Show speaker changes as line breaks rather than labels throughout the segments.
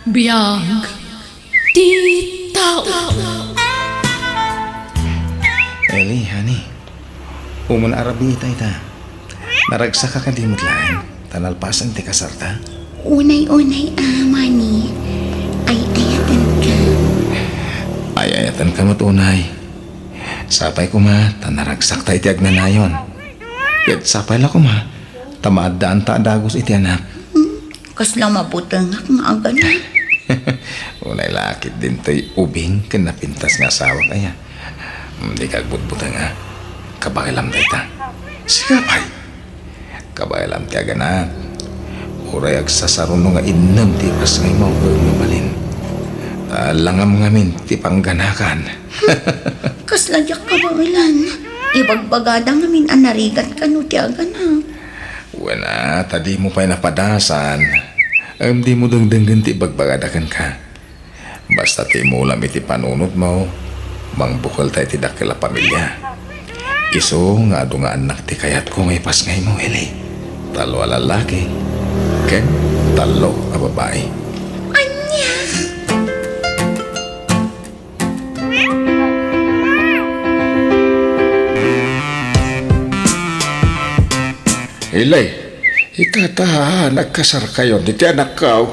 Biyag di tao.
Eli, honey. Umun arabi ita. Naragsa ka kadimot lang. Tanalpasan ti kasarta.
Unay-unay, Mani. Ay ayatan ka.
Ay ayatan ka matunay. Sapay ko ma, tanaragsak tayo ti agnanayon. Yat sapay la ko ma, tamaad daan ta dagos iti anak.
Kasla mabutang nga agana.
Unay lakit din to'y ubing kinapintas nga asawa kaya. Hindi kagbutbutan nga. Kabakilam tayo ta. Sigapay. Kabakilam ti aganak. Uray agsasaruno nga inam ti pas ngay mo mabalin. Talangam ngamin ti pangganakan.
Kasla jak ka ba ilan? Ibagbagada ngamin anarigat ka no ti agana.
Wala, tadi mo pa'y napadasan. Di mo dangdanggan ti bagbagadakan ka. Basta ti mo ulam iti panunod mo, mangbukal tayo ti dakila pamilya. Iso nga ado nga anak ti kayat ko ngay pas ngay mo, Eli. Talo a lalaki, ken talo a babae.
Anya!
Ilay, itata, nagkasar kayo, di ti anak kaw.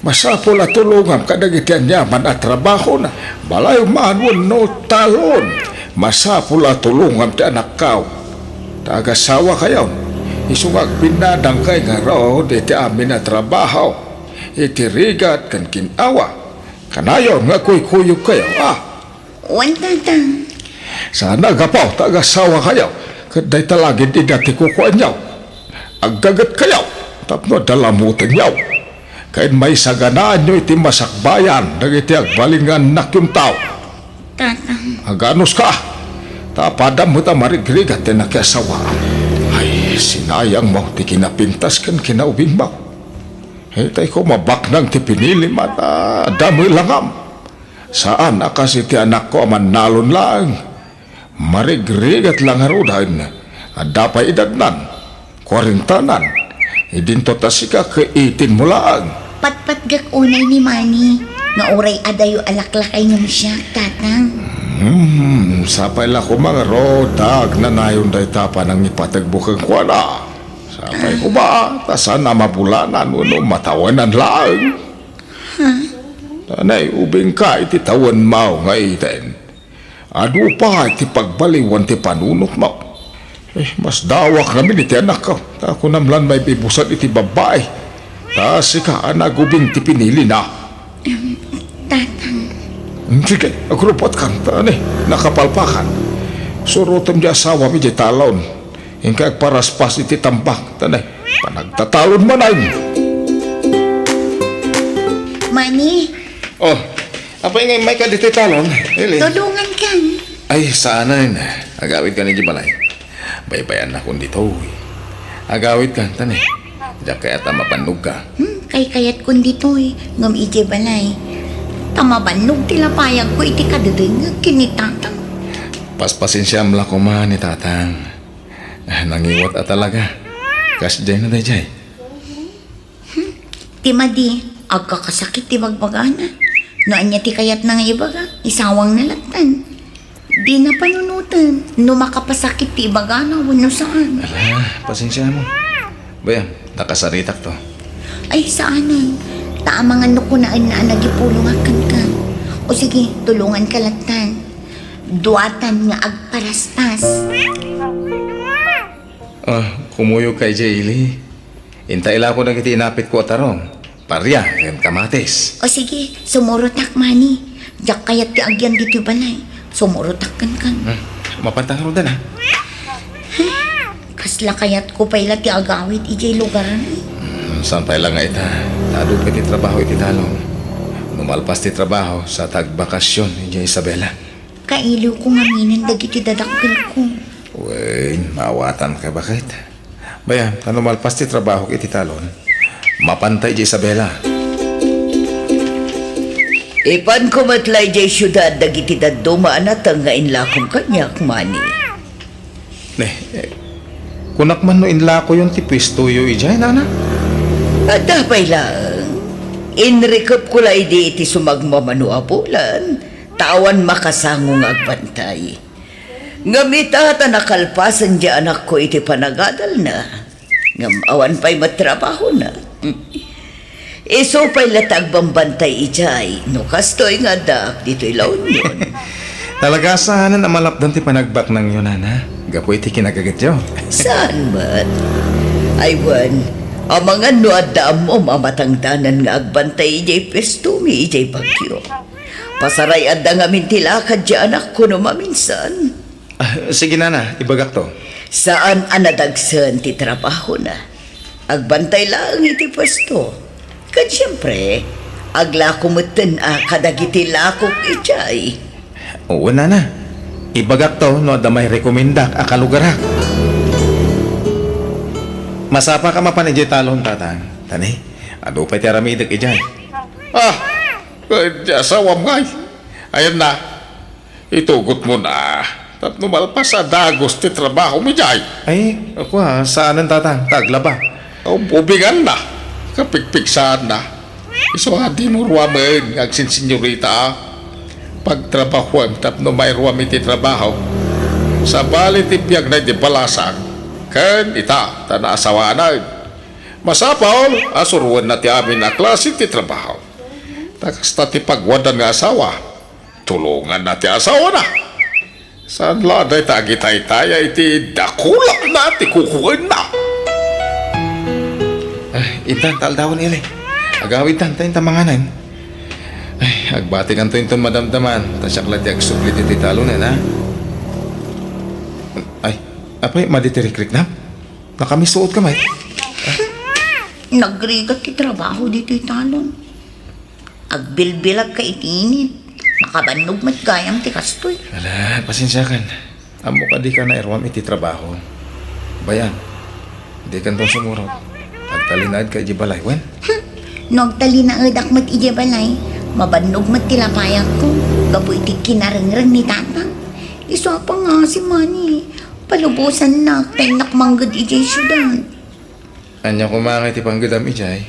Masapo la tulungan kadag iti anyaman at trabaho na. Balay manwan no talon. Masapo la tulungan ti anak kaw. Tagasawa kayo. Isungag binadang kay nga raw di ti amin na trabaho. Iti rigat kan kinawa. Kanayon nga kuy-kuyog kayo,
Wantatang.
Sana gapaw, tagasawa kayo. Kaday talagin di dati kukuan niyaw. Aggagat kayaw, tapno dalamutin yaw. Kain may saganaan nyo iti masakbayan, dagiti agbalingan nak yung tao.
Tatang.
Aganos ka, tapadam mo ta marigrig at tinakyasawa. Ay, sinayang mo, ti kinapintas kan kinaubing mo. Hitay ko mabaknang ti pinili mata, damoy langam. Saan akas iti anak ko aman nalon lang. Marigrig at langarudan, at dapay idagnan. Kwarintanan, idinto tasika ke 18 mo lang.
Patpatgak unay ni Mani. Nga uray adayo alaklakay nga siya, tatang.
Sapay la ko mga rodag na nayon day tapa ng ipatagbukang kwala. Sapay ko ba, tasan na mabulanan uno matawanan lang. Tanay, ubing ka iti tawan mo nga iten. Ado pa iti pagbaliwan ti panunot mo. Mas dawak namin iti anak ko. Ako namlan may bibusan iti babae. Tasi ka, anagubing ti pinili na.
Tatang.
Sige, agrupot kang tani, nakapalpakan. Surutom di asawa mi di talon. Hingga agparaspas iti tambak. Tani, panagtatalon manay.
Mani,
Oh, apa yung may ka dito talon? Eli.
tulungan kan.
Ay, saan na yun? Agawit ka ni Jibalay. Baybayan na kung dito. Agawit ka, tani. Diyak kaya mapanog ka.
Kay kayat kun dito'y ngam ije balay. Tamabanog tilapayag ko iti kadadeng kinitatang.
Paspasin siya mla ko man ni tatang. Nangiwat at talaga. Kas dyan na dyan.
Timadi, agkakasakit ti bagbagana. Noan niya ti kayat na nga ibaga, isawang nalatan. Di na panunutan, no makapasakit ti ibagana, wano saan.
Ala, pasensya mo. Bayan, nakasaritak to.
Ay, saanan? Taamangan no kunaan na nagipulong akan ka. O sige, tulungan ka latan. Duatan nga agparastas.
Kumuyog kay Jaylee. Intay ko na kiti inapit ko tarong. Parya, yan kamatis.
O sige, sumurutak mani. Diyak kayat ti agyan dito balay. Sumurutakan kan.
Mapantang rodan ha.
Kasla kayat ko pala ti agawit ijay lugaran.
Sampay lang nga ita. Tadod ka ti trabaho iti talong. Numalpas ti trabaho sa tagbakasyon ni Isabela.
Kailiw ko ngaminan dagiti dadakkel ko.
Uy, mawatan ka bakit? Bayan, numalpas ti trabaho iti talon. Mapantay di Isabela.
Ipan ko matlay jay syudad dagiti daduma at ang ngainlakong kanyak mani.
Kunak man no inla ko yung tipis tuyo ijay, nana.
At dapay lang, inrekap ko lay di iti sumagmamanuapulan, tawan makasangong agbantay. Ngamita nakalpasan di anak ko iti panagadal na, ngamawan pa'y matrabaho na. Iso pa'y latag bambantay ijay, no kastoy nga dak dito'y laon yun.
Talaga saan na malapdan ti panagbak ng yun, Nana? Gapo iti kinagagat yo.
Saan man? Aywan, ang mga nuadam mo mamatangdanan nga agbantay ijay pestumi ijay bagyo. Pasaray adda nga mintilakad di anak ko no maminsan.
Sige, Nana, ibagak to.
Saan anadagsan ti trabaho na? Agbantay lang iti pwesto. Kad siyempre, aglako moten kadagiti lakok ijay.
Oo, Nana. Ibagak to no da may rekomendak akalugarak. Masapa ka mapan ijay talon, tatang. Tani, ado pa ti aramidag ijay.
Asawam ngay. Ayan na. Itugot mo na. Tapno malpas sa dagos ti trabaho mi jay.
Ay, ako saan ang tatang? Taglaba.
Ubigan na. Kapigpigsaan na. Iso di mo ruwaman agsin senyorita. Pagtrabahuan tapno may ruwam iti trabaho. Sa bali ti piyag na di balasang. Ken ita tanaasawanan. Masapol asuruan na ti amin na klase ti trabaho. Takasta ti pagwadan nga asawa. Tulungan na ti asawa na. Saan laday tagitay-taya iti dakulak na ti kukuin na.
Intan, taldawan ili. Agawid tan, tayo tamanganan. Ay, agbati kan to yung madamdaman. Tasyak lang di agsuplit iti talunan, ha? Ay, apay, maditirik-rik na? Nakamisuot ka, may?
Nagrigat ti trabaho dito talon. Agbilbilag ka itinit. Makabanog mat gayam ti kastoy.
Ala, pasensya kan. Amo ka di ka na irwam iti trabaho. Bayan, di kan tong sumurot. Agtalinad ka ijibalay, wen?
Nagtali na edak mat ijebalay. Mabanog mat tilapayak ko. Gaboy ti kinarengreng ni tatang. Iso pa nga si Manny. Palubusan na tay nakmanggad ijay syudad.
Anya kumangay ti panggedam ijay.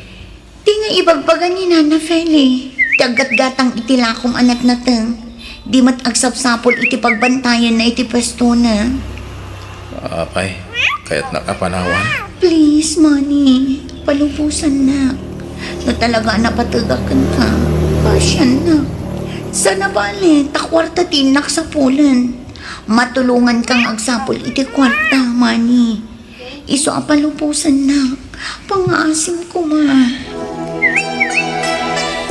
Di nga ibagbagan ni Nana Feli. Tiagat-gatang itilakom anak na tang. Di mat agsapsapol iti pagbantayan na iti pwesto na.
Apay, kaya't nakapanawan.
Please, Manny. Palubusan na. No talaga napatagakan ka. Pasyan na. Sana bali, takwarta tinak sa pulan. Matulungan kang agsapol iti kwarta, Manny. Iso ang palubusan na. Pangaasim ko, ma.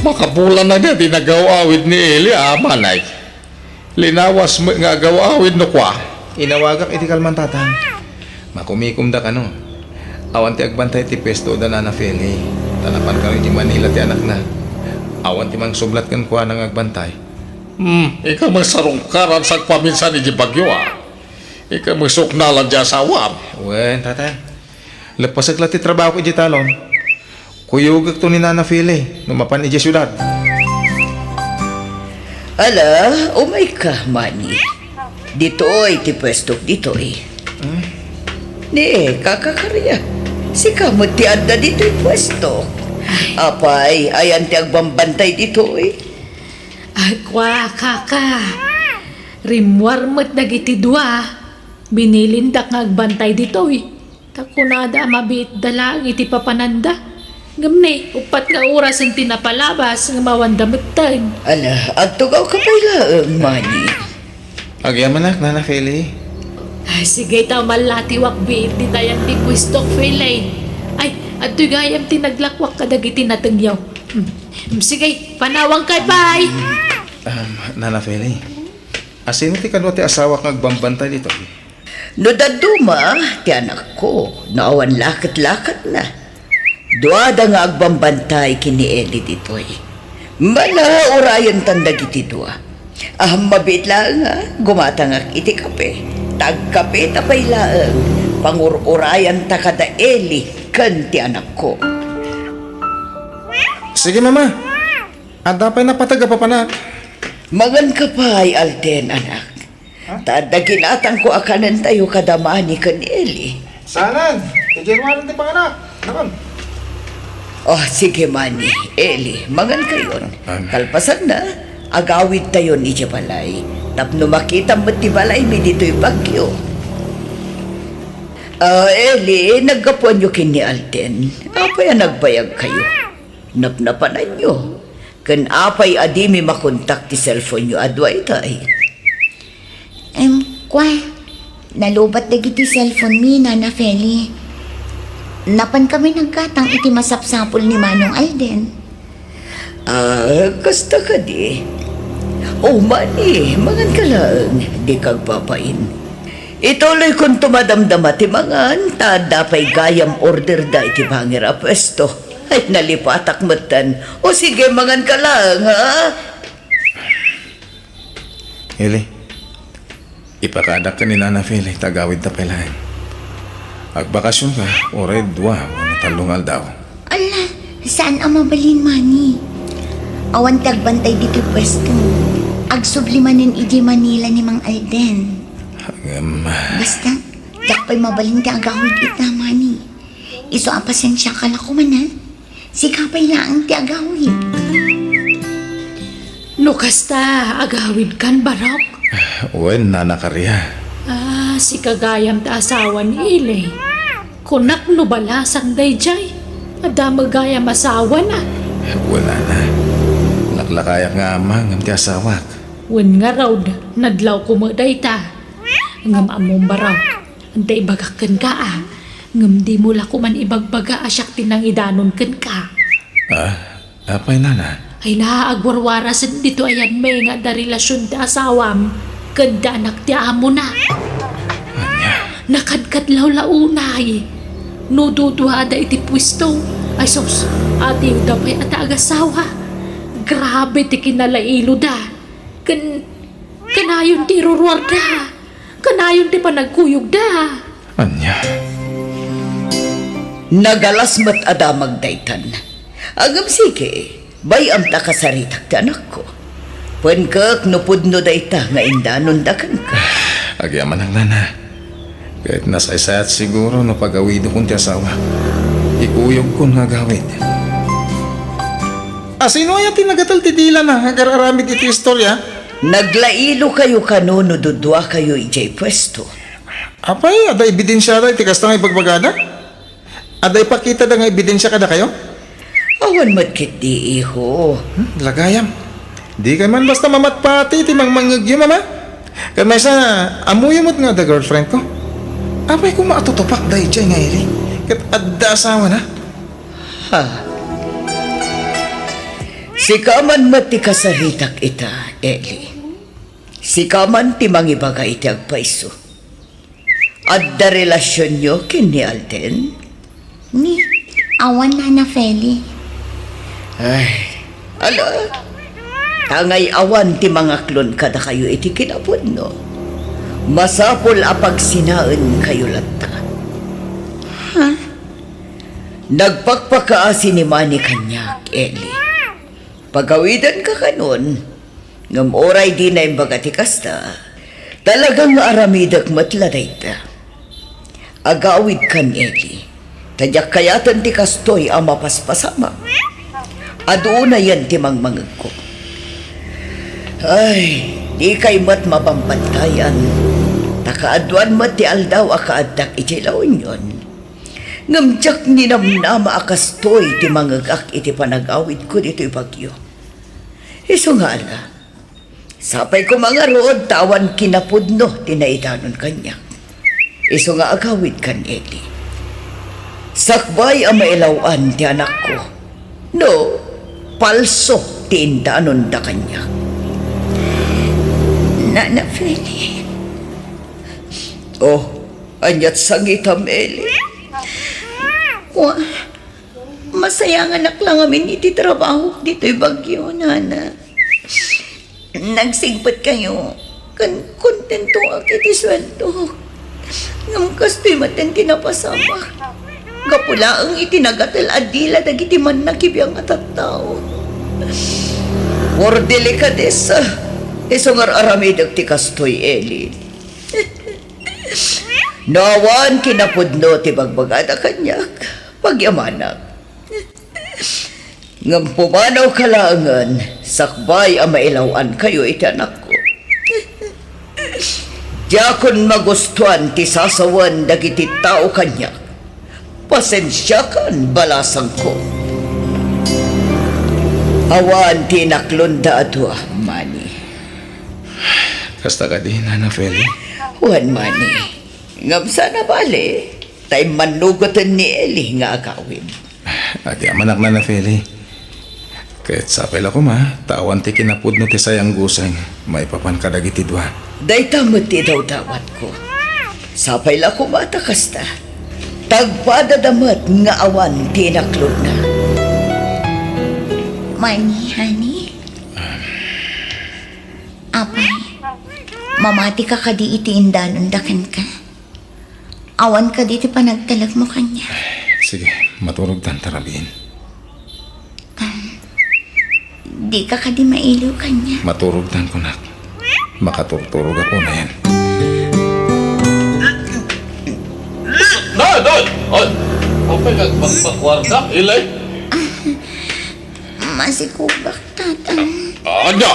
Makabulan na niya di nagawawid ni Eli manay. Linawas mo nga gawawid no kwa.
Inawagak iti kalman tatang. Makumikum da ka no. Awan ti agbantay ti pesto da Nana Feli. Tanapan ka rin di Manila ti anak na. Awan ti mang sublat kan kuha ng agbantay.
Ikaw masarungkaran sa paminsan ni Bagyo Ikaw masuknalan dya sa awam.
Wen, tatang. Lapasag ti trabaho ko iti talon. Kuyugag to ni Nana Feli. Numapan iti syudad.
Ala, umay ka, Manny. Dito'y ti pwesto dito'y. Ni, kakakarya. Si kamot ti adda dito'y pwesto. Apay, ayan ti agbambantay dito'y.
Agwa, kaka. Rimwar mo't nagiti dua. Binilindak nga agbantay dito eh. Takunada mabit dalang iti papananda. Gamne, upat nga oras ang tinapalabas ng mawandamatan.
Ala, agtugaw ka pala, Manny.
Agyamanak, Nana Feli.
Ay, sige tayo malati wakbi. Di tayang ti pwistok filay. Ay, at gayam tinaglakwak kadagiti natangyaw. Sige, panawang kay bye.
Nana Feli. Asino ti kanwa ti asawa kang agbambantay dito?
No daduma, ti anak ko, naawan lakat-lakat na. Duada nga agbambantay kini Eli dito'y. Mala orayan tandag iti dua. Mabit lang gumatangak iti kape. Tagkape tapay laang. Pangururayan ta kada Eli kan ti anak ko.
Sige, mama. Adapay na pataga pa panak.
Mangan ka pa ay Alden, anak. Tadaginatan ko akanan tayo kadamani kan Eli.
Sanan, tijerwanan ti panganak. Nakon.
Oh, sige Manny, Eli, mangan kayon.
An-
Kalpasan na, agawid tayo ni Balay. Tapno makita mo ti balay mi dito'y bagyo. Eli, nagkapuan nyo kini Alden. Apay nagbayag kayo. Napnapanan nyo. Kan apay adi mi makontak ti cellphone nyo adway tay.
Kwa, nalubat na giti cellphone mi, Nana Feli. Napan kami nagkatang iti masapsapol ni Manong Alden.
Kasta ka di. Oh, Manny, mangan ka lang. Di kag papain. Ituloy kung tumadamdama ti mangan, tada pa'y gayam order da iti bangir a pwesto. Ay, nalipatak matan. O sige, mangan ka lang, ha?
Eli, ipakadak ka ni Nana Feli, tagawid ta pelahin. Agbakasyon ka, oray dua, wala talungal daw.
Ala, saan ang mabalin, Manny? Awan tagbantay dito pwesto. Agsublimanin iji Manila ni Mang Alden. Basta, dak pa'y mabalin ti agawid ita, Manny. Iso ang pasensya ka na kuman, ha? Sikapay lang ti agawid.
Lukas ta, agawid kan barok.
Wen, Nana Karya.
Si kagayam ta asawa ni Ilay. Kunak no balasang dayjay. Ada magayam asawa na.
Wala na. Laklakayak nga amang ang ti asawak.
Wen nga raw nadlaw kumaday ta. Ngam among baraw. Antay bagakan ka Ngam di mo la kuman ibagbaga asyak tinang idanon ken ka.
Apay Nana?
Ay naaagwarwarasan dito ayan may nga da relasyon ta asawam. Kanda anak ti amo na. Nakadkadlaw launay. No dudwa da iti pwisto. Ay sos, ati yung dapay at agasawa. Grabe ti kinalailo da. Kanayon ti ruruar da. Kanayon ti panagkuyog da.
Anya?
Nagalas mat adamag daytan. Agam sige, bayam ta kasaritak ti anak ko. Pwenkak nupudno dayta nga indanon dakan ka.
Agyaman ang Nana. Kahit nasaysayat siguro no pagawido kong ti asawa. Ikuyog ko nga gawid. Sino ay tinagatal ti dila na agararamid iti istorya?
Naglailo kayo kano no dudwa kayo ijay pwesto.
Apay, ada ebidensya da iti kasta nga ipagbagada? Ada ipakita da nga ebidensya kada kayo?
Awan matkit di iho.
Lagayam. Di ka man basta mamatpati ti mangmangyagyo mama. Kan may sa amuyamot nga da girlfriend ko. Apay kung maatutupak da ijay nga iri. Kat adda asawa na.
Ha? Sikaman mati kasaritak ita, Eli. Sikaman ti mangibaga iti agpaiso. Adda relasyon nyo kini Alden?
Ni, awan, Nana Feli.
Ay, ala. Tangay awan ti mga klon kada kayo iti kinapod, no? Masapol apag sinaan kayo lata.
Ha?
Nagpagpakaasi ni Manny kanyak, Eli. Pagawidan ka kanon, ngam oray di na imbagati kasta, talagang aramidag matladay ta. Agawid kan, Eli. Tadyak kayatan ti kastoy ang mapaspasama. Adoon na yan ti mangmangag ko. Ay, di kay mat mapampantayan. Takaaduan mat ti aldaw akaadak itilaon yon. Ngamtyak ninamnama akastoy ti mangagak iti panagawid ko dito'y bagyo. Iso nga ala, sapay ko mga rood tawan kinapudno tinaidanon kanya. Iso nga agawid kan, Eli. Sakbay ang mailawan ti anak ko. No, palso ti indanon da kanya.
Nana Feli.
Oh, anyat sangitam, Eli.
Wa, masaya nga anak lang amin iti trabaho dito'y bagyo, Nana. Nagsigpat kayo. Kontento ang iti sweldo. Ngam kasto'y maten tinapasama. Kapula ang itinagatal adila dagiti man nakibiyang atattao.
Por delikadesa, isungar aramidag ti kastoy, Eli. Nawan kinapudno ti bagbagada kanyak, pagyamanak. Ngam pumanaw kalangan, sakbay ang mailawan kayo iti anak ko. Diyakon magustuhan ti sasawan dagiti tao kanya. Pasensya kan balasang ko. Awan ti naklunda atwa, Manny.
Kasta ka din, Nana Feli.
Juan Manny, ngam sana bale, tay manugotan ni Eli nga akawin.
Ati amanak Nana Feli. Kahit sapay la ko ma, tawan ti kinapudno ti sayang gusang, may papan kadagiti dua.
Day tamot ti daw dawat ko. Sapay la ko bata kasta. Tagpadadamat nga awan ti naklunda.
Manny, honey. Apay, mamati ka kadi iti indanon dakan ka. Awan ka diti panagtalag mo kanya.
Sige, maturog tan tarabin.
Di ka kadi mailiw kanya.
Maturog tan ko nak. Makaturturog ako na yan.
Doon! On! Okay ka magpakwarda, ilay?
Masikubak, tatang.
Ano?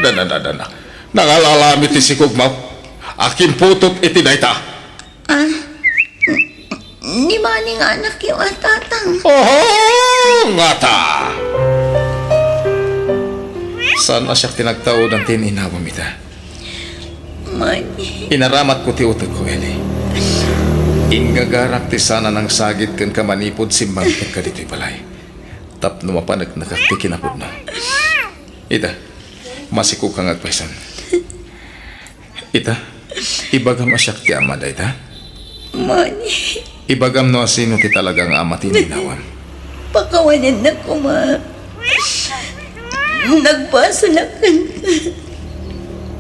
Dana. Nangalalami ti si Kugmaw. Akin putot iti dayta.
Ni maning anak yung tatang.
Oh, ngata.
Saan na siya tinagtao ng tininawam ita?
Manny.
Inaramat ko ti utag ko, Eli. Ingagarak ti sana ng sagit kan kamanipod simbang ka dito'y balay. Tapno mapanag nakatikinapod na. Ita, masiku kang agpaisan. Ita, ibagam asyak ti ama da ita.
Manny.
Ibagam no sino ti talagang ama tininawam.
Pakawanan na ko, ma. Nagbasalakan ka.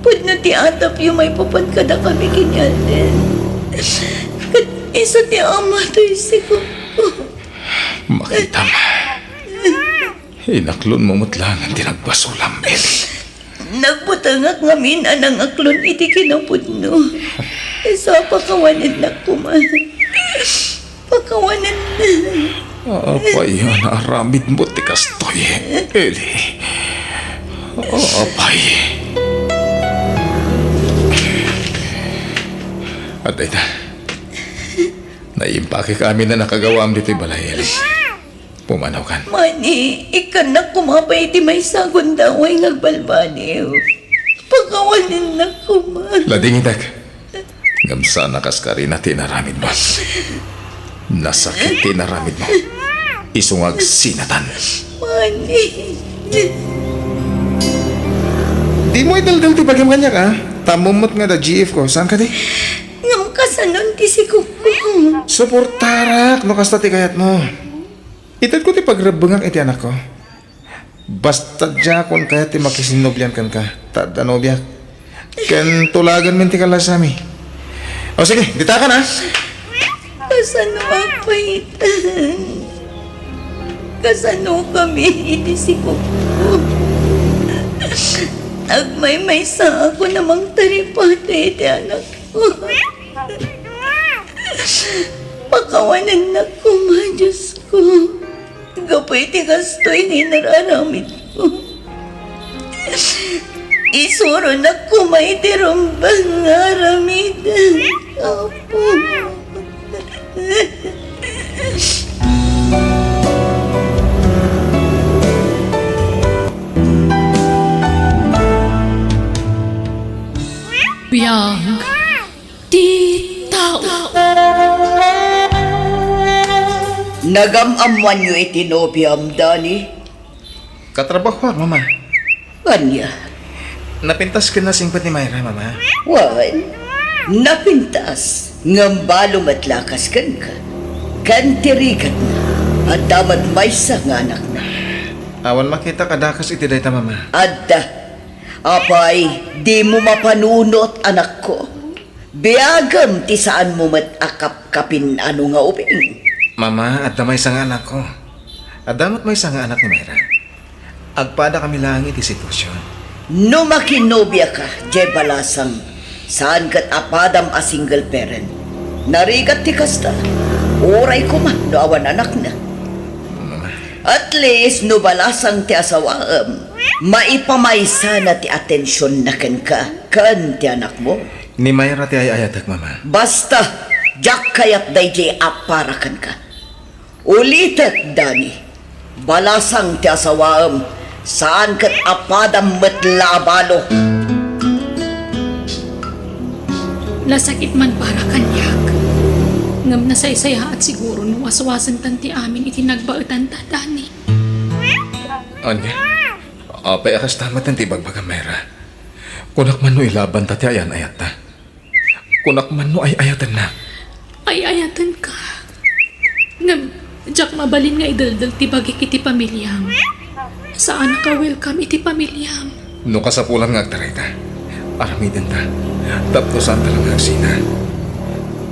Pudno ti atap yung may papan ka na kami kinyalan. Kat isa ti ama to isiko ko.
Makita mo. Inaklon mo mutlangan tinagbasulam, Eli.
Nagbutangak nga minanang aklon iti kinapudno. Isa pakawanan na ko, ma. Pakawanan na.
Apay, naaramid mo ti kastoy, Eli. Apay. At ita, naimpake kami na nakagawam dito'y balay, Eli. Pumanaw kan.
Mani, ikan na kumapay iti may sagon daw ay ngagbalbaniw. Pakawanan na ko, ma.
Lading itak. Gamsa nakaskari na tinaramid mo. Nasakit tinaramid mo. Isungag sinatan.
Mani.
Di mo idaldal ti bagam kanya ka. Tamumot nga da GF ko. Saan ka di?
Ngam kasanon ti si Kuko.
Suportarak. No kasta ti kayat mo. Itad ko ti pagrabungak iti anak ko. Basta dya kung kaya ti makisinobyan kan ka. Tada nobyak. Ken tulagan min ti kalasami. O sige, dita ka na.
Kasano mapaitan. Kasano kami iti si Kuko. Agmay-may sa ako namang taripata iti anak ko. Pakawanan na ko, ma, Diyos ko. Gapay ti kastoy ni nararamit ko. Isuro na ko may tirumbang aramid. Apo.
Biyang titaw.
Nagamamuan nyo iti nobyam, Dani.
Katrabaho mama.
Kanya,
Napintas ka na singpat ni Mayra, mama.
wan, napintas, ngambalo matlakas kan ka. Kantirikat na, at damat may sa nganak na.
Awan makita kadakas iti dayta, mama.
Adda, apay, di mo mapanunot anak ko. Biagam ti saan mo matakap-kapin ano nga uping.
Mama, at may isang anak ko. At damat may isang anak ni Mayra. Agpada kami lang iti sitwasyon.
No makinobya ka, jay balasang, saan kat apadam a single parent. Narigat ti kasta, oray ko man, no awan anak na.
Mama,
At least, nubalasang ti asawaam. Maipamaysa na ti atensyon na kan ti anak mo.
Ni Mayra ti ay ayatak, mama.
Basta, jak kayat dayjay aparakan ka. Ulitet, Dani. Balasang ti asawaam. Saan kat apadam matlabalo.
Lasakit man para kanyak. Ngam na saysaya at siguro nung waswasan tanti amin itinagbaetan ta, Dani.
Anya? Apay akas tamat ng tibagbaga, Mayra. Kunak man no ilaban ta ti ayan ayat ta. Kunak man no ay ayatan na.
Ay ayatan ka. Ngam, jak mabalin nga idaldal ti bagi kiti pamilyam. Saan ka welcome iti pamilyam?
No kasapulan nga agtaray ta. Aramidin ta. Taptosan talang agsina.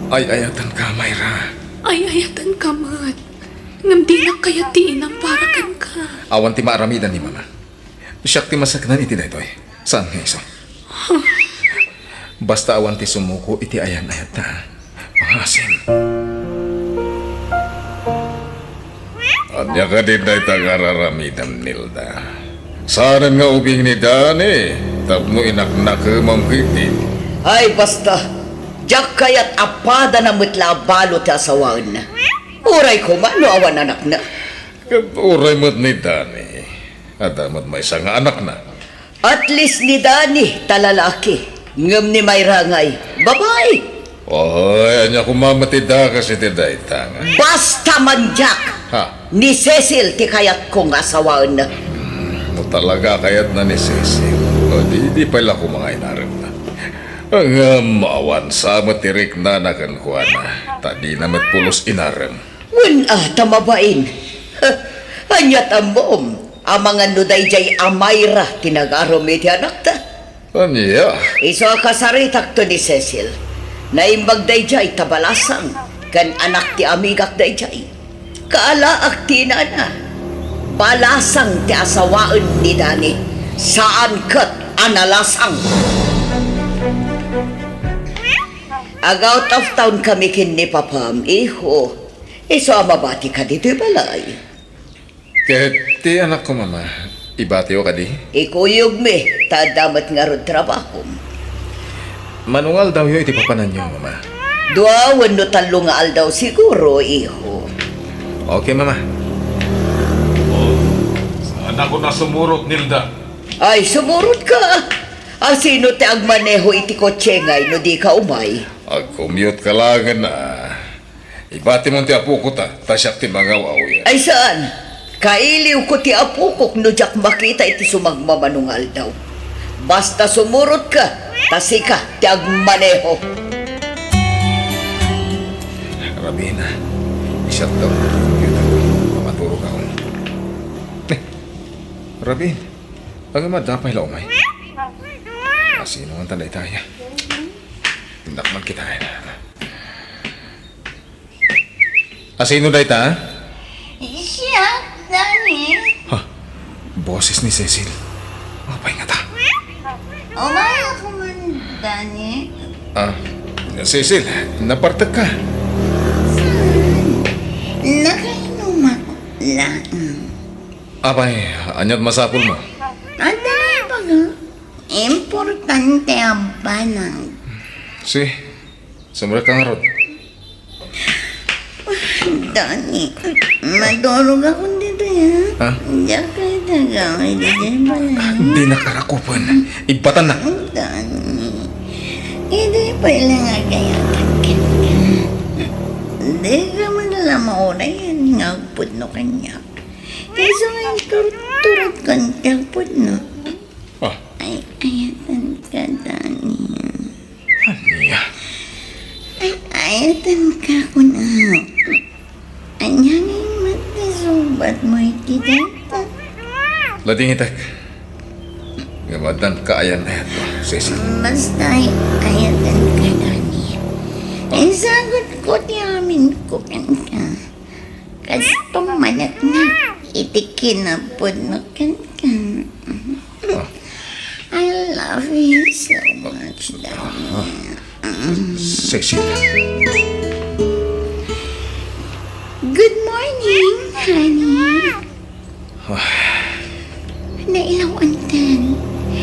Ay ayatan ka, Mayra.
Ay ayatan ka, mat. Ngam di na kaya ti inang parakan ka.
Awan ti maaramidan ni mama. Siyak ti masaknan iti daytoy. Saan nga iso? Basta awan ti sumuko iti ayan ayat ta. Pangasim.
Anya ka din na itagararamidan, Nilda. Saan nga ubing ni Dani? Tapno inaknak ka mamkitin.
Ay, basta. Jak kayat apada na matlabalo ti asawaan na. Uray ko man, no awan anak na.
Uray mo't ni Dani. Adamat may isang anak na.
At least ni Dani, talalaki. Ngam ni Mayra ngay, babae.
Oy, anya kumamatida kasi ti daytang.
Basta man, Jack.
Ha?
Ni Cecil ti kayat kong asawaan na.
Mo talaga kayat na ni Cecil. O di pala ko mga inarim na. Ang mawan sa matirik na nakan kuha na. Tadi na pulos inarim.
Tamabain. Anyat ambom. Ang mga nuday jay amayra tinagarumi ti anak ta.
Anya?
Iso kasaritak to ni Cecil. Naimbag day jay tabalasang. Kan anak ti amigak day jay. Kaalaak ti nana. Balasang ti asawaan ni Dani. Saan kat analasang. Out of town kami kin ni Papam, iho. Iso amabati ka dito balay.
Kahit ti anak ko, mama. Ibati o ka di?
Ikuyog mi, tadamat nga ron trabaho.
Manungal daw yun iti papanan niyo, mama.
Duawan no talungal daw siguro, iho.
Okay, mama.
Saan ako na sumurot, Nilda?
Ay, sumurot ka. Ang sino ti agmaneho iti kotse ngay no di ka umay.
Ag-commute ka lang na. Ibati mo ti apo ko ta. Tasyak ti mga yan.
Ay saan? Kailiw ko ti apukok no jak makita iti sumagmamanungal daw. Basta sumurot ka, tasika ti agmaneho.
Rabina, isyak daw na yung computer ko. Mamatulog ako. Rabin, agad dapay la umay. Sino ang tanday tayo? Tindak man kita na. Asino day ta?
Siya, Dani.
Ha? Boses ni Cecil. Mapay nga ta.
Umaya ko man, Dani.
Cecil, napartag ka.
Nakainom ako lang.
Apay, anyat masapol mo.
Ang dali ba nga? Importante ang banang.
Si, sumra ka nga rod.
Dani, madurog ako dito yan.
Ha?
Diyan kayo tagaway dito ba yan?
Hindi nakarakupan. Ibatan na.
Dani, hindi pa ilang nga kaya kakit. Hindi ka man lang mauna yan nga pudno kanya. Kaysa ngayon turut kanya pudno.
Ah,
Ay, ayatan ka, Dani.
aniya.
Ay, ayatan ka ko na. Anyangin matisubat mo itidata.
Lading itak. Gamadan ka ayan na yan to, Cecil.
Basta ayatan ka, Dani. Ay, sagot ko di amin ko ka. Kasi pumanat na. Itikin na po na ka. I love you so much, Dani.
Cecil.
Good morning, honey. ilawan tan.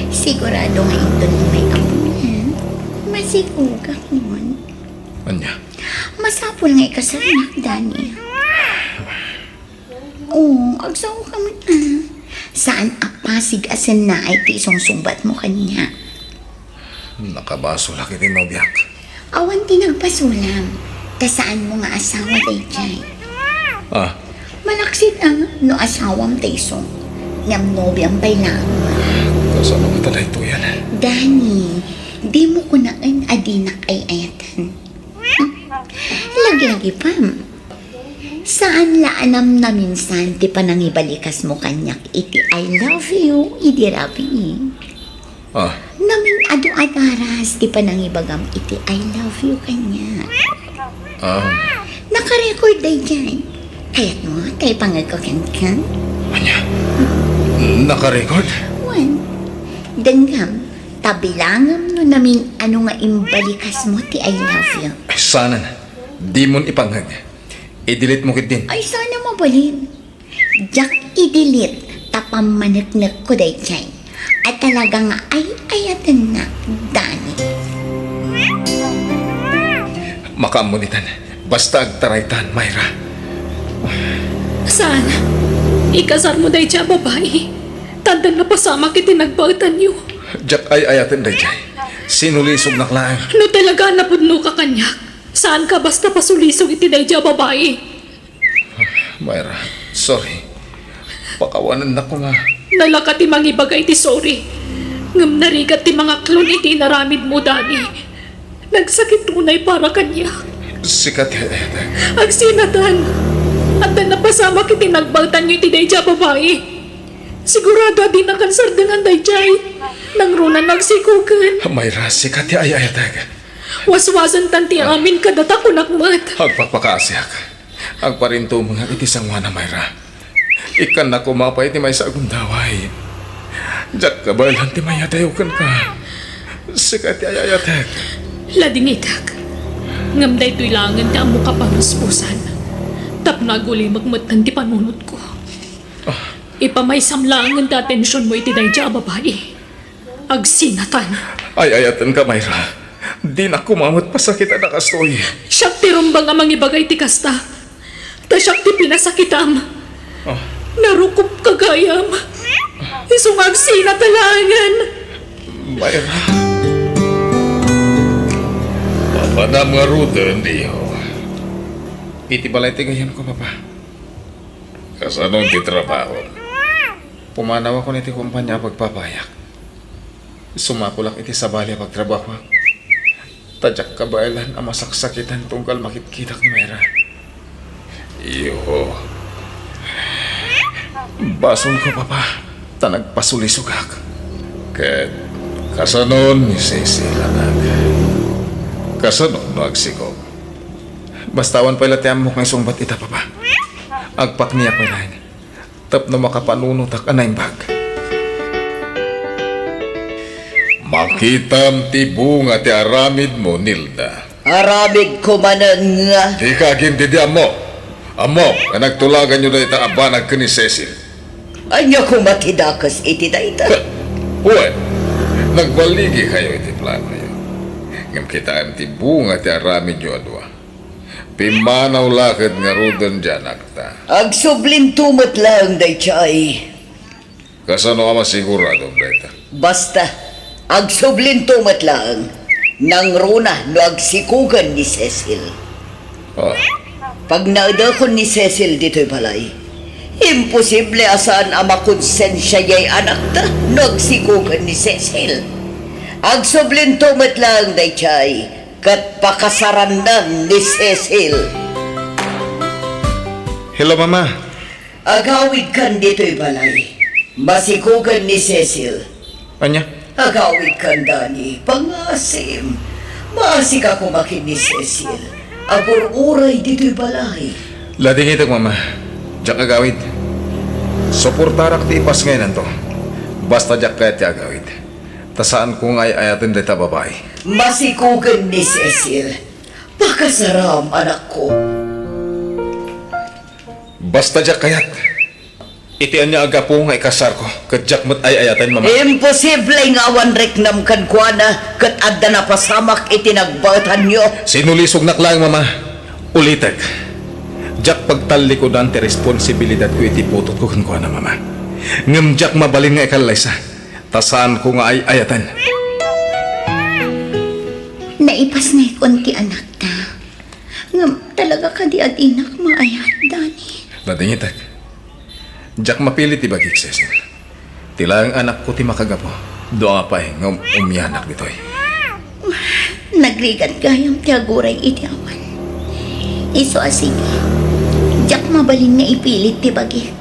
Sigurado nga ito na may apunan. Masigugak nun.
Anya?
Masapol nga ikasanak, Dani. Oo, agsaw ka mo na. Saan apasig asan na ay tisong sumbat mo kanya?
Nakabaso laki din nobyak.
Awan tinagpasulam. Ta saan mo nga asawa day jay?
Ah,
Malaksit ang no asawam tisong. Ngam nobyang bailang.
kasama ka talay ito yan.
Dani, di mo ko na ang adinak ay ayatan. Lagi-lagi pa. Saan laanam na minsan ti panangibalikas mo kanyak iti I love you, iti rabi.
Ah,
Namin adu-adaras ti panangibagam iti I love you kanya. Nakarecord day dyan. Kaya't mo, tayo pangagkakan ka.
anya? Nakarecord?
One. Danggam, tabilangam no namin ano nga imbalikas mo ti I love you.
Ay, sana na. Di mon ipanghag. I-delete mo kit din.
Ay, sana mabalin. Diyak i-delete tapamanak-nak ko day dyan. At talaga nga ay ayatan na, Dani.
Makaamunitan. Basta agtaraytan, Myra.
Saan? Ikasar mo day siya, babae. Tandang napasama kiti nagbautan niyo.
Jack ay ayatin day jay. Sinulisog na klaang.
No talaga napudno ka kanya. Saan ka basta pasulisog iti day siya, babae?
Myra, sorry. Pakawanan na ko nga.
Nalakat ti mangibagay ti sorry. Ngam narigat ti mga klon iti naramid mo, Dani. Nagsakit tunay para kanya.
Sikat ayatan.
Agsinatan. At na napasama kiti nagbautan niyo iti day siya, babae. Sigurado di na kansar dengan day jay. Nang runa nagsikugan.
Myra, sikat ayatan.
Waswasan tanti amin kadata kunakmat.
Agpagpakaasyak. Agparinto mga iti sangwana, Myra. Ikan na kumapay ti may sa agundaway. Jack kabalan ti may adayokan ka. Sikat ayatan.
Ladingitak. Ngamday to'y langan ti amo kapanuspusan. Tapnaguli magmatan ti panunod ko. Ipamaysam langan ti atensyon mo iti day siya, babae. Agsinatan.
Ay ayatan ka, Myra. Di na kumamot pa sakit na kastoy.
Siyak ti rumbang amang ibagay ti kasta. Ta siyak ti pinasakitam. Narukup kagayam. Isungag sinatalangan.
Myra.
Papanam nga Ruden, iho.
Iti balay ti gayan ko, papa.
Kasanong ti trabaho?
Pumanaw ako niti kumpanya pagpapayak. Sumakulak iti sabali pagtrabaho. Tadyak kabailan ang masaksakitan tungkal makitkitak ni Myra.
Iho.
Basol ko, papa. Ta nagpasulisugak.
Ket kasanon ni Cecil anak. Kasanon no agsikog.
Bastawan pala tiyam mo kang sumbat ita, papa. Agpak niya ko lain. Tap na makapanunot ak anay bag.
Makitam ti bunga ti aramid mo, Nilda.
Aramig ko manan nga.
Di ka gintidi amo. Amo, nga nagtulagan nyo na itang abanag ka ni Cecil.
Anya ko matidakas iti daita.
Uwan, nagbaligi kayo iti plano nyo. Ngam kitaan ti bunga ti aramid nyo adwa. Pimanaw lakad nga Ruden dyan akta.
Agsublin tumat lang day chay.
Kasano ka masigurado, Breta?
Basta, agsublin tumat lang. Nang runa no agsikugan ni Cecil.
Oh,
Pag naadakon ni Cecil dito'y balay, imposible asaan ang makonsensya yay anak ta no agsikugan ni Cecil. Agsublin tumat lang day chay. Kat pakasaran ng ni Cecil.
Hello, mama.
Agawid kan dito'y balay. Masikugan ni Cecil.
Anya?
Agawid kan Dani. Pangasim. Maasik ako makin ni Cecil. Agur-uray dito'y balay.
Lading itag, mama. Diyak agawid. Suportarak ti ipas ngayon to. Basta diyak kaya ti agawid. Tasaan kung ay ayatin dita babae.
Masikugan ni Cecil. Pakasaram, anak ko.
Basta diyak kayat. Itian niya aga po nga ikasar ko. Kadyak mat ay ayatan, mama.
Imposible nga awan reknam kan kuana kat adda na pasamak itinagbautan nyo.
Sinulisog naklang, mama. Ulitek. Jak pagtalikodan ti responsibilidad ko iti putot ko kan na, mama. Ngam jak mabalin nga ikalaysa. Tasaan ko nga ay ayatan.
Naipas na konti anak ta. Ngam talaga ka di at inak maayat, Dani.
Nadingitek. Jak mapilit ti bagik sesin. Tila ang anak ko ti makagapo. Doa pa ngam umyanak ditoy.
Nagrigat gayam ti aguray iti awan. Iso asige. Jak mabalin nga ipilit ti bagi.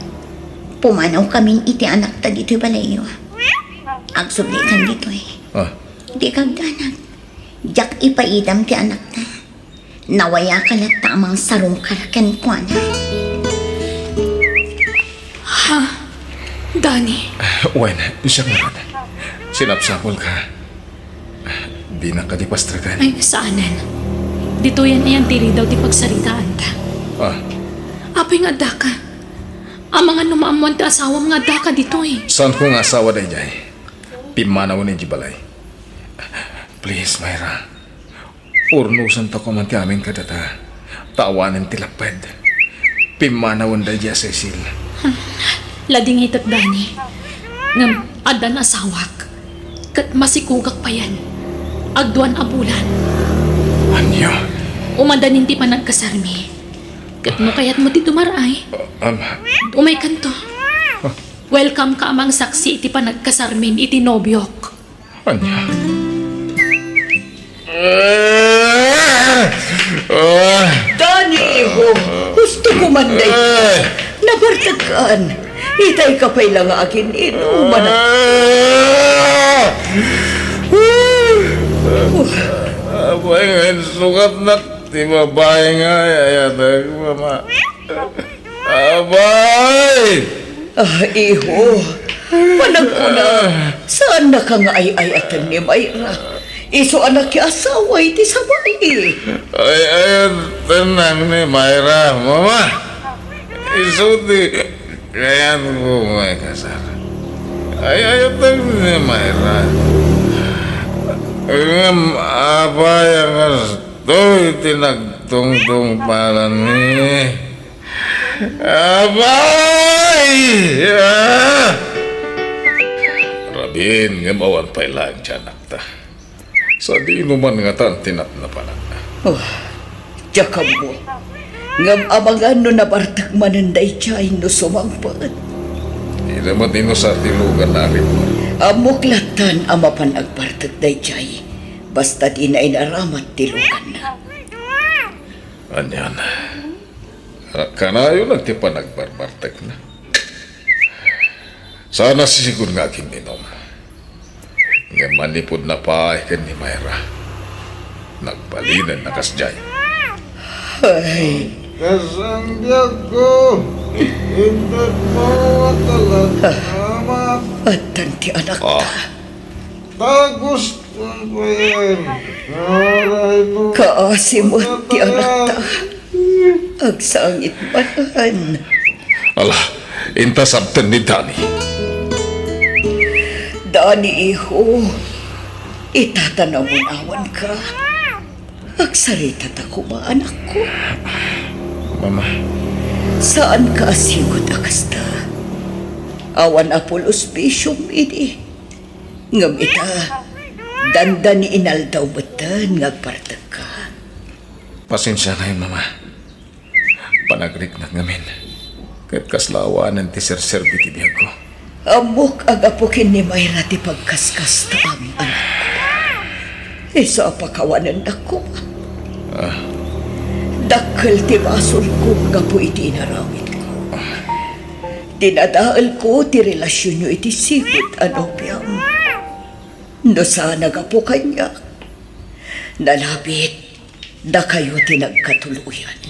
Pumanaw kaming iti anak ta dito'y balayo. Agsubli kan dito'y.
Ah,
Di kagdanag. Jak ipaidam ti anak ta. Nawaya ka na tamang sarungkar ken kuana.
Ha? Dani,
wen, siya nga ron. Sinapsapol ka. Di na ka di pastragan.
ay saanan. Dito yan iyan tiri daw di pagsaritaan ta.
Ah,
Apay nga da ka. Ang mga numaamuan ti asawa mga da ka dito eh.
saan ko nga asawa day jay? Pimanaw ni Jibalay. Please, Myra. Urnusan ta ko man ti amin kadata. Tawanan ti lapad. Pimanawan day jay Cecil.
Lading hitat Dani. Ngam adan asawak. Kat masikugak pa yan. Agduan abulan.
Anyo?
Umadanin ti panagkasarmi. Kat mo kayat mo ti dumaray. Umay kanto. Welcome ka amang saksi iti panagkasarmin iti nobyok.
Anyo?
Dani, iho, gusto ko man day. Nabartagaan. Itay ka pa'y lang akin inuman at
Abay ngayon, sukat na. Di babae nga, ayatag, mama. Abay!
iho. Panag ko na. Saan na ka nga ay-ayatan ni Mayra? Iso anak ki asawa iti sabay.
Ay, ayun, tenang ni Mayra, mama. Isuti, kaya ko may kasar. Ay, ayatag ni Mayra. Ngam, apa yang harus tinagtungtung pala ni. Abay! Rabin, ngam awan pa ilang tiyanak ta. Sa di inuman nga tan tinap na pala.
Oh, jakam mo. Ngam amangan no nabartak mananday chay no sumangpat.
Ila mo dino sa tilugan na rin mo.
Amuklatan amapan agbartak day chay. Basta di na inaramat tilugan na.
Anyan. Kanayo nagtipa nagbarbartek na. Sana sisiguro nga aking minom. Nga manipod na pa ikan ni Mayra. Nagbalinan na kasjay.
Ay,
Kasangbiag ko, indot mo talaga naman.
atan ti anak ta.
Tagus ko yan. Aray mo.
Kaasimot ti anak ta. Agsangit manahan.
Ala, intasabtan ni Dani.
Dani, iho, itatanaw-awan ka. Agsarita ta ko ba, anak ko?
Mama,
Saan ka asigot akasta? Awan apulos bisyong ini. Ngam ita, dandan ni inaldaw batan ngagpartag ka.
pasensya na yun, mama. Panagrik na ngamin. Kahit kaslawanan ti ser-serbi ti biyag ko.
Amok ang apukin ni Mayra ti pagkaskas ta ang anak ko. Isa apakawanan ako. Dakkel ti basol ko gapo iti inaramid ko. Dinadaal ko ti relasyon nyo iti sigot anopyam. No sana gapo kanya. Nalabit da kayo ti nagkatuluyan.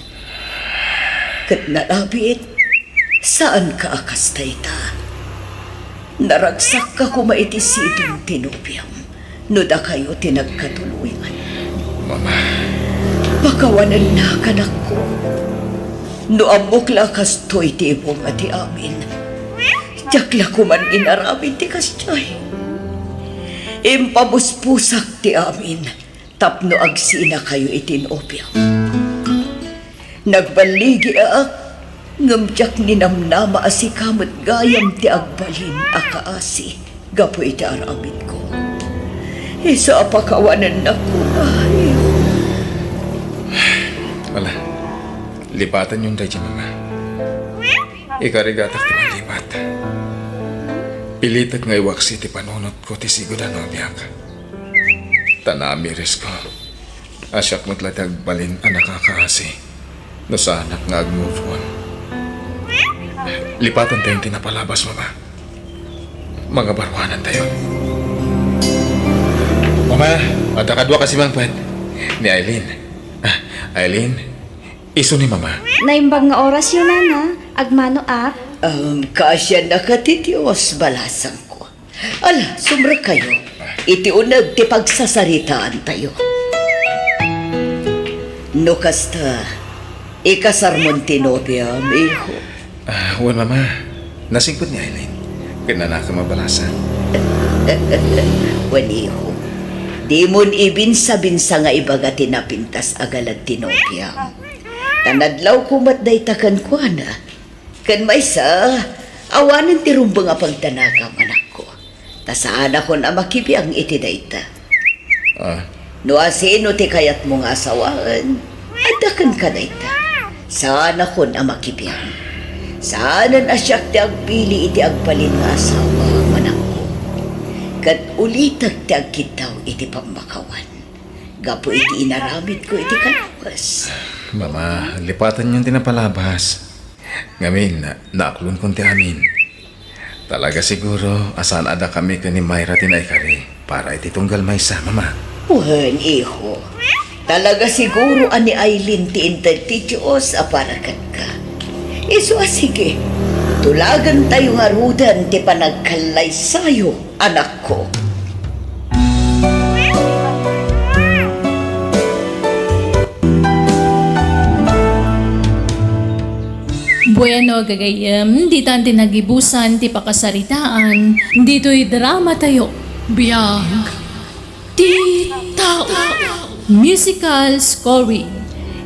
Kat nalabit, saan ka akastay ta? Naragsak ka kumaiti sidong tinupyam. No da kayo ti nagkatuluyan.
Mama,
Pakawanan na kanak ko. No amok lakas to'y tibong ati amin. Jakla ko man inaramid ti kasjay. Impabuspusak ti amin, tapno agsina kayo itinopya. Nagbaligi ak, ngamjak ni namnama asikamot gayam ti agbalin akaasi, gapo iti aramid ko. Isa apakawanan na ko, ay.
Wala. Lipatan yung dahi, mama. Ikarigatak ti malipat. Pilitak nga iwaksi ti panunot ko ti sigod ano biyak. Tanami res ko. Asyak mo't latag balin ang nakakaasi. No sa anak nga ag-move on. Lipatan tayong tinapalabas, mama. Mga barwanan tayo. Mama, ada kadwa kasi mang puwet. Ni Aileen. Aileen, iso ni mama.
Naimbang nga oras yun, Nana. Agmano ak.
Kasya nakatitios balasang ko. Ala, sumra kayo. Iti unag ti pagsasaritaan tayo. No kasta, ikasarmon tinopya, miho.
Wan mama, nasingkot ni Aileen. Kinanaka mabalasa.
Waniho. Di mon ibinsa-binsa nga ibaga tinapintas agalad tinopya. Tanadlaw kumat daytakan ko na. Kan may sa, awanan ti rumba nga pagtanakang anak ko. Tasaan ako na makibiyang iti dayta. No asino ti kayat mong asawaan, adakan ka dayta. Saan ako na makibiyang. Saanan asyak ti agpili iti agbalin nga asawa manak ko. Kat ulitag ti agkitaw iti pambakawan. Gapo iti inaramid ko iti kalawas.
Mama, lipatan yung tinapalabas. Ngamin, naaklon kong ti amin. Talaga siguro, asan ada kami ka ni Myra tinaykari para iti tunggal may sa, mama.
Wan, iho. Talaga siguro ani Aileen ti intad ti Diyos aparakat ka. Iso sige. Tulagan tayo nga rudan ti panagkalay sayo, anak ko.
Bueno, gagayam, di tan tinagibusan ti pakasaritaan, dito'y drama tayo. Biyag, ti tao. Musical scoring,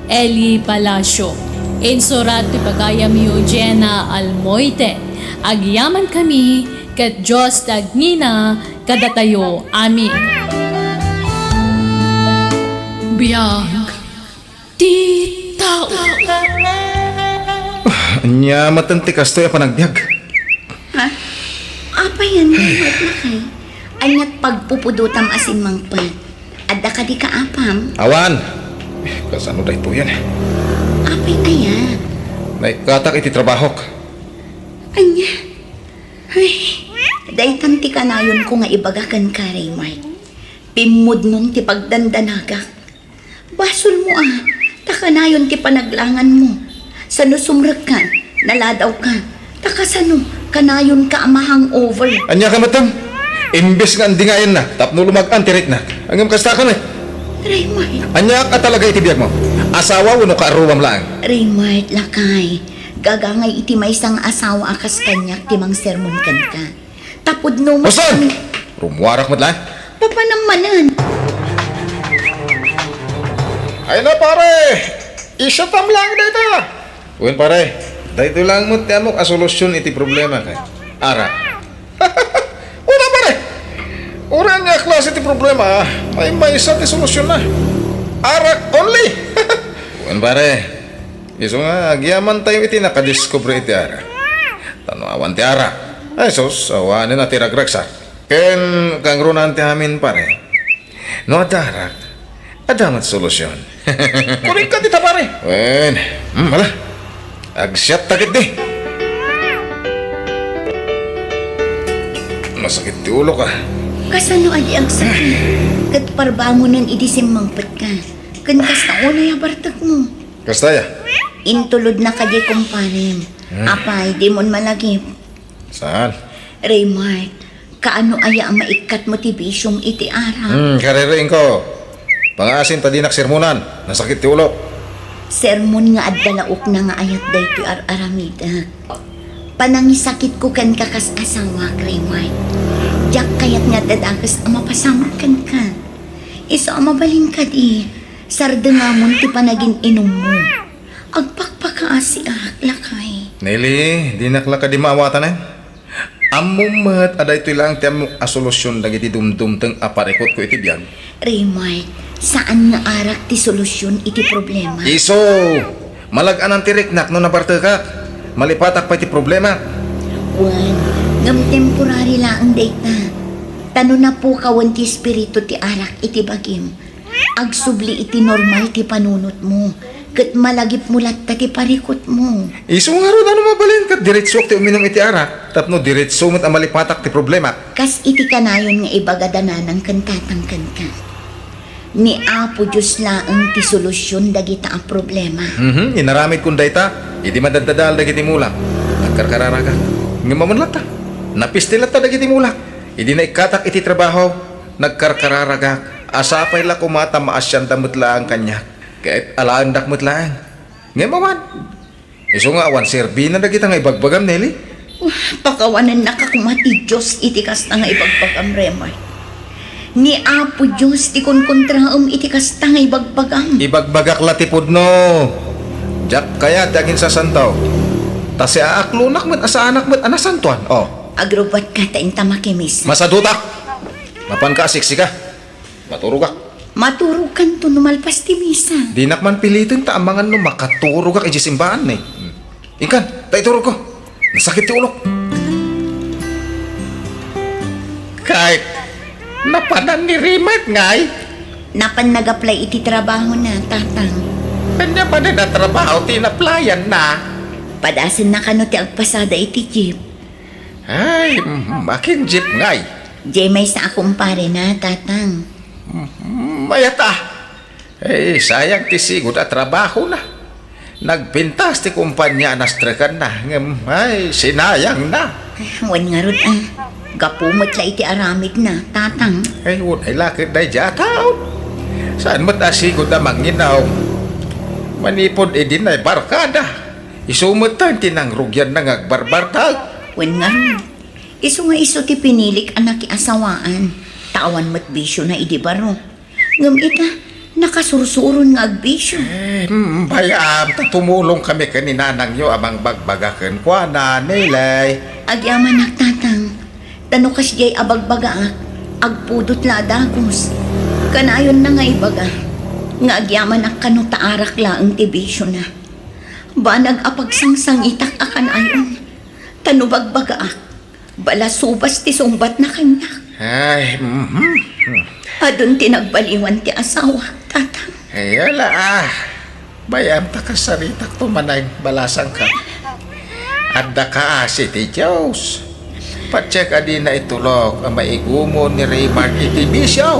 Eli Palacio. Insurat ti pagayam Eugenia Almoite. Agyaman kami, kat Diyos tagnina, kadatayo amin. Biyag, ti tao.
Anya, matantikas to yung panagbiag.
Ha? Apa yan? Ba't na kay? Anyat pagpupudutam asin mangpal. Adda ka di ka apam.
Awan! Kasano dahi po yan?
Apay aya.
Naikatak iti trabahok.
Anya. Ay. Dahil tanti ka na yun ko nga ibagakan ka, Raymart. Pimod nun ti pagdandanagak. Basol mo Taka na yun ti panaglangan mo. Sano sumrag ka, naladaw ka. Taka sano, kanayon ka amahang over.
Anya ka matam? Imbes nga andi nga yan na, tapno lumag-an tirik na. Hanggang kasta ka na.
Raymart.
Anya ka talaga itibiyag mo? Asawa o no kaaruwam lang?
Raymart, lakay. Gagangay iti may isang asawa akas kanyak timang sermon kan ka. Tapod no mas
Osan! Rumuwarak mo lang?
Papanamanan.
Ay na pare! Isatam lang dito! Uwan pare, dahito lang mo tiyamok a solusyon iti problema kay. Ara. Una pare! Una nga klase iti problema, may isa ti solusyon na. Arak only! Uwan pare, iso nga, agyaman tayo iti nakadiscover iti ara. Tanawan ti ara. Ay sos, awanin na ti ragragsa. Ken kang runan ti amin pare. No adarak, adamat solusyon. Kuring ka tita pare. Wen, mala. Agsyat takit di. Masakit ti ulo ka.
Kasano adi ang sakit? Kat parbangonan idisimmangpat ka. Kan kasta una yabartag mo.
Kastaya?
Intulod na kadi kumparim. Apay, di mon malagip.
Saan?
Raymart, kaano aya ang maikat motivasyong iti ara?
Karerain ko. Pangasin ta dinak sermonan. Nasakit ti ulo.
Sermon nga ad dalaok na nga ayat day pi aramida. Panangisakit ko kan kakas asawa, Raymart. Diyak kayat nga dadakas ang mapasamot kan ka. Iso ang mabalingkad Sarda nga mo ti panagin inom mo. Agpakpakaasi lakay.
Nelly, di nakla ka di maawatan eh. Amumat, aday ito lang tiyang asolusyon lagi ti dumdum teng aparikot ko iti biyag.
Raymart, saan nga arak ti solusyon iti problema?
Iso! Malagaan ang tiriknak no nabarte ka. Malipatak pa iti problema.
Juan, ngam temporary lang ang data. Tano na po kawan ti espiritu ti arak iti bagim. Agsubli iti normal ti panunot mo. Kat malagip mulat ta ti parikot mo.
Iso nga ron ano mabalin ka. Diretsok ti uminom iti arak. Tapno diretso mo't ang malipatak ti problema.
Kas iti kanayon nga ibagadana ng kantatangkan ka. Ni Apo Diyos laang ti solusyon dagita ang problema.
Inaramid kong dayta. Idi madadadal dagiti mulak. Nagkarkarara ka. Ngamaman ta. Napistilat ta dagiti mulak. Idi na ikatak iti trabaho. Nagkarkarara ka. Asapay la kumata maasyan damot laang kanya. Kahit alaan dakmot laang. Ngamaman. Iso nga awan serbi na dagita nga ibagbagam, Nelly.
Pakawanan na kakumati Diyos iti kas nga ibagbagam, Raymart. Ni Apo Diyos ti konkontraam iti kas nga ibagbagam.
Ibagbagak latipod no. Jack kaya dagin sa santaw. Ta si aaklunak met asa anak met anasantuan. Oh,
Agrobat ka ta intamakimis.
masadutak. Mapan ka siksi ka. Maturo ka.
Maturo kan to numalpas ti misa.
Di nakman pilitin ta amangan no makaturo ka iji simbahan eh. Ikan, ta ituro ko. Nasakit ti ulo. Kahit napanan ni Rimat ngay.
Napan nag-apply iti trabaho na, tatang.
Kanya pa na trabaho tinaplayan na.
Padasin na kano ti agpasada iti jeep.
Ay, makin jeep ngay.
Jay may sa akong pare na, tatang.
Mayata. Eh, sayang ti sigod at trabaho na. Nagpintas ti kumpanya nastrekan na. Ay, sinayang na.
Wan nga rod Gapumot la iti aramid na, tatang.
Ay, ay lakit na jataw. Saan mo't asigod na manginaw? Manipod edin ay barkada. Isumot tan tinangrugyan na ngagbarbartag.
Wan nga rod. Iso nga iso ti pinilik anak asawaan. Tawan mo't bisyo na idibaro. Ngam ita, nakasursuron nga agbisyo.
Bayam, tumulong kami kaninanang nyo amang bagbagakan kwa na nilay.
Agyaman nagtatang. Tano kas jay abagbaga agpudot la dagos. Kanayon na nga ibaga. Nga agyaman ak kano taarak laang tibisyo na. Ba nag-apagsangsang itak akan ayon. Tano bagbaga bala subas ti sumbat na kanya.
Ay,
Adun tinagbaliwan ti asawa, tatang.
ay ala Bayam ta kasaritak tumanay balasang ka. Adda ka si ti Diyos. Patsek adi na itulog ang maigumo ni Raymart iti bisyaw.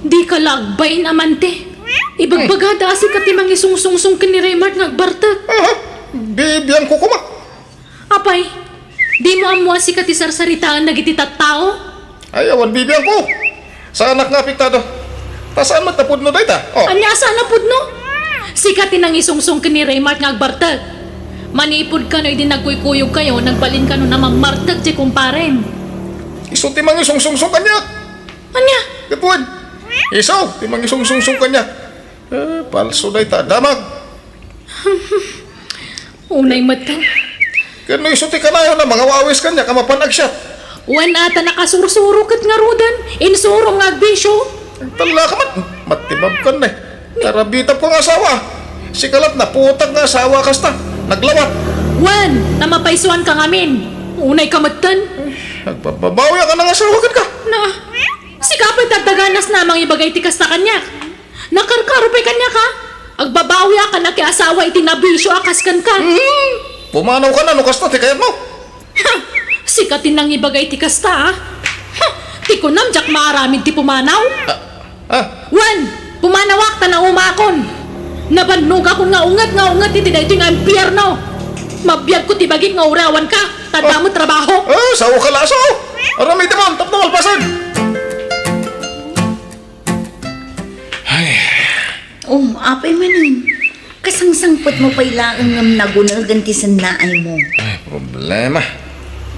Di ka lagbay naman te. Ibagbagada si katimang isungsungsung ka ni Raymart nga agbartag.
Bibiyang ko kuma.
Apay, di mo amwa si katisarsaritaan na gititat tao?
Ayawan bibiyang ko. Sa anak nga apektado. Tasaan matapod no dayta. Oh.
Anya asa na pud no? Si katinang isungsung ka ni Raymart nga agbartag. Manipod ka no idi nagkuykuyog kayo, nagbalin ka no na mamartag di kumparen.
Iso timang isungsungsung kanya.
Anya?
Kapod. Iso timang isungsungsung kanya. Palso dayta damag.
Unay mata.
Kano iso ti kanayo na mga wawis kanya kamapanag siya.
Wan ata nakasursurukot nga rudan. Insuro nga agbisyo.
Tala ka man. Matibab ka na eh. Tarabitap ko ng asawa. Si kalat na putang nga asawa kasta. Naglawat.
Wan, namapaisuan ka ngamin. Unay kamatan.
Nagbababawi ka ng asawa ka.
Na, si kapit dagdaganas namang ibagay tikas na kanya. Nakarkarupay kanya ka. Agbabawi ka na kay asawa itinabisyo akas kan ka.
Pumanaw ka na, nukas na, tikayat mo.
Ha! Sikatin nang ibagay ti kasta, ha? Ha! Ti ko nam, jak maaramid ti pumanaw. Wan! Pumanawak ta na umakon. Nabannog ako nga ungat iti dayto nga impyerno. Mabiyag ko ti bagit nga urawan ka. Tanda mo trabaho.
Sao ka laso. Aramay tamon, tap na malpasan.
Oh, apay manan. Kasangsang Sapot mo pa ilaang ngam nagunagan ti sanaay mo.
Ay, problema.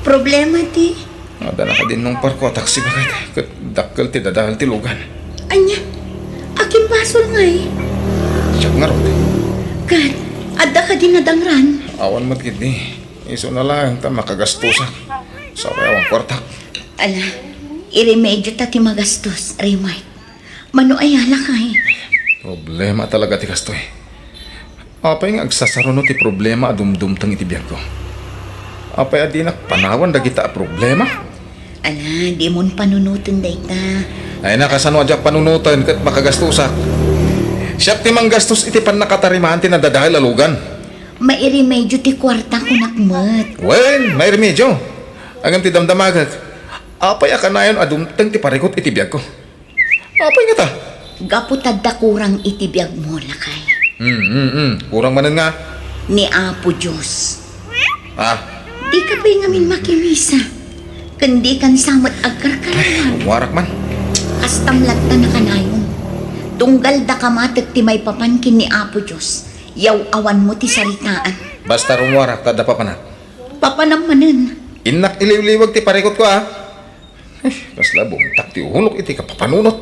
Problema ti.
Ada na ka din nung parko, taksi ba kayo? Kat dakkel ti dadahal ti lugan.
Anya, aking basol nga eh.
Siyak nga rod.
Kat, adda ka din nadangran.
Awan mat gid iso na lang ta makagastusan. Sa kayawang kwartak.
Ala, iremedyo ta ti magastos, Raymay. Mano ay ala ka eh.
Problema talaga ti kastoy. Apay nga agsasaruno ti problema adumdumtang iti biyag ko. Apay adinak panawan dagita a problema.
Ala, di mon panunutin dayta.
Ay nakasano adyak panunutan kat makagastusak. Siyak ti manggastos iti pan nakatarimahan ti nadadahil alugan.
Mairemedyo ti kwarta ko nakmat.
Wen, may remedyo. Agam ti damdamagag. Apay akanayon adumtang ti parikot iti biyag ko. Apay nga ta?
Gaputad da kurang itibiyag mo lakay.
Kurang manan nga.
Ni Apo Diyos.
Ah,
Di ka pa ngamin makimisa. Kundi kan samot agkarkarawan.
warak man.
Kastamlat ta na kanayon. Tunggal da kamatek ti may papankin ni Apo Diyos. Yaw awan mo ti salitaan.
Basta rumwarak, tada pa na.
Papanamanan.
Inak iliw-liwag ti parikot ko kasla bumtak ti uhulok iti kapapanunot.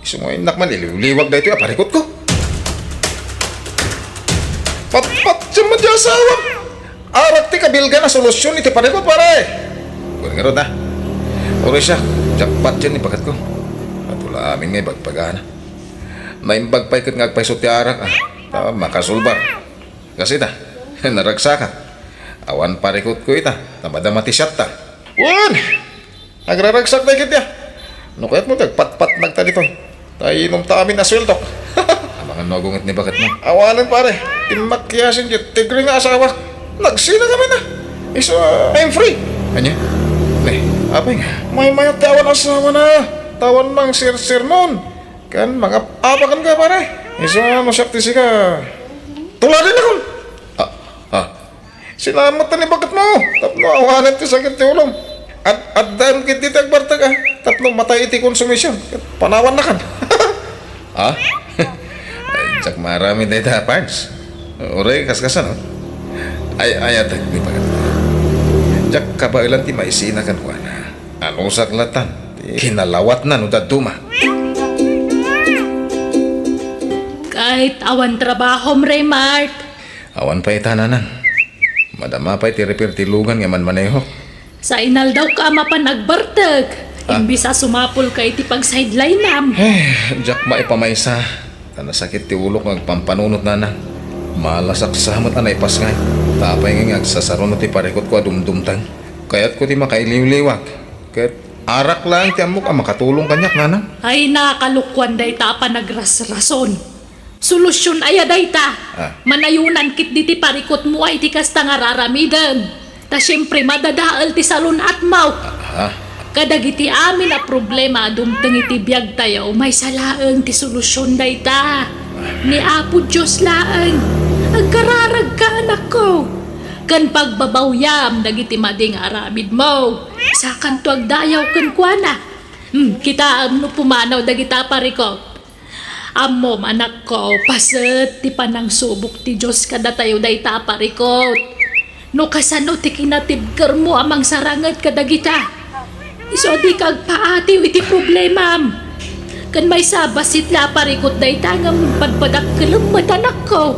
Iso mo inak man iliw-liwag da ito parikot ko. Pat siya madyasawa. Arat ti kabilga na solusyon iti parikot pare. Kung nga ron Uri siya, jackpot yan ibagat ko. At wala amin nga ibagpagana. Naimbag pa ikat nga agpaisot ti arak makasulbar. Kasi naragsakan. Awan parikot ko ita, tamadamati siyat ta. Wan! Nagraragsak na ikit ya. No kaya't mo tagpat-pat nagta dito. Tayo inom ta amin na sweltok. Amangan magungit ni bakat mo. Awanan pare, timakyasin dyan, tigre nga asawa. Nagsina kami na. I'm free. Anya? Apa nga? May mayat tawan asawa na. Tawan mang sir-sir nun. Kan mga apakan ka pare. Masyakti si ka. Tuladin ako. Silamat na ni bakat mo. Tapno awanan ti sakit ti ulong. At dahil kiti tagbartag tapno matay iti konsumisyon. Panawan na kan. Ay, jak marami na ita parts. Uray, kaskasan Ayat ni bakat mo. Jak kabailan ti maisina kan ko na. Ano saklatan? Kinalawat na no daduma.
Kahit awan trabaho, Raymart.
Awan pa itananan. Madama pa iti repair ti lugan nga man maneho.
Sa inal daw ka mapanagbartag. Imbisa sumapol ka iti pag sideline nam.
Jak maipamaysa. Tanasakit ti ulok ngagpampanunot na. Malasak samot anay pasngay. Tapay nga agsasarunot ti parikot ko adumdumtang. Kaya't ko ti makailiw-liwag. Kaya't arak lang ti amok makatulong kanyak nanang.
Ay nakalukwan day ta pa nagrasrason. Solusyon ay day ta. Manayunan kit di ti parikot mo ay ti kasta nga raramidan. Ta siyempre madadaal ti salon at mau. Kadagiti amin na problema dumtang iti biyag tayo may salaang ti solusyon day ta. Ni Apo Diyos laang. Agkararag ka anak ko. Kan pagbabawyam dagiti mading aramid mo. Sa kanto agdayaw kan kuana. Kita no pumanaw dagita parikot. Amom anak ko, paset ti panang subok ti Diyos kada tayo day taparikot. No kasano ti kinatibker mo amang sarangat kadagita. Iso di kag paatiw iti problemam. Kan may sabasit la parikot day tangam padpadak kalamad anak ko.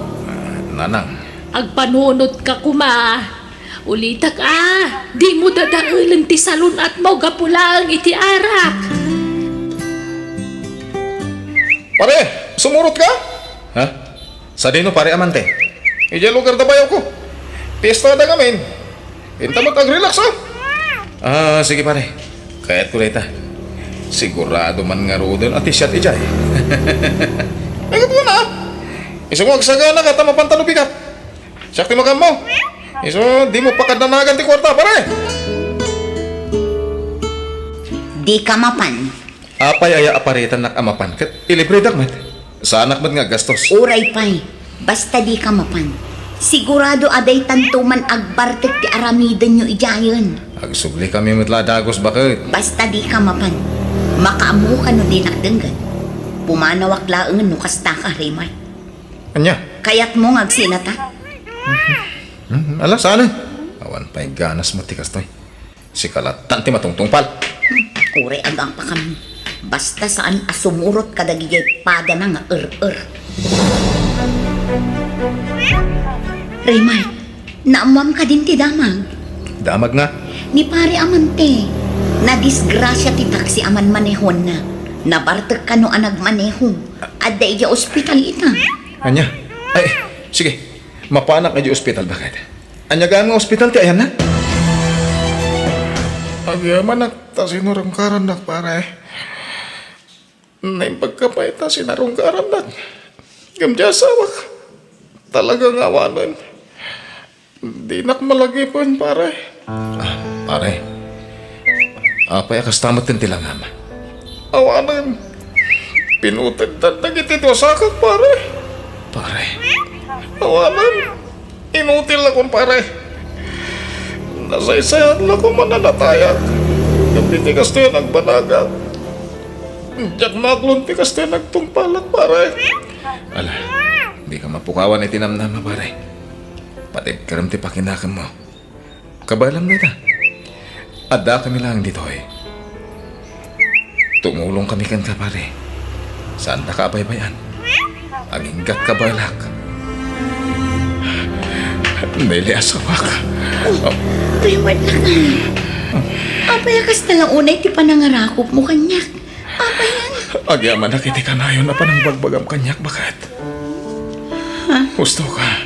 Nanang.
Agpanunod ka kuma. Ulitak di mo dadaulan ti salon at mo gapulang iti arak.
Pare, sumurot ka? Sa dino pare amante? Ija lugar da bayaw ko. Pista da ngamin. Pinta mo tag-relax sige pare. Kaya't ko rita. Sigurado man nga rodon at isyat ijay. Ay mo na. Iso mo agsagana ka tama pantalo bigat. Sakti makam mo. Iso di mo pakadanagan ti kwarta pare.
Di ka mapan.
Apay aya aparitan nak amapan ket ilibre met. Sa anak met nga gastos.
Uray pay. Basta di ka mapan. Sigurado aday tantuman agbartek ti aramidan nyo ijayon.
Agsubli kami metla dagos bakit?
Basta di ka mapan. Makaamu ka no di nakdenggan. Pumanawak laang no kasta ka, Raymay.
Anya?
Kayat mo ngagsinata?
Ala, saan eh? Awan pa'y ganas mo tikas to'y. Si kalatan ti matungtungpal.
Ure agang pa kami. Basta saan asumurot kadagigay pada na nga Raymar, naamam ka din ti damag.
Damag nga.
Ni pare amante, na disgrasya ti taksi aman manehon na. Nabartag ka no anag maneho. Adda iya ospital ita.
Anya? Ay, sige. Mapanak na di ospital bakit? Anya gaan nga ospital ti ayan na?
Agyaman ta sinurungkaran nak pare. Naimpagkapay ta sinarungkaran nak. Gamjasawak. Talagang awanan. Di nak malagi pun pare.
Pare. Apay akastamot din tilang ama.
Awanan. Pinutid na nagitito sakak pare.
Pare.
Awanan. Inutil akong pare. Nasaysayan lang ko mananatayag. Yung titikas to yung nagbanagat. Diyak maklon tikas to yung nagtungpalak pare.
Ala, di ka mapukawan ay tinamnama pare. Pati karam ti pakinakan mo. Kabalam na ita. Adda kami lang dito eh. Tumulong kami kan ka pare. Saan na kabaybayan? Aginggat kabalak. Nili asawak.
Raymar lang Apay akas na lang unay ti panangarakop mo kanyak. Apayan.
Agyaman na kiti ka na yun na panang bagbagam kanyak bakat. Gusto ka.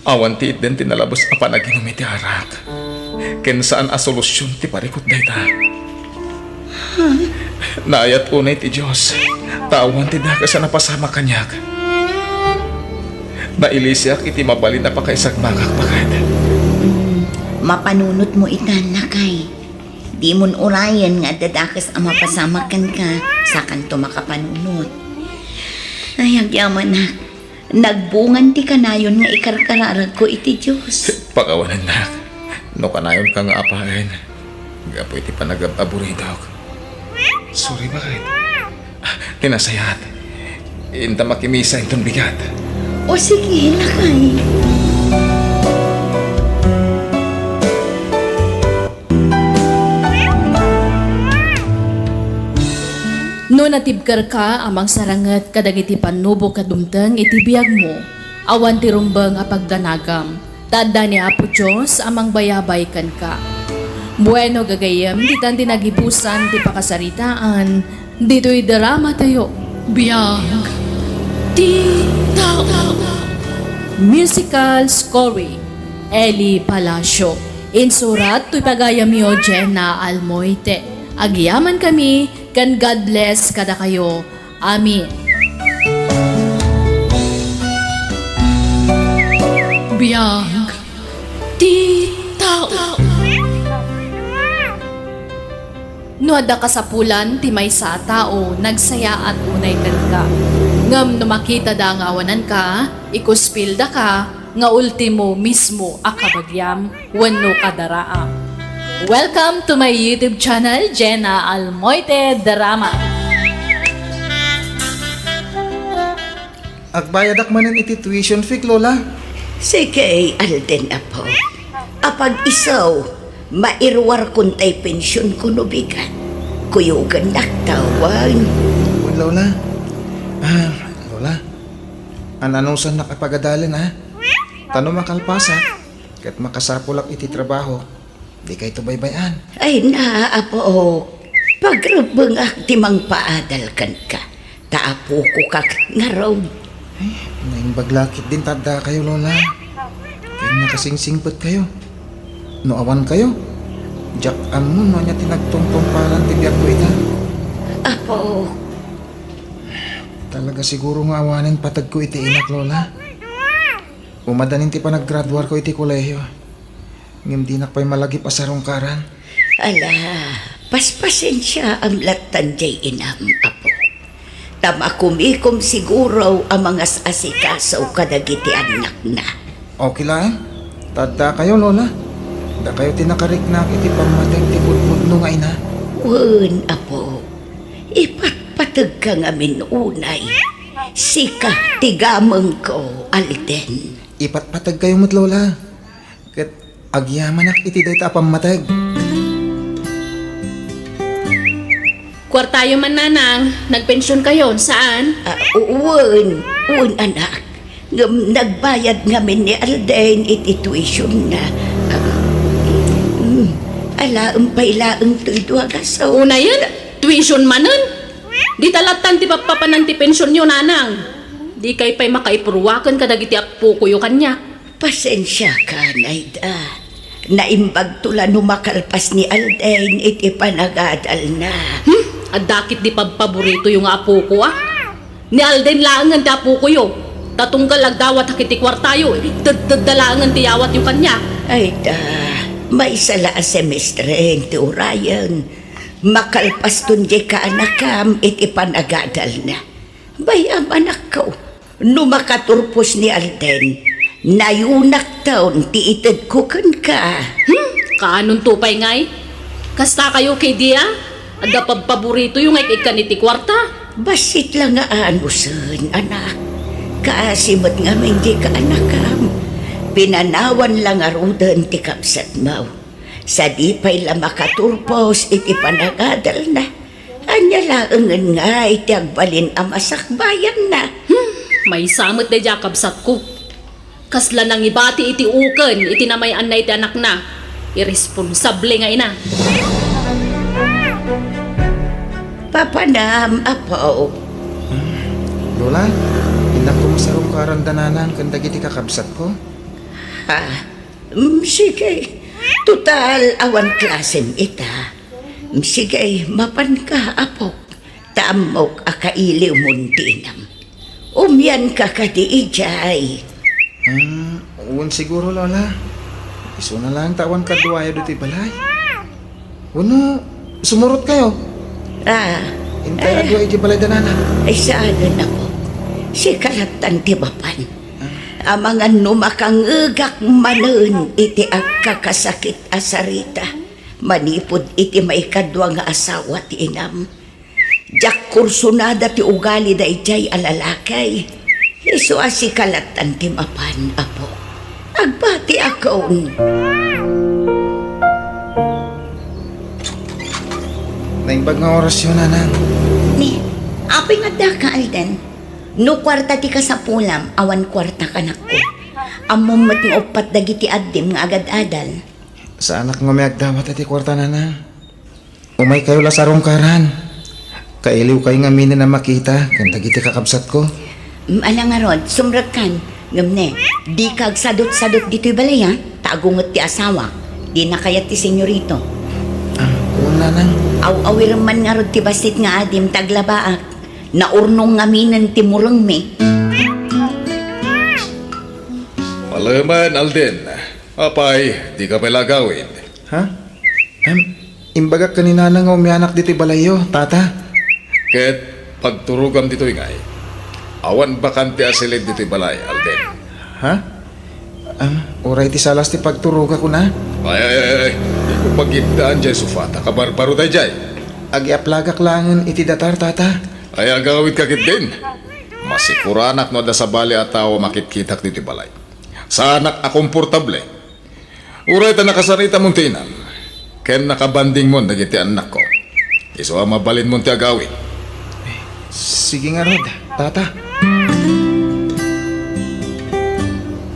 Awan ti din tinalabos apa na ginumiti arak. Ken saan a solusyon ti parikot dayta. Naayat unay ti Diyos. Tawan ti daka sa napasama kanyak. Nailisyak iti mabalin na pakaisag makak bakat.
Mapanunot mo itan lakay. Di mon urayan nga dadakas ang mapasamakan ka sa kanto makapanunot. Ay, agyaman na. Nagbungan ti kanayon nga ikarkararag ko iti Diyos.
Pakawanan na. No kanayon ka nga apain. Gapo iti panagab-aburidog. Sorry bakit? Tinasayat. Inta makimisa itong bigat.
O sige, lakay.
No natibkar ka amang sarangat kadagiti panubo kadumteng iti biyag mo, awan ti rumbeng a pagdanagam, tadda ni Apo Diyos amang bayabay kan ka. Bueno gagayem, ditan tinagibusan ti pakasaritaan, dito'y drama tayo.
Biyag. Tita.
Musical scoring, Eli Palacio. Insurat to'y pagayamyo Jenna Almoite. Agyaman kami, kan God bless kada kayo. Amin.
Biyag. Tita.
No adda kasapulan ti may sa tao nagsaya at unay kan ka. Ngam no makita da nga awanan ka, ikuspilda ka, nga ultimo mismo akabagyam, wenno kadaraam. Welcome to my YouTube channel, Jenna Almoite Drama.
Agbayad akmanan iti tuition fee, Lola.
Sige, Alden apo. Apag isaw, mairwar kuntay pensyon ko no bigat. Kuyugan naktawan.
Uy, Lola. Lola. Ananusan nakapagadalin, ha? Tano makalpasa. Kat makasapulak iti trabaho. Di kayo tubaybayan.
Ay na, apo. Pagrabang aktimang paadalkan ka. Taapo ko kak nga raw.
Naing baglakit din tada kayo, Lola. Kaya nakasingsingpot kayo. No awan kayo. Jack mo no niya tinagtungtong paran tibiyag ko ita.
Apo,
Talaga siguro nga awanin patag ko iti inak, Lola. Umadanin ti pa naggraduar ko iti kolehiyo. Ngim di nakpay malagi pa sa rungkaran.
ala, paspasensya ang latan jay inam, apo. Tama kumikom siguro ang mga asikasaw kadagiti anak na.
Okay lang. Tada kayo, Lola. Da kayo tinakariknak iti pamateng ti pudpudno nga ina.
Wen, apo. Ipatpatag ka nga minunay. Sika, tigamang ko, Alden.
Ipatpatag kayo mo't lola. Kat agyaman ak iti day tapang matag.
Kwartayo man nanang, nagpensyon kayo, saan?
Uwan anak. Nagbayad ngamin ni Alden iti tuition na. Alaang pailaang tuy duagasaw.
Una yan, tuition manan. Di talatan ti papapanan ti pensyon nyo, nanang. Di kay pa'y makaipurwakan kadagiti apo ko yung kanya.
Pasensya ka, Naida. Naimbag tula numakalpas ni Alden iti panagadal na.
Adakit di paborito yung apo ko, ah. Ni Alden laangan ti apo ko yung. Tatunggal agdawat hakiti kwartayo, dalangan ti yawat yung kanya.
Ay da, may sala a semestre ti urayan. Makalpas tun di ka anakam iti panagadal na. Bayam anak ko, numakaturpos ni Alden, nayunak taon ti itad ko kan ka.
Kaanon tupay ngay? Kasta kayo kay Dia? Ada paborito yung ngay ikaniti kwarta?
Basit lang nga anusan, anak. Kaasimot nga may di ka anakam. Pinanawan lang arudan ti kapsat mau. Sa di pa'y la makaturpos iti panagadal na. Anya laangan nga iti agbalin amasakbayan na.
May samot na dya kabsat ko. Kasla nang ibati iti uken, iti namayan na iti anak na. Irresponsable nga ina.
Papanam, apo.
Lola, inak ko masarong karandananan kanda giti kakabsat ko.
Sige. Total, awan klaseng ita. Sige, mapan ka, apo. Tamok akailiw muntinam. Umyan ka kadi ijay.
Uwan siguro lola. Iso na lang tawan kaduaya do ti balay. Uno, sumurot kayo. Intay adwa iti balay danana.
Ay saada na po. Si kalatan ti bapan. Amangan numakangagak manon iti agkakasakit asarita. Manipod iti may kadwa nga asawa ti inam. Jak kursunada ti ugali da ijay alalakay. Iso si kalatan ti mapan, apo. Agbati akon.
Naimbag nga oras yun, nanang.
Ni, apay nga da ka, Alden. No kwarta ti ka sa pulam, awan kwarta ka na ko. Amumot nga upat dagiti addim nga agad-adal.
Sa anak nga may agdawat ati kwarta, nanang. Umay kayo lasarong karan. Kailiw kayo nga minin na makita, kanda giti kakabsat ko.
Alang nga rod, sumrat kan. Ngamne, di kag sadot-sadot dito'y balay ha. Tagungot ti asawa. Di na kaya ti senyorito.
Oo, nanang.
Aw-awir man nga rod ti basit nga adim taglabaak. Naurnong ngaminan ti murang me.
Malaman, Alden. Apay, di ka pala gawin.
Ha? Imbagak kanina na nga umianak dito balayo, tata.
Ket pagturugam dito ingay. Awan bakante asilid dito balay, Alden.
Ha? Oray ti salas ti pagturuga ko na.
Ay. Di ko pagindaan dyan sufata. Kabarbaro tayo dyan.
Agi-aplagak langan iti datar, tata.
Ay agawid kakit din. Masikuranak no da sa bali at tao makitkitak dito balay. Sa anak akomportable. Uray ta nakasarita mong tinam. Ken nakabanding mo nagiti anak ko. Iso mabalin mo ti agawid.
Sige nga, Rod, tata.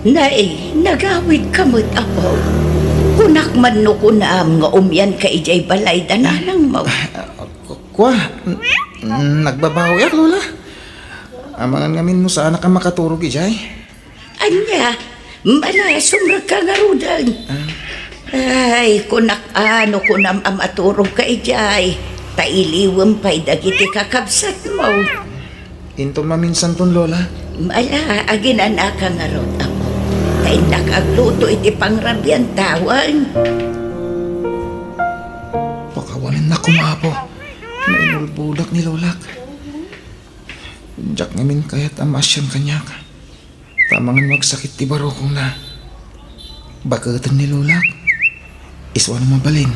Nay, nagawid ka mo't apo. Kunak man no kunam nga umyan ka ijay balay dananang mo.
Kwa, nagbabaho yak, lola. Amangan ngamin mo sa anak ang makaturog, ijay.
Anya, mala sumra ka nga rudan. Ay, kunak ano kunam amaturog ka ijay. Tailiwam pa'y dagiti kakabsat mo.
Into maminsan ton, lola.
Mala, aginan ka nga rod, apo. Kay nakagluto iti pangrabyan tawan.
Pakawanin na kumapo. Nainulbudak ni lolak. Diyak ngamin kaya't amasyan kanyak. Tamangan magsakit ti baro kong na. Bakatan ni lolak. Iswan mabalin.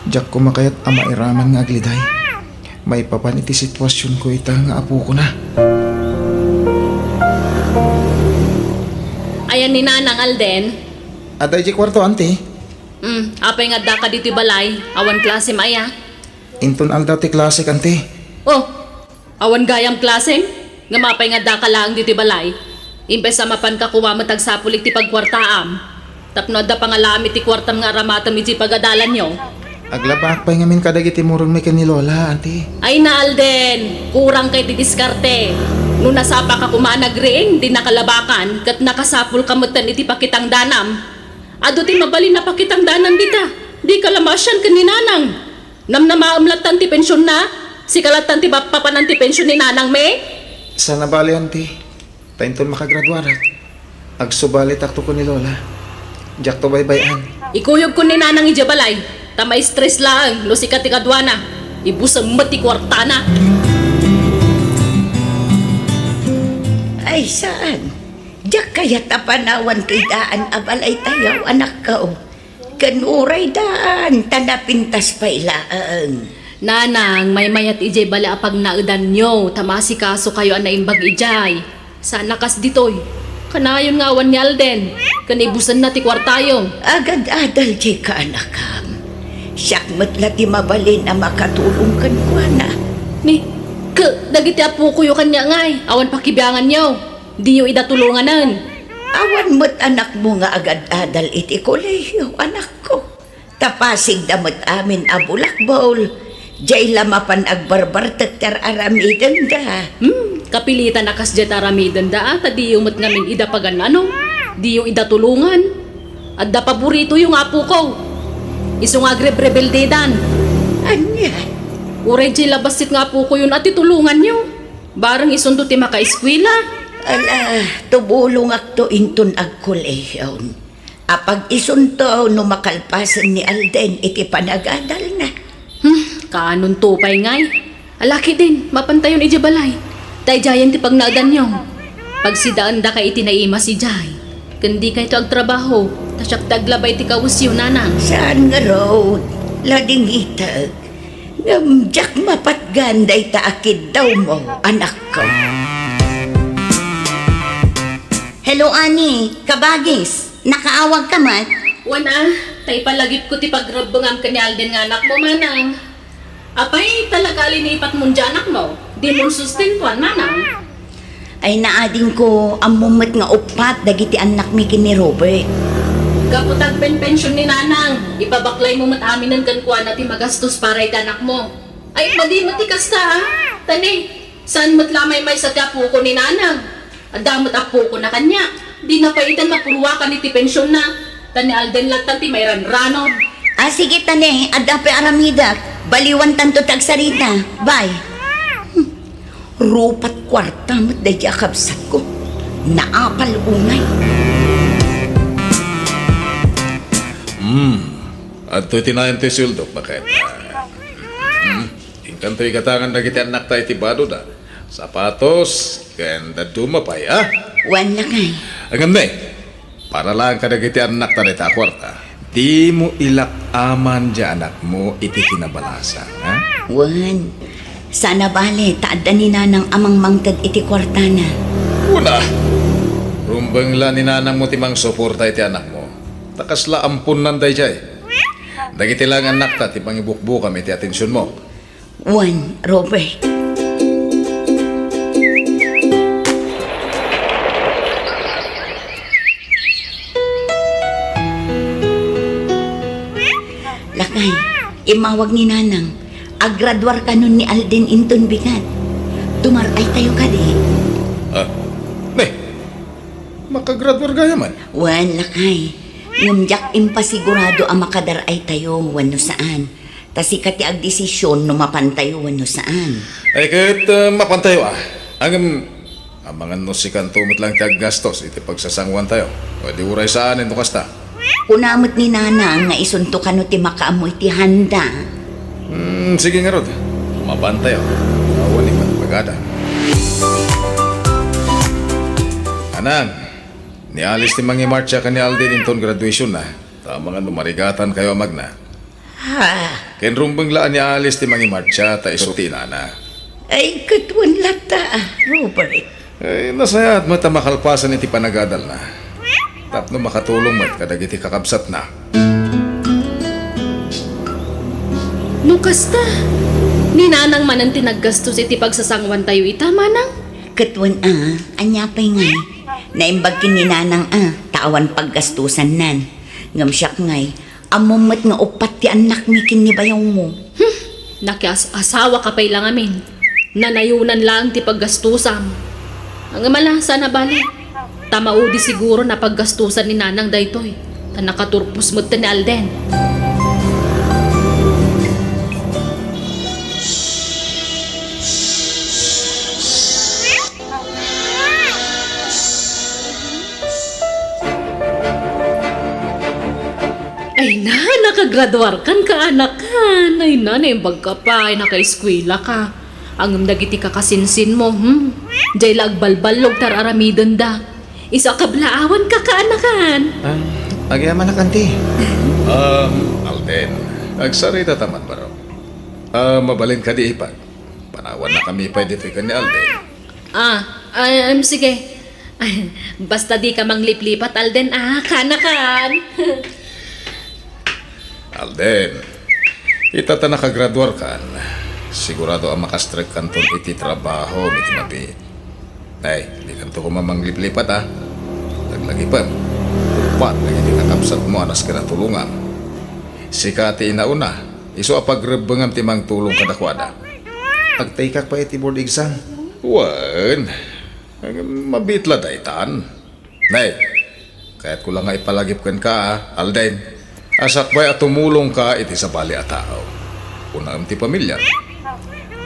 Diyak ko makayat ama iraman nga agliday. May papan iti sitwasyon ko ita nga apo ko na.
bayan ni Nanang Alden.
Aday di kwarto, ante.
Apay nga da ka dito balay. Awan klase maya.
Inton aldaw ti klasik, ante.
Oh, awan gayam klaseng. Nga mapay nga da ka lang dito balay. Imbes sa mapan ka kumamatag sa pulik ti pagkwartaam. Tapno da pangalami ti kwartam nga ramatam iti pagadalan nyo.
Aglabak pa ngamin kadagiti murong may ni Lola, ante.
Ay na Alden, kurang kay didiskarte. Nung nasapa ka kumanagriing, di nakalabakan, kat nakasapul kamutan iti pakitang danam. Ado ti mabalin na pakitang danam dita, di kalamasyan ka ni Nanang. Nam na maamlatan ti pensyon na, si kalatan ti papanan ti pensyon ni Nanang me.
Sana bali, ante. Tainton makagraduarat. Agsubali takto ko ni Lola. Diyak to baybayan.
Ikuyog ko ni Nanang ijabalay, tamay stress lang, no si katikadwana. Ibusang mati kwartana.
Ay, saan? Diyak kaya tapanawan kay daan abalay tayo, anak ka o. Kanuray daan, tanapintas pa ilaan.
Nanang, may mayat ijay bala apag naudan nyo, tamasi kaso kayo ang naimbag ijay. Sana kas ditoy. Kanayon nga awan ni Alden, kanibusan na ti kwartayo.
Agad adal di ka anakam. Siyakmat lati mabalin na makatulong kan ko na.
Ni, dagiti apo ko yung kanya ngay, awan pakibiyangan nyo. Di yung idatulunganan.
Awan mo't anak mo nga agad adal iti kolehiyo, anak ko. Tapasig damot amin abulak bowl. Jay lamapan agbarbar tatar aramidan da.
Kapilitan akas jet aramidan da, di yung mat ngamin idapagan ano. Di yung idatulungan. At da paborito yung apo ko. Isong agrebrebeldedan.
Anya?
Uray jay labasit nga po ko yun at itulungan nyo. Barang isundo ti maka-eskwela.
Ala, tubulong akto inton agkolehiyon. Apag isunto no makalpasan ni Alden iti panagadal na.
Kanon tupay ngay. Alaki din, mapantayon ijabalay. Tay jayan ti pagnaadan nyo. Pag sidaan da kay itinaima si Jay. Kundi kay to agtrabaho. Tasyak taglabay ti kawusyo Nanang.
Saan nga road? Lading itag. Ngamjak mapatganday taakid daw mo, anak ko. Hello, Ani. Kabagis. Nakaawag ka man?
Wana, tay palagip ko ti pagrabungam kanyal din nga anak mo Manang. Apay talaga linipat mo dyan anak mo. Di mo sustentuan Manang.
Ay naading ko ang mumat nga upat dagiti anak mi kini Robert.
Kaputag pension ni Nanang, ipabaklay mo mat aminan kan kuan at magastos para ita anak mo. Ay, madi matikas ta ha? Tani, saan matlamay may sa kapo ko ni Nanang? Adamot apo ko na kanya. Di na pa itan mapurwa ka ni ti pensyon na. Tani Alden latan ti mayran ranon.
Ah, sige tane, adape aramida. Baliwan tanto tagsarita. Bye. Rupat kwarta mo't dadya kabsat ko. Naapal unay.
At to'y tinayan to'y sweldo, bakit? Ingkan to'y katangan na kita anak tayo tibado da. Sapatos, ganda dumapay, ha?
Wan na kay.
Agam na para lang ka na kita anak tayo ta kwarta. Di mo ilak aman dya anak mo iti kinabalasa, ha?
Wan. Sana bale, taada ni Nanang amang mangtag iti kwarta na.
Una, rumbang la ni Nanang mo timang suporta iti anak mo. Takasla ampun nanday jay. Dagiti lang anak ta, tipang ibukbo kami iti atensyon mo.
Wan, Robert. Lakay, imawag ni Nanang. Agradwar ka nun ni Alden inton bigat. Tumaray tayo ka di.
Makagraduar gaya man.
Wan, lakay. Ngumjak impasigurado ang makadaray tayo wano saan. Tasikat ti agdesisyon no mapantayo wano saan.
Ay kahit mapantayo Ang mga nusikan tumot lang ti aggastos iti pagsasangwan tayo. O di uray saan ito kasta.
Kunamot ni Nanang nga isunto ka no ti makaamoy ti handa.
Sige nga rod. Mapantayo. Awan ni Matpagada. Anang, nialis ti mangi marcha ka ni Alden inton graduation na. Tama nga lumarigatan kayo magna.
Ha?
Ken rumbang laan ni alis ti mangi marcha ta isuti na.
Ay, katwan lata, Robert.
Ay, nasayat mata makalpasan iti panagadal na. Tapno makatulong mo kadagiti kakabsat na.
No kasta, ninanang man ang tinaggastos iti pagsasangwan tayo ita manang.
Katwan anyapay ngay. Naimbag kininanang tawan paggastusan nan. Ngam siyak ngay, amumat nga upat ti anak mi kinibayaw mo.
Nakiasawa ka pa lang amin. Nanayunan lang ti paggastusam. Ang amala, sana bali. Tamaudi siguro na paggastusan ni nanang daytoy. Ta nakaturpos mo ni Alden. Ay na, nakagraduar kan ka anak kan. Ay na, naimbag ka pa. Ay naka-eskwela ka. Ang dagiti kakasinsin mo, Diyay lagbalbalog tar aramidon da. Isa kablaawan ka kaanakan.
Agyaman na kanti.
Alden, agsarita taman baro. Mabalin ka di ipag. Panawan na kami pa dito ka ni Alden.
Sige. Ay, basta di ka mangliplipat, Alden. Kanakan.
Alden, itata nakagraduar kan. Sigurado ang makastrek kanton iti trabaho, iti mabit. Ay, di kanto ko mamangliplipat Naglagi pa. Upat, nagiti kakapsat mo anas ka na tulungan. Sikati inauna, iso apagrebengam timang tulong kadakwada.
Agtaykak pa iti board exam.
Wan, mabitla daytan. Nay, kaya't ko lang nga ipalagip ka, Alden. Asakbay at tumulong ka iti sa bali at tao. Unang ti pamilya.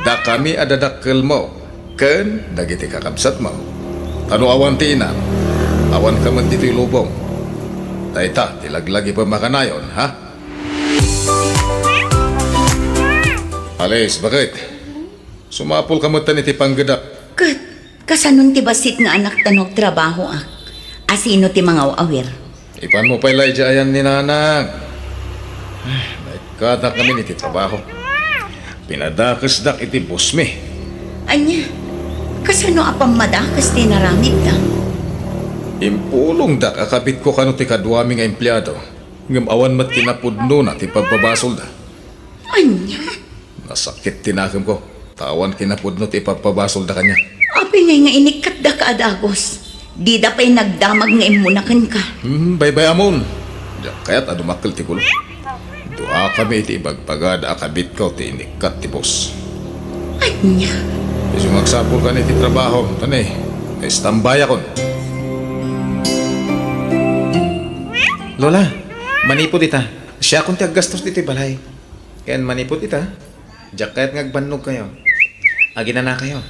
Da kami adadakkel mo, ken dagiti kakabsat mo. Tano awan ti ina, awan ka man dito'y lubong. Dayta, tilaglagi pa makanayon, ha? Alis, bakit? Sumapol ka mo iti panggadak.
Kasanon ti basit nga anak tanog trabaho Asino ti mga awir?
Ipan mo pa Elijah ayan ni nanang. Naikata kami niti trabaho. Pinadakasdak iti busmi.
Anya, kasano apang madakas ti naramid ta?
Impulong dak akabit ko kano ti kadwami nga empleyado. Ngam awan mat kinapudno na ti pagbabasol da.
Anya,
Nasakit tinakam ko. Tawan kinapudno ti pagpabasol da kanya.
apay ngay nga inikat da ka adagos. Di da pa'y nagdamag nga imunakan ka.
Bye-bye amon. Kaya't adumakil ti kulo. Dua kami iti ibagpagad akabit ko ti inikat ti boss.
Anya,
Kasi magsapol ka ti trabaho. Tanay, may standby akon.
Lola, manipod ita. Siya kung tiaggastos dito balay. Kayan manipod ita. Diyak kaya't ngagbannog kayo. Agina na kayo.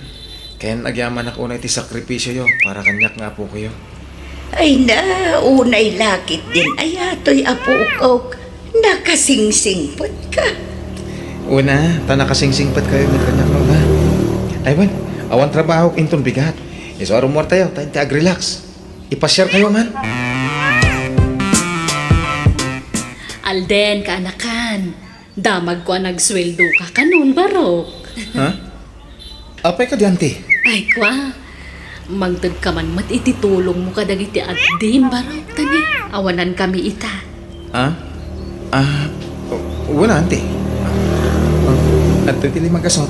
Kayan agyaman ako na iti sakripisyo yo para kanyak nga po kayo.
ay na, unay lakit din. Ay ato'y apo-ukaw. Nakasingsingpot ka.
Una, nakasingsingpat kayo ng kanyak lola. Ay wan, awan trabaho inton bigat. Iso arumor tayo, tayo tiag-relax. Ipashare kayo man.
Alden, kaanakan. Damag ko ang nagsweldo ka kanon, barok.
Ha? Apay ka diante?
Ay, kwa. Magtag ka man mat ititulong mo kadagiti at dim, barok. Tani, awanan kami ita.
Ha? Wala ante. At titili magkasot.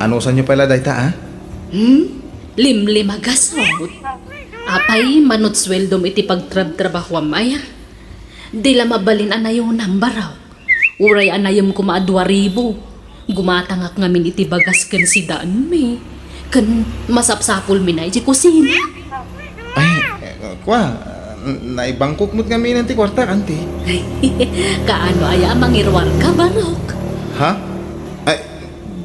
Ano sa nyo pala dayta, ha?
Limlimagasot. Apay, manot sweldom iti pagtrab-trabaho amaya. Dila mabalin anayon ang baraw. Uray anayam ko maa 2,000. Gumatangak ngamin iti bagas ken si daan mi. Ken masapsapol mi na iti kusina.
Ay, kwa, naibangkok mo't kami ng ti kwarta, ante.
Kaano aya mangirwar ka, barok?
Ha? Ay,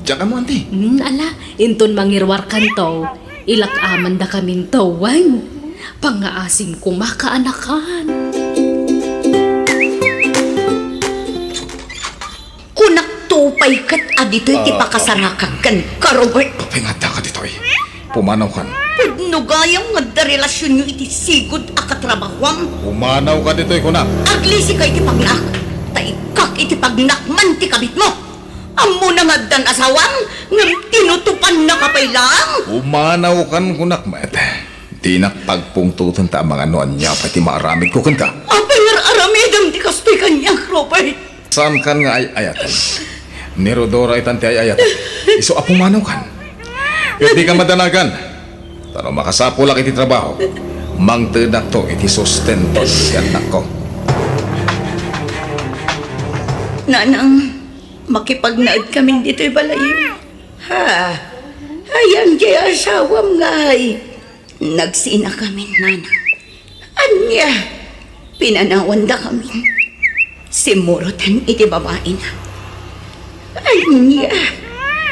diyan ka mo, ante.
Ala, inton mangirwar kanto. Ilak-aman da kaming tawang. Pangaasing kumakaanakan.
Kunak tupay kat adito'y ti pakasarakakan ka, Robert.
Pingata ka dito Pumanaw kan.
Pudno gayang nga da relasyon nyo iti sigod akatrabahwam.
Pumanaw ka dito kunak.
Aglisi ka iti pagnak. Taikak iti pagnak man ti kabit mo. Amo na nga dan asawang ngam tinutupan na kapay lang.
Pumanaw kan kunak met. Tinak pagpungtutan ta ang mga noan niya pati maaramid ko kanta.
Apayar aramidang di kastoy kanya, Robert.
Saan kan nga ay ayatan? Nirodora itan ti ay ayatan. Iso apumanaw kan. Iti ka madanagan. Tano makasapulak iti trabaho. Mang tedak to iti sustento iti anak ko.
Nanang, makipagnaad kami dito'y balay. Ha? Ayan di asawam nga ay. Nagsina kami, nanang. Anya, pinanawan da kami. Simurutan iti babae na. Anya,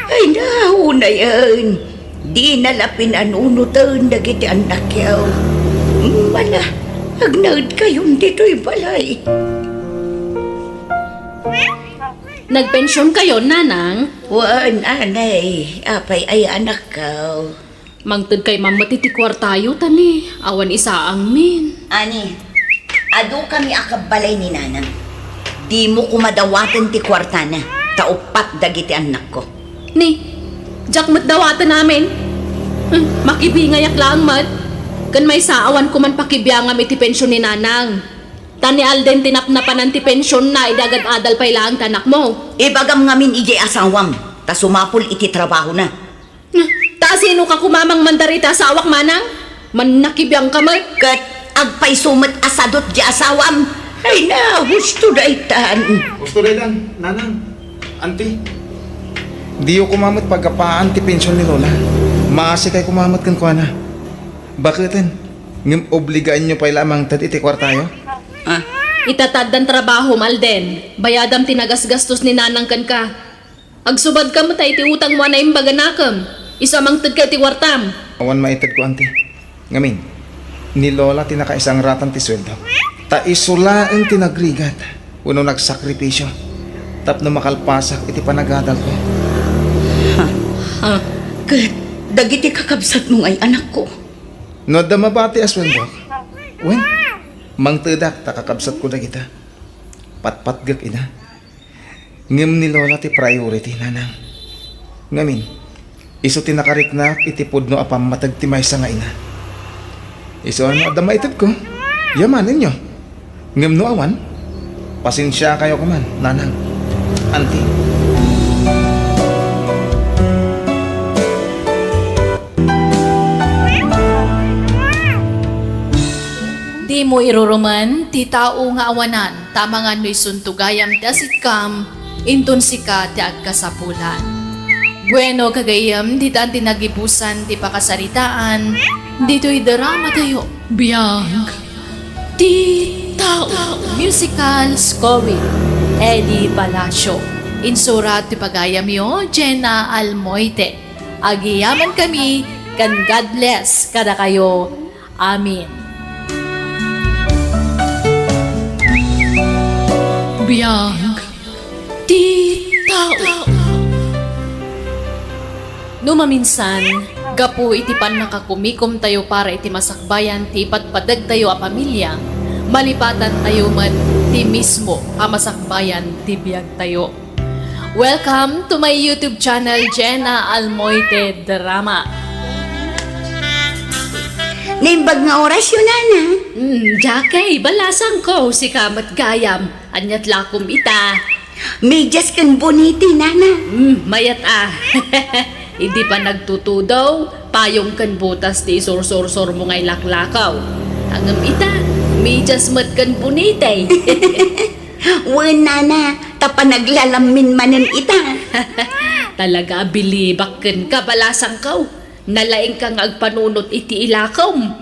ay nauna yan. Di nala pinanunutan dagiti anak yaw. Mala, agnaad kayon dito'y balay.
Nagpensyon kayo, nanang?
Wan, anay. Apay ay anak ka.
Mangtod kay mamatiti kwartayo tani. Awan isa ang min.
Ani, ado kami akabalay ni nanang. Di mo kumadawatan ti kwarta na. Taupat dagiti anak ko.
Ni, jak dawatan namin. Makibingayak lang mat. Kan may saawan ko man pakibiyangam iti pensyon ni nanang. Tani Alden tinapnapan ang ti pensyon na idagad adal pay lang tanak mo.
Ibagam ngamin ije asawam. Ta sumapul iti trabaho na.
Ta sino ka kumamang mandarita sa awak manang? Man nakibiyang ka mat.
Kat agpay sumat asadot di asawam. Ay na, husto da itan.
Gusto rin lang, nanang. Auntie. Di ko kumamot pagkapaan ti pensyon ni Lola. Maasi kay kumamot kan kuha na. Bakitin? Ngim obligaan nyo pa lamang tad iti kwartayo?
Itatad dan trabaho Malden. Bayadam tinagas-gastos ni nanang kan ka. Agsubad ka matay ti utang mo na imbaga nakam. Isa mang tad ka ti wartam.
Awan maitad ko, auntie. Ngamin, ni Lola tinakaisang ratan ti sweldo. Ta isulaeng tinagrigat. Uno nagsakripisyo. Tapno makalpasak iti panagadal ko.
Kat dagiti kakabsat mo ay anak ko.
No da mabati as sweldo. Wen, mang tedak takakabsat ko na kita. Patpatgak ina. Ngem ni Lola ti priority nanang. Ngamin, iso tinakariknak itipod no apam matagtimay sa nga ina. Iso ano da maitid ko. Yamanin nyo. Ngem no awan. Pasensya kayo kuman, nanang. Auntie.
Di mo iruruman, ti tao nga awanan, tama nga no'y suntugayam ti asitkam, inton sika ti agkasapulan. Bueno kagayam, di taan tinagibusan ti pakasaritaan, dito'y drama tayo.
Biyag. Ti tao.
Musical scoring, Eddie Palacio. Insurat ti pagayam yo, Jenna Almoite. Agiyaman kami, kan God bless kada kayo. Amin.
Biyag. Ti tao.
Numaminsan, gapu iti pan nakakumikom tayo para iti masakbayan ti patpadag tayo a pamilya, malipatan tayo man ti mismo a masakbayan ti biyag tayo. Welcome to my YouTube channel, Jenna Almoite Drama.
Naimbag nga oras yun, nana.
Jakay, balasang ko si Kamat Gayam, anyat lakom ita.
Medyas kan boniti, nana.
Mayat Hindi pa nagtutudaw, payong kan butas ti sor-sor-sor mo ngay laklakaw. Hanggang ita, medyas mat kan punitay.
Wen, nana. Tapa naglalamin manen ita.
Talaga bilibak kan kabalasang kaw. Nalaing kang agpanunot iti ilakom.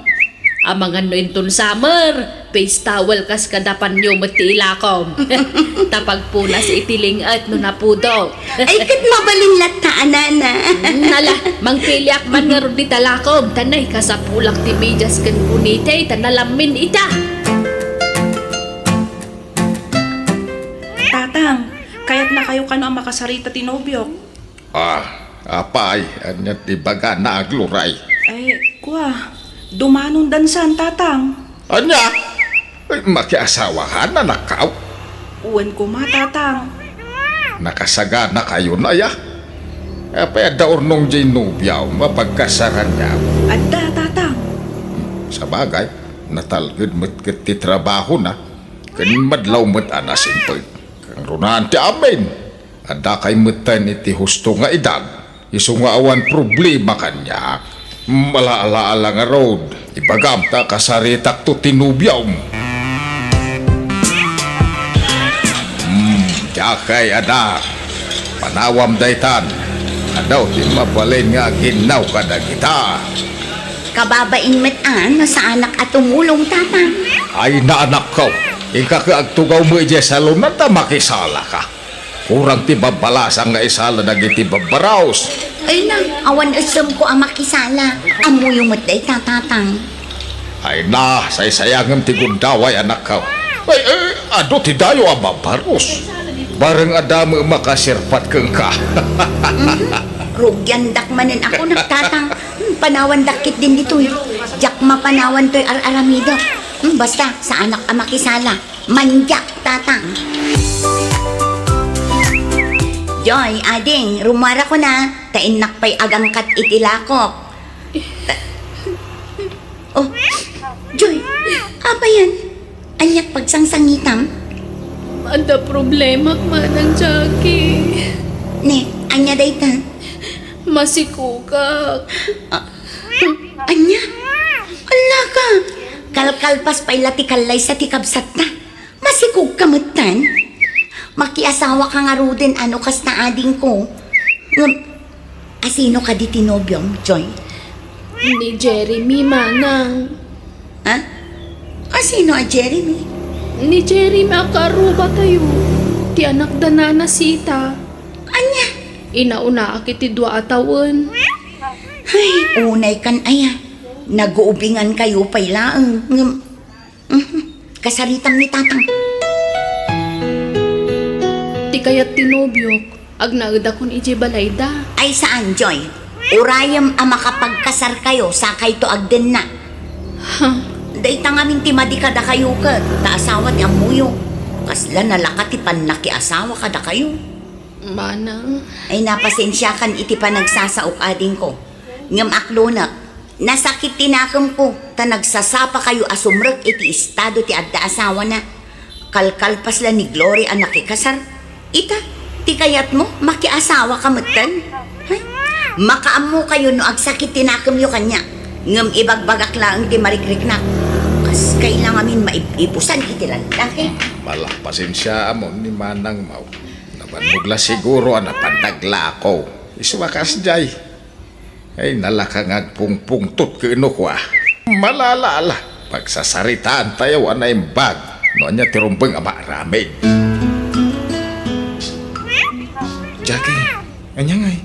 Amangan no inton summer, face towel kas kadapan nyo mati ilakom. Tapag punas itiling at no napudo.
Ay, kat mabalinlat na, nana.
Nala, mangpilyak man nga ron di talakom. Tanay kasapulak ti medyas kan punitay, tanalamin ita.
Tatang, kaya't na kayo kano ang makasarita tinobyo.
Apay, anyat di baga na agluray.
Ay, kuha, dumanon dansan, tatang.
Anya? Ay, makiasawa ka na nakaw.
Uwan ko ma, tatang.
Nakasaga na kayo na ya. Apay, daor nung jay nubyaw, mapagkasaran niya.
Adda, tatang.
Sa bagay, natalgid mo't ti trabaho na. Kan madlaw mo't anasimpag. Kang runahan ti amin. Ada kay mutan iti husto nga idag. Isu nga awan problema kanya. Malaala nga road. Ibagam ta kasaritak to tinubyaw mo. Jakay ada. Panawam daytan. Adaw ti mabalin nga ginaw kada kita.
Kababain mataan na sa anak at tumulong, tatang.
Ay naanak ko. Ikakaagtugaw mo ije sa lunan ta makisala ka. Kurang ti babalasang nga isala dagiti babaraos.
Ay na, awan asam ko ang makisala. Amo yung matday, tatang.
Ay na, saysayangam ti gundaway anak ko. Ay, ado ti dayo ang babaros. Bareng adamo makasirpat keng ka.
Rugyan dakmanin ako nagtatang. Panawan dakit din dito eh. Jak mapanawan to'y ar-aramida. Basta sa anak ang makisala. Manjak, tatang. Joy, ading, rumara ko na. Tainak pa'y agangkat itilakok. Oh, Joy, apa yan? Anyak pagsangsangitam?
Ada problema manang Jackie.
Ne, anya dayta?
Masikugak.
Anya? Ala ka. Kalkalpas pa'y latikalay sa tikabsat na. Masikog kamutan. Makiasawa ka nga ruden ano kas na ading ko. Asino ka di tinobyong, Joy?
Ni Jeremy manang.
Ha? Asino a Jeremy?
Ni Jeremy akaruba tayo. Ti anak danana sita.
Anya?
Inauna akiti 2 atawon.
Ay, unay kan aya. Nag-uubingan kayo pa'y laang. Kasaritam ni tatang.
Ti kayat tinobyok. Agnaada kon ije balayda.
Ay saan, Joy? Urayam ang makapagkasar kayo sa kay to agden na. Dayta nga minti madikada kayo ka. Taasawa ti amuyo. Kasla nalakat ti panaki asawa kada kayo.
Manang.
Ay napasensya kan iti pa nagsasaok ading ko. Ngam aklonak. Nasakit tinakam ko. Ta nagsasapa kayo asumrek iti estado ti adda asawa na. Kalkalpas la ni Glory ang nakikasar. Ita, ti kayat mo, makiasawa ka matan. Makaamo kayo no agsakit tinakam yo kanya. Ngam ibagbagak lang ti marikrik na. Kas kailangan min maipusan iti lalaki.
Malah pasensya mo ni Manang Mau. Nabanbugla siguro ang napanagla ko. Iswakas jay. Ay nalakang agpungpungtot ke ino ko ah. Malalaala. Pagsasaritaan tayo anay bag. Noanya tirumpeng ama ramid.
Jackie, anya ngay.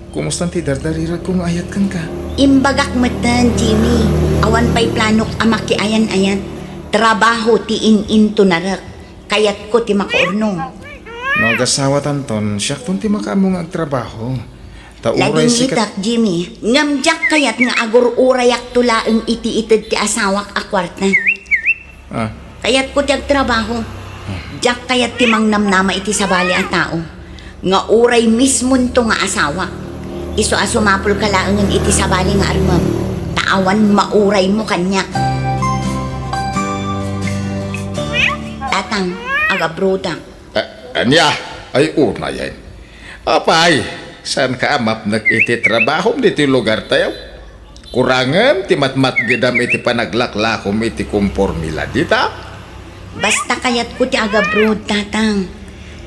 Kumusta ti dardarirag kung ayat kan ka?
Imbagak matan, Jimmy. Awan pa'y planok amaki ayan-ayan. Trabaho ti in-into narak. Kayat ko ti makaurnong.
Nagasawa tanton, siyak ton ti makaamong agtrabaho. Tauray
Laging
sikat.
itak, Jimmy. Ngamjak kayat nga agur-urayak tulaang iti-itid ti asawak akwarta.
Ah,
Kayat ko ti agtrabaho. Jak kayat ti mangnamnama iti sabali a tao. Nga uray mismon to nga asawa. Iso asumapol ka laangan iti sabali nga armam. Taawan mauray mo kanyak. Tatang, agabroda.
Anya, ay una yan. Apay, saan ka amap nag-iti trabaho dito lugar tayo? Kurangan, ti matmat gidam iti panaglaklakom iti kumpormila dita?
Basta kayat ko ti agabroad, tatang.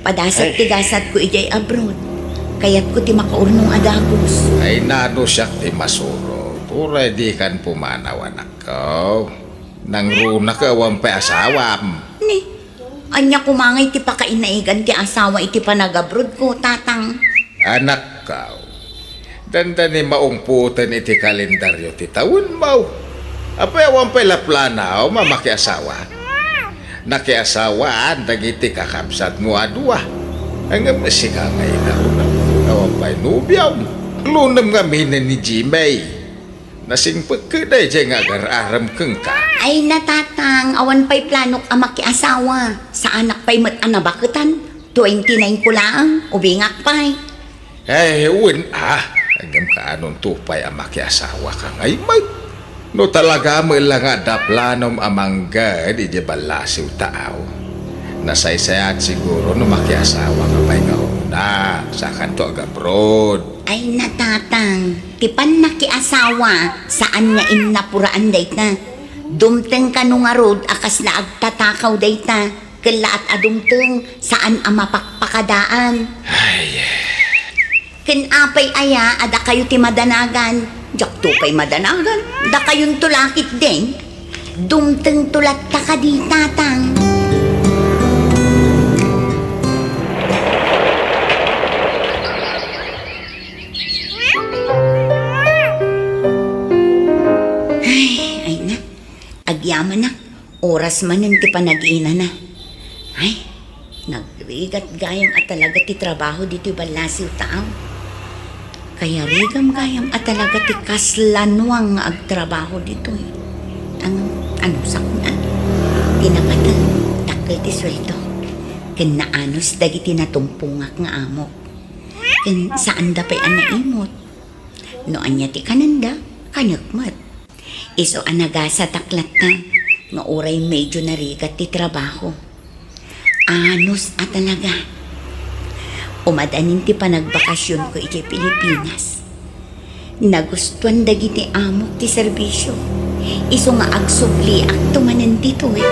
Padasat ti gasat ko ijay abroad. Kayat ko ti makaurnong adagos.
Ay nano siya ti masuro. Turay di kan pumanawan ako. Nang runa ka wampay asawam.
Ni, anya kumangay ti pakainaigan ti asawa iti panagabroad ko, tatang.
Anak ka. Dandani maungputan iti kalendaryo ti taon mo. Apay wampay laplanaw mamaki asawa. Nakiasawaan dagiti kakabsat mo adwa. Ang masika ngayon na unang wampay nubyaw. Lunam nga minan ni Jimay. Nasingpag ka na dyan nga agar-aram kang ka.
Ay natatang, awan pa'y planok ang makiasawa. Sa anak pa'y mat-anabakutan. 29 ko lang, ubingak pa'y.
Ay, uwan Hanggang ka anong tupay ang makiasawa ka ngayon. No talaga mo lang nga da planom amangga di di balasiw tao. Nasaysayat siguro no makiasawa nga pa'y nga una sa kanto aga abroad.
Ay natatang, tipan nakiasawa, saan nga innapuraan dayta? Dumteng ka nung nga road, akas na agtatakaw dayta. Kalaat adumteng, saan ang mapakpakadaan? Kinapay aya, ada kayo ti madanagan. Diyak to pa'y madanagan, da kayong tulakit din. Dumteng tulat ta ka di tatang. Ay na, agyaman na. Oras man ti panag-ina na. Ay, nagrigat gayam at talaga ti trabaho dito balasiw tao. Kaya rigam gayam at talaga ti kaslanwang nga agtrabaho dito eh. Ano sa kunan? Tinakatan, takil ti sweldo. Ken naanos dagiti natumpungak nga amok. Ken saan da pa'y anaimot? No anya ti kananda, kanyakmat. Iso anaga sa taklat na, nga oray medyo narigat ti trabaho. Anos at talaga. Umadanin ti panagbakasyon ko iti Pilipinas. Nagustuhan dagiti amok ti serbisyo. Iso nga agsubli ak tumanan dito eh.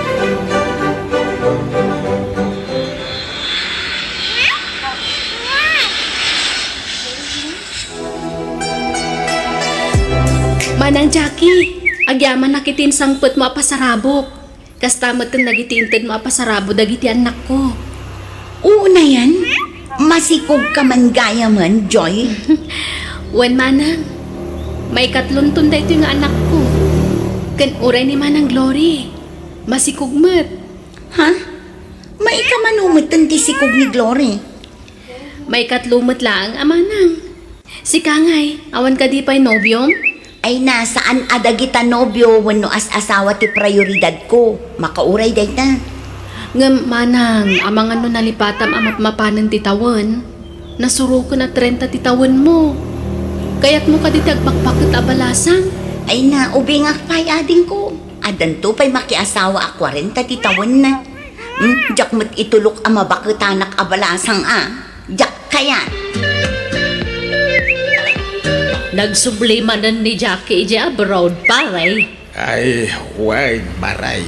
Manang Jackie, agyaman nakitin sangput mo apasarabok. Kasta mo tin nagitiintad mo apasarabo dagiti anak ko.
Oo na yan. Masikog ka man gaya man, Joy.
Wan manang, may katluntun da ito yung anak ko. Kan uray ni Manang Glory, masikugmat.
Ha? May kamanumutan ti sikog ni Glory.
May katlumot lang, amanang. Si Kangay, awan ka di pa'y nobyom?
Ay nasaan adagita nobyo wano as asawa ti prioridad ko. Makauray day na.
Ngam manang, amang ano nalipatam amat mapanan ti tawon. Nasuro ko na 30 ti tawon mo. Kaya't mo ka di tagbakbakot abalasang.
Ay na, ubi nga pa'y ading ko. Adan to pa'y makiasawa a 40 ti tawon na. Diyak mo't itulok ang mabakutanak abalasang Diyak kaya.
Nagsublimanan ni Jackie ije abroad, paray.
Ay, huwag maray.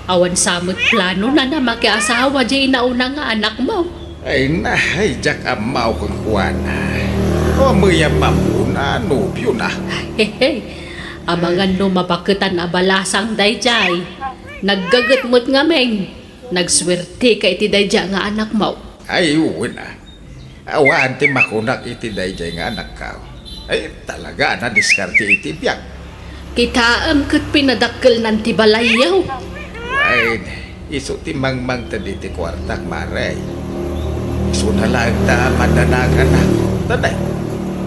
Awan samot plano na makiasawa di nauna nga anak mo.
Ay nahay, jak amaw kong kuwana. O mga mamuna, nobyo na.
Hehe, amangan no mabakutan abalasang dayjay. Naggagatmot nga meng. Nagswerte ka iti dayjay nga anak mo.
Ay, uwi na. Awan ti makunak iti dayjay nga anak ka. Ay, talaga na diskarte iti biyak.
Kitaam kat pinadakkel ng tibalayaw.
Ay, iso ti mangmang tadi ti kwartak maray. Iso na lang ta madanagan na. Tanay,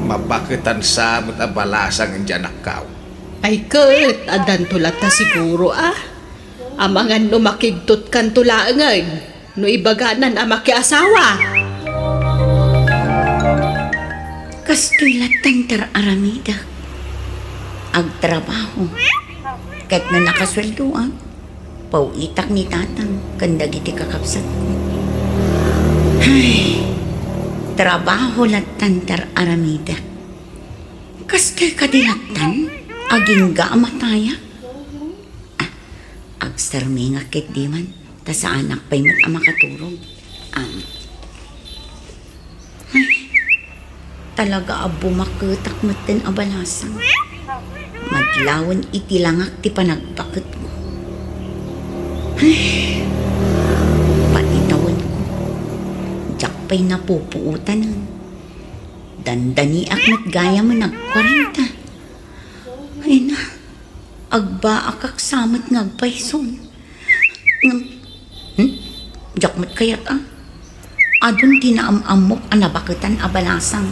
mabakitan sa mo't abalasang ang dyan akaw.
Ay kat, adan tulat ta siguro Amangan no makigtot kan tulaangan. No ibaganan makiasawa.
Kastulatan tar aramida. Agtrabaho. Kahit na nakasweldo pauitak ni tatang kandag iti kakapsat ko. Ay, trabaho latan tar aramida. Kastay kadilatan, aging gaamataya. Agsarmi nga ket di man, ta sa anak pa'y mat makaturog. Talaga bumakutak maten abalasang. Madlawan itilangak ti panagbakit mo. Ay, patitawan ko. Diyak pa'y napupuutan Dandani akmat gaya mo nag-40. Ay na, agba akak samat ngagpayson. Diyak mat kayat Adun tinaamamok anabakitan abalasang.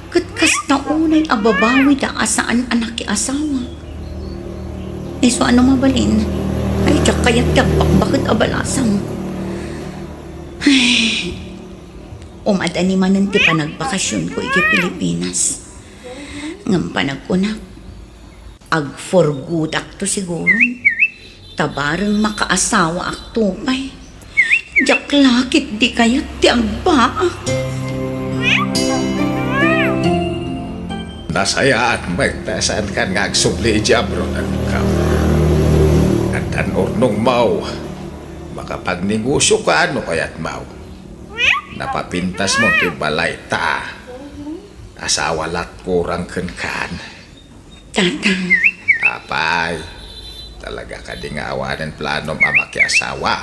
Katkas na unay ababawi da asaan anak asawa. Ay so ano mabalin? Ay diyak kayat tabak bakit abalasang. Ay, umadani manan ti panagbakasyon ko iti Pilipinas. Ngam panag-unak, Ag for good akto siguro. Tabarang makaasawa akto pay. Jak lakit di kayat ti agbaak.
Nasayaan magtasan kan nga agsubli jabro ng ikaw. At an ornong mau, makapagnegosyo ka ano kaya't mau. Napapintas mo ti balay ta. Asawa lat kurang kan.
Tatang,
Apay, talaga ka di nga awanan plano mamaki asawa.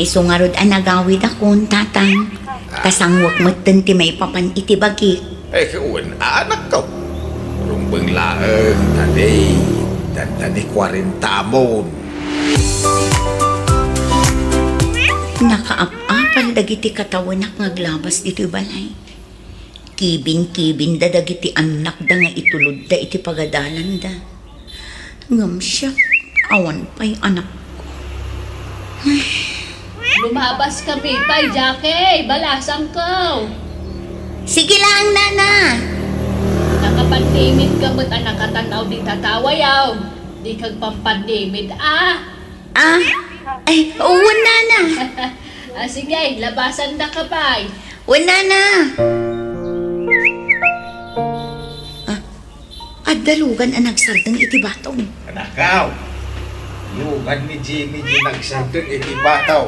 isungarod anagawid akon, tatang. Kasangwak matan ti may papan itibagi.
Eh, kawan, anak ko. Rumbang laeng, tadi. Dan tadi 40 mon.
Nakaapapal dagiti katawanak ngaglabas dito balay. Kibin-kibin da dagiti anak da nga itulod da iti pagadalan da. Ngam siya, awan pa'y anak.
Lumabas kami pa'y, Jackie. Balasang ko.
Sige lang, nana.
Nakapandimid ka mo't ang nakatanaw di tatawayaw. Di kag pampandimid, ah.
Ay, uwan, nana.
Sige, labasan na ka pa'y.
Uwan, nana. At dalugan ang nagsardang iti batong.
Anakaw, lugan ni Jimmy ginagsardun iti bataw.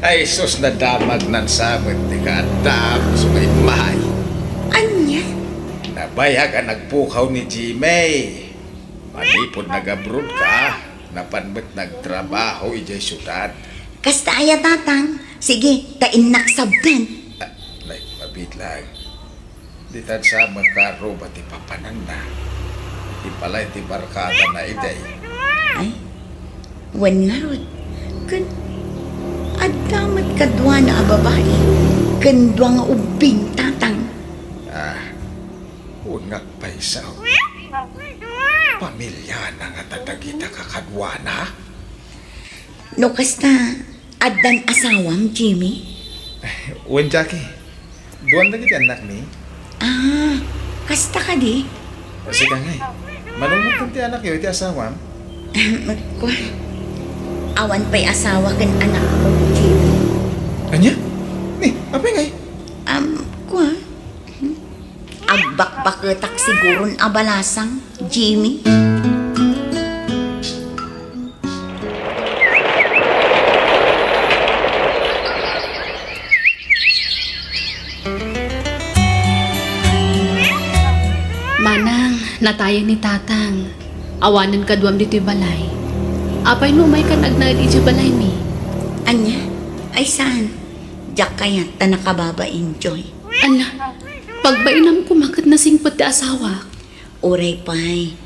Ay, sus na damag nan samot ti kaadam so may mahay.
Anya?
Nabayag ang nagpukaw ni Jimmy. Manipod nag-abroad ka, napanmat nagtrabaho ijay syudad.
Kasta aya, tatang. Sige, tain naksabdan.
Like, mabit lang. Di tan sa magkaro ba ti papanan na. Di pala ti barkada na iday.
Ay, wan nga rod. Adamat kadwa na a babae. Kandwa nga ubing, tatang.
Unag paisaw. Pamilya na nga tatagita kakadwana.
No, kasta, adan asawam, Jimmy?
Wen, Jackie. Duwan na giti anak ni.
Kasta ka di?
Sige nga eh. Manunod ti anak yun, iti asawam.
Kwa, awan pa'y asawa kan anak ko, Jimmy.
Anya? Ni, apa nga eh?
Kwa, agbakbaketak siguron abalasang, Jimmy.
Manang, natayang ni tatang. Awanan ka duwam dito'y balay. Apay numay ka nagnagad iti balay mi.
Anya, ay saan? Diyak kaya ta nakababa enjoy.
Ala, pagbainam ko makat na singpot ti asawa.
Uray pa'y,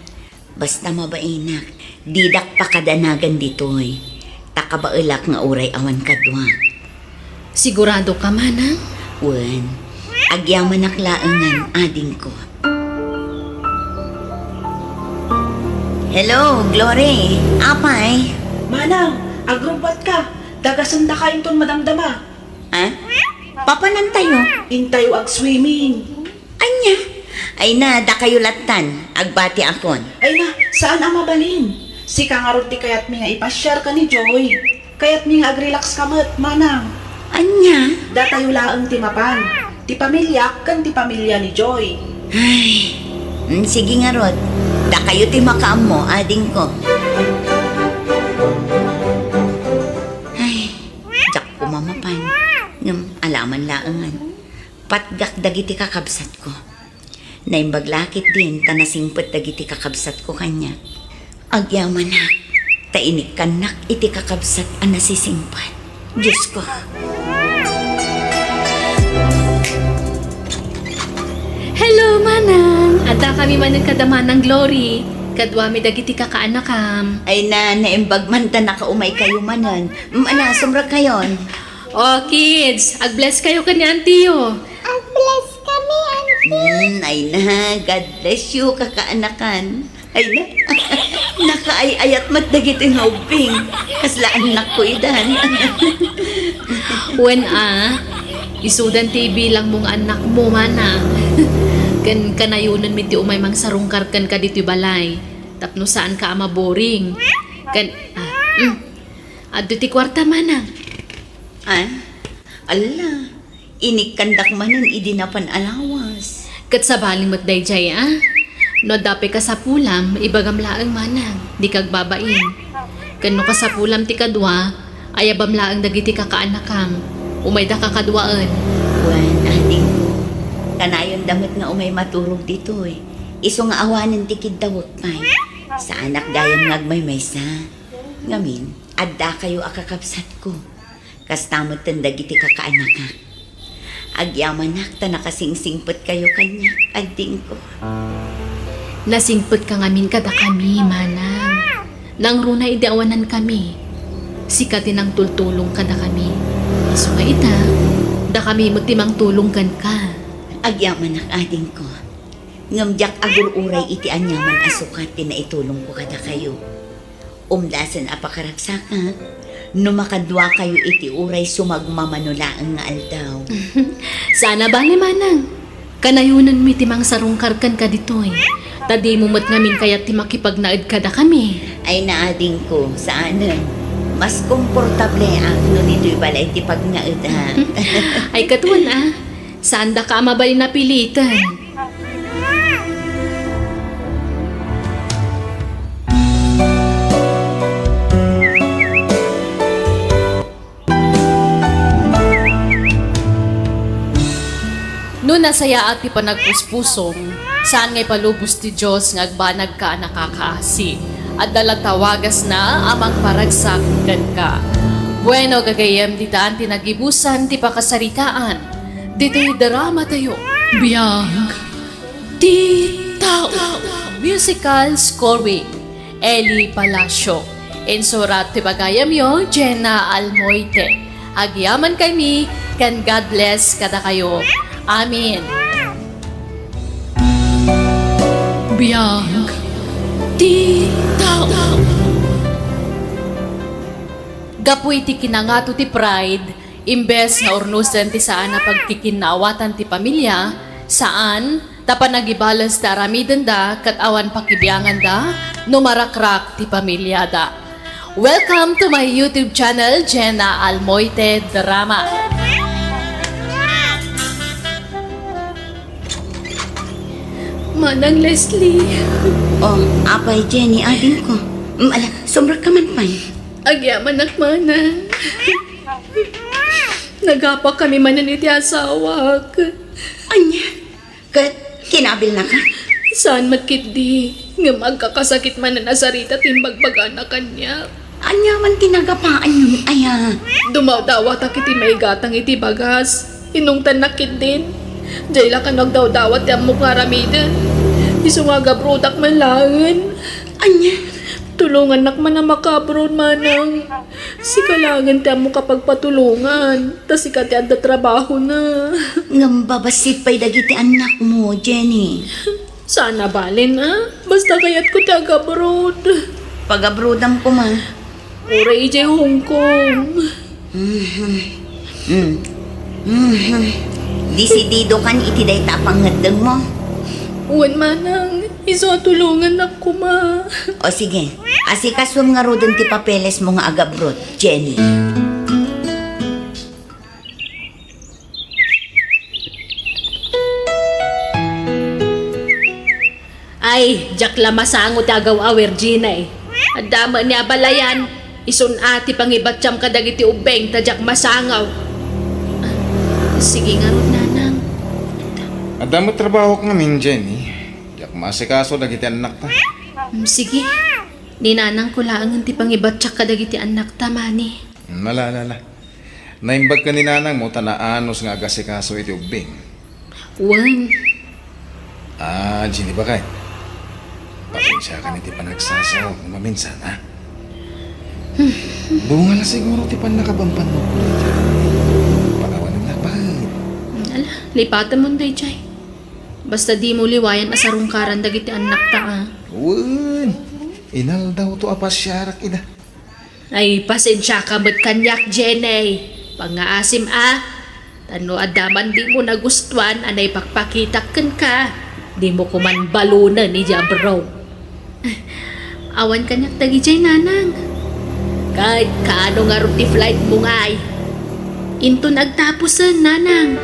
basta mabainak, didak pa kadanagan dito'y. Takabailak nga uray awan kadwa.
Sigurado ka, manang?
Wen, agyaman naklaangan ading ko. Hello, Glory. Apay?
Manang, agrubat ka. Dagasanda ka inton madamdama.
Ha? Papanan tayo?
Intayo ag swimming.
Anya? Ay na, da kayo latan. Agbati akon.
Ay na, saan ang mabalin? Si kangarod ti kayat mi nga ipasyar ka ni Joy. Kayat mi nga ag-relax ka mat, manang.
Anya?
Datayo laang ti mapan. Ti pamilya kan ti pamilya ni Joy.
Ay, sige nga Rod. Da kayo ti makaam mo, ading ko. Ay, jak ko mamapan. Alaman laangan. Patgak dagiti kakabsat ko. Naimbaglakit din tanasingpot dagiti kakabsat ko kanya. Agyaman na. Tainik kanak iti kakabsat ang nasisimpan. Diyos ko.
Hello, manang. Ada kami manan kadaman ng Glory. Kadwa mi dagiti kakaanakam.
Ay na, naimbag man ta nakaumay kayo manan. Ana, sumra kayon.
Oh, kids, ag-bless kayo kanya, Tiyo.
Ay na, God bless you, kakaanakan. Ay na, nakaayayat matdagiti nga ubing. Kasla anak ko idan.
When isudan TV lang mong anak mo, manang. Kan kanayunan mi ti umay mang sarungkar kan ka dito balay. Tapno saan ka ama boring. Kan adto ti kwarta manang.
Ala, inikandak manan idinapan alawas.
Kat sa baling mat dayjay No dape ka sa pulam, ibagam laang manang, di kag babain. Kano ka sa pulam ti kadwa, ayabam laang dagiti kakaanakam. Umay da kakadwaan.
Wan, ading ko. Kanayon damit nga umay maturog dito eh. Iso nga awanan tikid dawot pay. Sa anak dayang ngagmaymaysa. Ngamin, adda kayo akakapsat ko. Kastamot tandagiti kakaanaka. Agyaman ta nakasingsingpot kayo kanya, ading ko.
Nasingpot ka ngamin kada kami, manang. Nang runa idiawanan kami. Sikatin ang tultulong kada kami. Iso nga ita, da kami mutimang tulong kan ka.
Agyaman ading ko. Ngamjak agur uray iti anyaman asukat tinaitulong ko kada kayo. Umdasan apakaraksakat. No makadwa kayo iti uray sumagmamanulaang nga aldaw.
Sana ba ni manang? Kanayunan mi timang sarungkar kan ka ditoy. Tadi mo mat ngamin kaya ti makipagnaid kada kami.
Ay naading ko, saanan? Mas komportable no dito'y balay ti pagnaid ha.
Ay katuan saan da ka mabali napilitan? No nasaya at ti panagpuspusong, saan ngay palubos ti Diyos nga agbanag ka nakakaasi, at dalatawagas na amang paragsak kan ka. Bueno gagayem di daan ti nagibusan ti pakasaritaan, dito'y drama tayo.
Biyang ti tao.
Musical scoring, Eli Palacio. Insurat ti bagayam yo, Jenna Almoite. Agyaman kami, kan God bless kada kayo. Amin.
Biyang ti tao.
Gapoy ti kinangato ti pride, imbes nga ornusan ti saan na pagkikinawatan ti pamilya, saan tapan nagibalas ta aramiden da kat awan pakibiyangan da, numarakrak ti pamilya da. Welcome to my YouTube channel, Jenna Almoite Drama.
Manang Leslie.
Oh, apay Jenny, ading ko. Ala, sobrang ka man pay.
Agyaman ak manang. Nagapa kami manan iti asawak.
Anya, kinabil na ka?
Saan magkitdi? Nga magkakasakit man na nasarita timbagbagan na kanya.
Anya man tinagapaan yun, aya.
Dumawdawat ak iti may gatang iti bagas. Inungtan nakit din. Dayla ka nagdawdawat yung mukha ramidan. Iso nga gabrodak man langan.
Anya,
Tulungan nak man na makabron manang. Sikalangan ti mo kapag patulungan. Tas ikati adda trabaho na.
ngambabasit pa'y dagiti anak mo, Jenny.
Sana balin basta kayat ko ti agabroad.
Pag-abroadam ko ma.
Uray ije Hong Kong.
Disidido kan iti day tapangadang mo.
Uwan manang, iso tulungan ako ma.
O sige, asikaswam nga rodon ti papeles mo nga agabrod, Jenny.
Ay, jak lamasango ti agaw Virgina eh. Adama niya balayan, ison ati pangibatsyam kadagiti ubeng tajak masangaw. Sige nga ron nanang.
Ada mo trabaho ka ngamin, Jenny. Diyak masikaso dagiti anak ta.
Sige, ninanang ko laang ti pangibatsak kadagiti anak ta mani.
Malalala. Naimbag ka ni nanang mo tanaanos nga agasikaso iti ubing.
Wan,
Jenny ba kay? Pasensya ka niti panagsasaw kung maminsan, ha? Bunga na siguro ti panakabampan mo ko dito. Panawanan na ba?
ala, lipatan mo day jay. Basta di mo liwayan asarungkaran dagiti anak ta
Uwan! Inal daw to apasyarak ina.
Ay, pasensya ka ba't kanyak, Jenny? Pangaasim Tano adaman di mo nagustuhan, anay pakpakitak kan ka.
Di mo ko man balunan ni Jabro.
Awan kanyak tagi jay nanang.
Kahit kaano nga ruti flight mo nga ay.
Into nagtapusan nanang.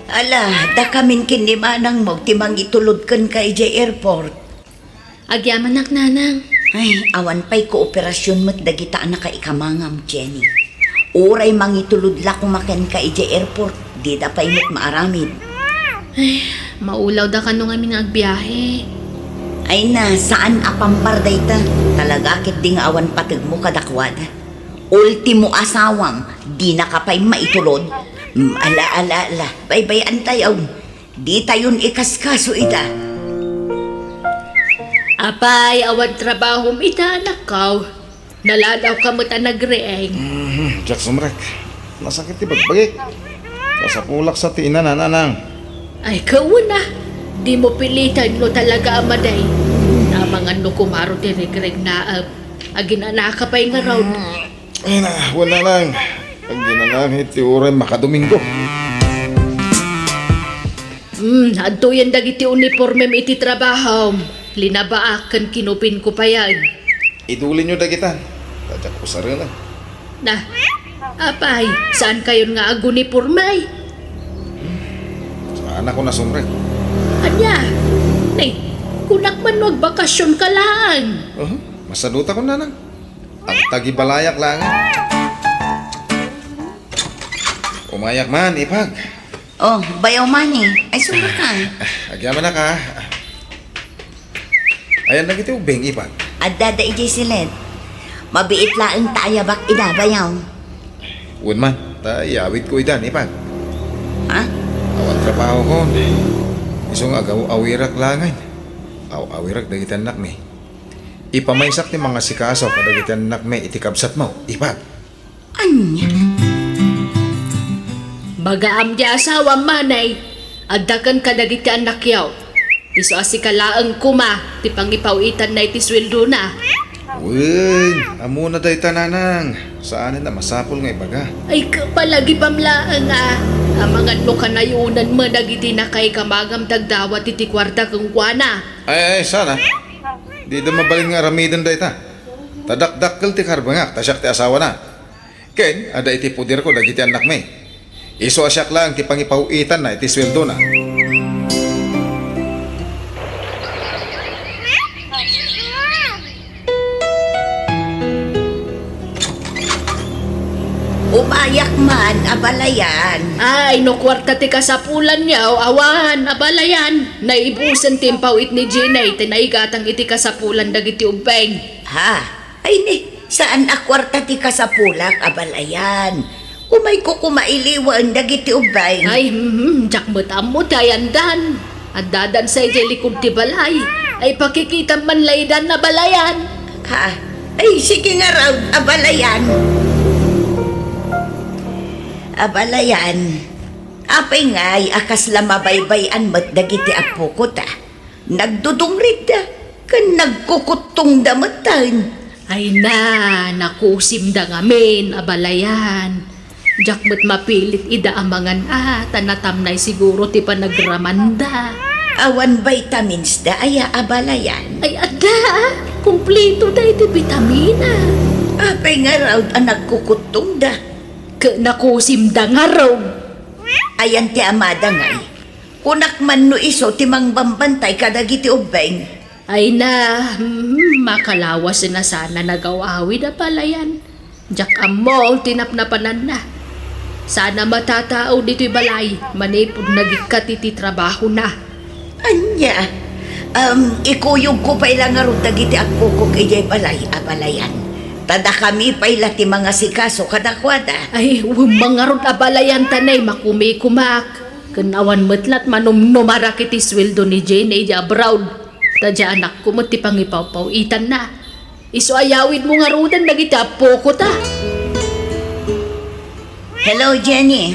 Ala, da kamin kinimanang mo, timang itulod kan ka ijay airport.
Agyaman nak nanang.
Ay, awan pa'y kooperasyon mo't dagita na ka ikamangam, Jenny. Uray mangitulod la kumaken ka ijay airport, di da pa'y mo't maaramid.
Maulaw da ka nung aming agbiyahe.
Ay na, saan apampar dayta? Talaga kit di nga awan patag mo kadakwad. Ultimo asawam, di na ka pa'y maitulod. Ala, baybayan tayo. Di tayon ikaskaso ita.
Apay, awan trabaho ita anak ko. Naladaw ka mo ta nagreeng.
Jack sumrek. Nasakit ti bagbagik. Kasapulak sa tina nanang.
Ay, kauna. Di mo pilitan no talaga amaday. Namang ano kumaro tinigreg na agina ka pa'y nga raw.
Ay na, wala lang. Pag di na lang, iti uray makadomingo.
Adto yan dagiti uniforme iti trabaho. Linabaakan kinupin ko pa yan.
Idulin nyo dagitan. Tadyak ko sa rin lang.
Na, apay, saan kayon nga ag uniforme?
Saan ako na sumrek?
Anya, nay, kunak man magbakasyon ka lang.
Masaduta ko nanang. Ang tagibalayak lang. Umayak man, ipag.
Oh, bayaw man eh. Ay, sumba ka.
Agyaman na ka. Ayan na kita ubeng, ipag.
At dada ijay silid. Mabiit laang tayo bak inabayaw.
Uwan man, tayawit ko idan, ipag.
Ha?
Awan trabaho ko. Isong agaw awirak langay. Awirak dagitan nak me. Ipamaysak ni mga sikaso kadagitan nak me itikabsat mo, ipag.
Anya?
Bagaam di asawa manay, adakan ka dagiti anak yaw. Iso asikalaang kuma, ti pangipawitan na iti sweldo na.
Uy, amo na day tananang. Saan na masapol nga ibaga?
Ay kapalagi pamlaan Amangan mo kanayunan mo dagiti na kay kamagam tagdawat iti kwarta kung kuana.
Ay, sana. Di da mabalin nga ramidan day ta. Tadakdakkel ti karbangak, tasyak ti asawa na. Ken, ada iti pudir ko dagiti anak me. Iso asyak lang ti pangipawitan na iti sweldo na.
Umayak man, abalayan.
Ay, no kwarta ti kasapulan yaw, awan, abalayan. Naibusan timpawit ni Jenay, tinaigatang iti kasapulan dagiti ubeng.
Ha? Ay ni, saan akwarta ti kasapulak, abalayan? Umay ko kumailiwan dagiti ubay.
Ay, jakmut amo dayandan. At dadan sa likod ti balay. Ay pakikita man laydan na balayan.
Ha? Ay, sige nga raw, abalayan. Abalayan. Apay nga'y akas lamabaybayan mat dagiti apo ko ta. Nagdudungrid da. Kan nagkukutong damatan.
Ay na, nakusim da ngamin, abalayan. Jakmut mapilit ida amangan tanatamnay siguro ti panagramanda.
Awan vitamins da aya abalayan.
Ay ada, kumplito da iti vitamina.
Apay nga raw ang nagkukutong da.
Nakusim da nga raw.
Ayan ti amada nga'y. Kunak man no iso ti mangbambantay kadagiti ubeng.
Ay na, makalawas na sana nagawawi na pala yan. Jak amo, tinapnapanan na. Sana matatao dito'y balay, manipod nagikat iti trabaho na.
Anya, ikuyog ko pa ilang arod dagiti akukok ijay balay, abalayan. Tada kami pa ila ti mga sikaso kadakwada.
Ay, mga rod abalayan tanay, makumikumak. Kanawan matlat manumnumarak iti sweldo ni Jane Eja Brown. Tadya anak ko mo ti pangipaw-pawitan na. Iso ayawid mo nga rodan dagiti apo ko ta.
Hello, Jenny.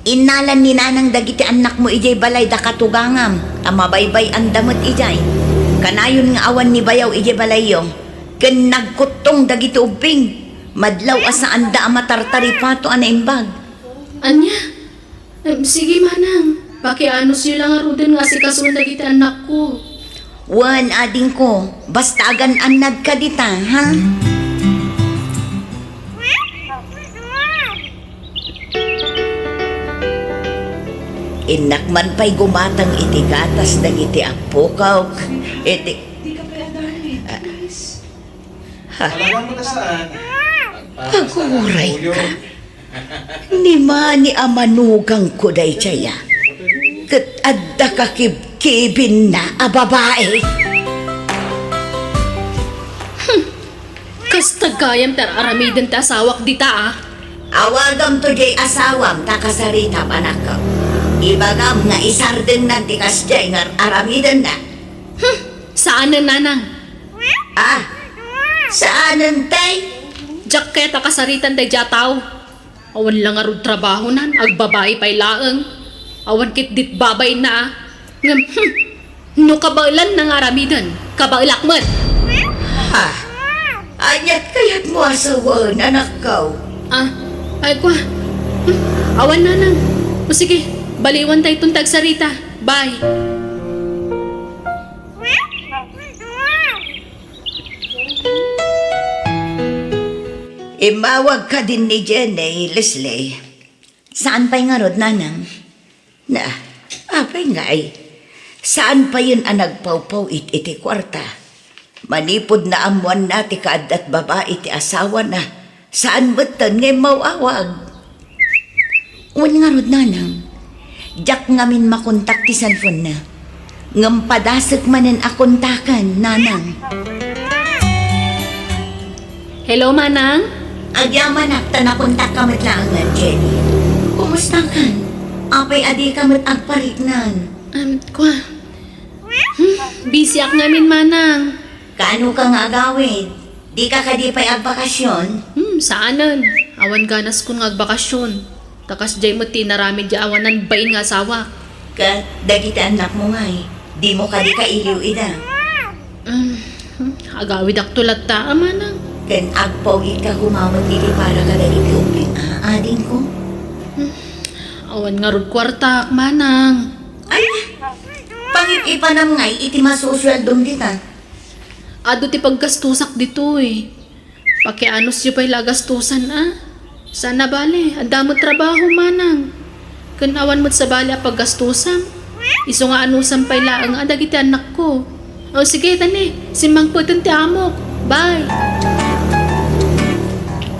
Inalan ni nanang dagiti anak mo ijay balay da katugangam. Amabaybay ang damot ijay. Kanayon nga awan ni bayaw ijay balayo. Ken nagkutong dagiti ubing. Madlaw asa anda amatartari pato ana imbag.
Anya? Sige manang. Pakiano siya lang aruden nga si kasundag iti anak ko.
Wan, ading ko, basta agan anad ka dita, ha?
Inakman pa'y gumatang iti gatas dagiti apukaw. Iti...
Talagang mo na saan?
Aguray ka. Ni ni amanugang ko day tsaya. Kat adda ka kibkibin na a babae.
Kasta gayam tar aramiden ta asawak dita ah.
Awagam to jay asawam takasarita panakaw. Ibagam nga isardeng na tikas jay nga aramidan na.
Saan na nanang?
Ah, saanan tay?
Jak kaya takasaritan day jataw. Awan lang arud trabaho nan, agbabae pa'y laeng. Awan kit dit babay na ah. Ngam, no kabailan nang aramidan, kabailakmat.
Ha? Anyat kaya't mo asawan, anak kaw.
Ah, ay kwa. Awan nanang. O sige, baliwan tayo tuntag sarita. Bye.
Imawag ka din ni Jenny, Leslie. Saan pa'y nga rod, nanang? Na, apay nga ay. Saan pa yun ang nagpawpaw iti kwarta? Manipod na amuan na ti kaadat babae ti asawa na. Saan beton ngay mawawag? Uwan nga rod, nanang. Diyak ngamin makontak ti cellphone na. Ngampadasag manen akontakan, nanang.
Hello, manang?
Agyaman akta na kontak kamit lang Jenny. Kumusta kan? Apay adi kamit agparignan.
Kwa. Busy ak ngamin, manang.
Kano ka nga agawin? Di ka kadipay agbakasyon?
Saanan? Awan ganas ko nga agbakasyon. Takas jay mo tinarami di awanan bain nga asawa.
Ka, dagiti anak mo nga eh. Di mo ka di ka iliw ida.
Agawid ak tulat ta, manang.
Ken agpaw ka humamot dili para ka dagiti upling ading ko.
Awan nga rod kwarta, manang.
Ay, pangipipanam ngay iti masusweldong dita.
Ado ti paggastusak dito eh. Pakianos yu pa'y lagastusan ah. Sana bale, adamot trabaho manang. Kanawan mo't sa bale a paggastusan. Iso nga anusan pa'y laang adagiti anak ko. O sige tani, simang po ti amok. Bye.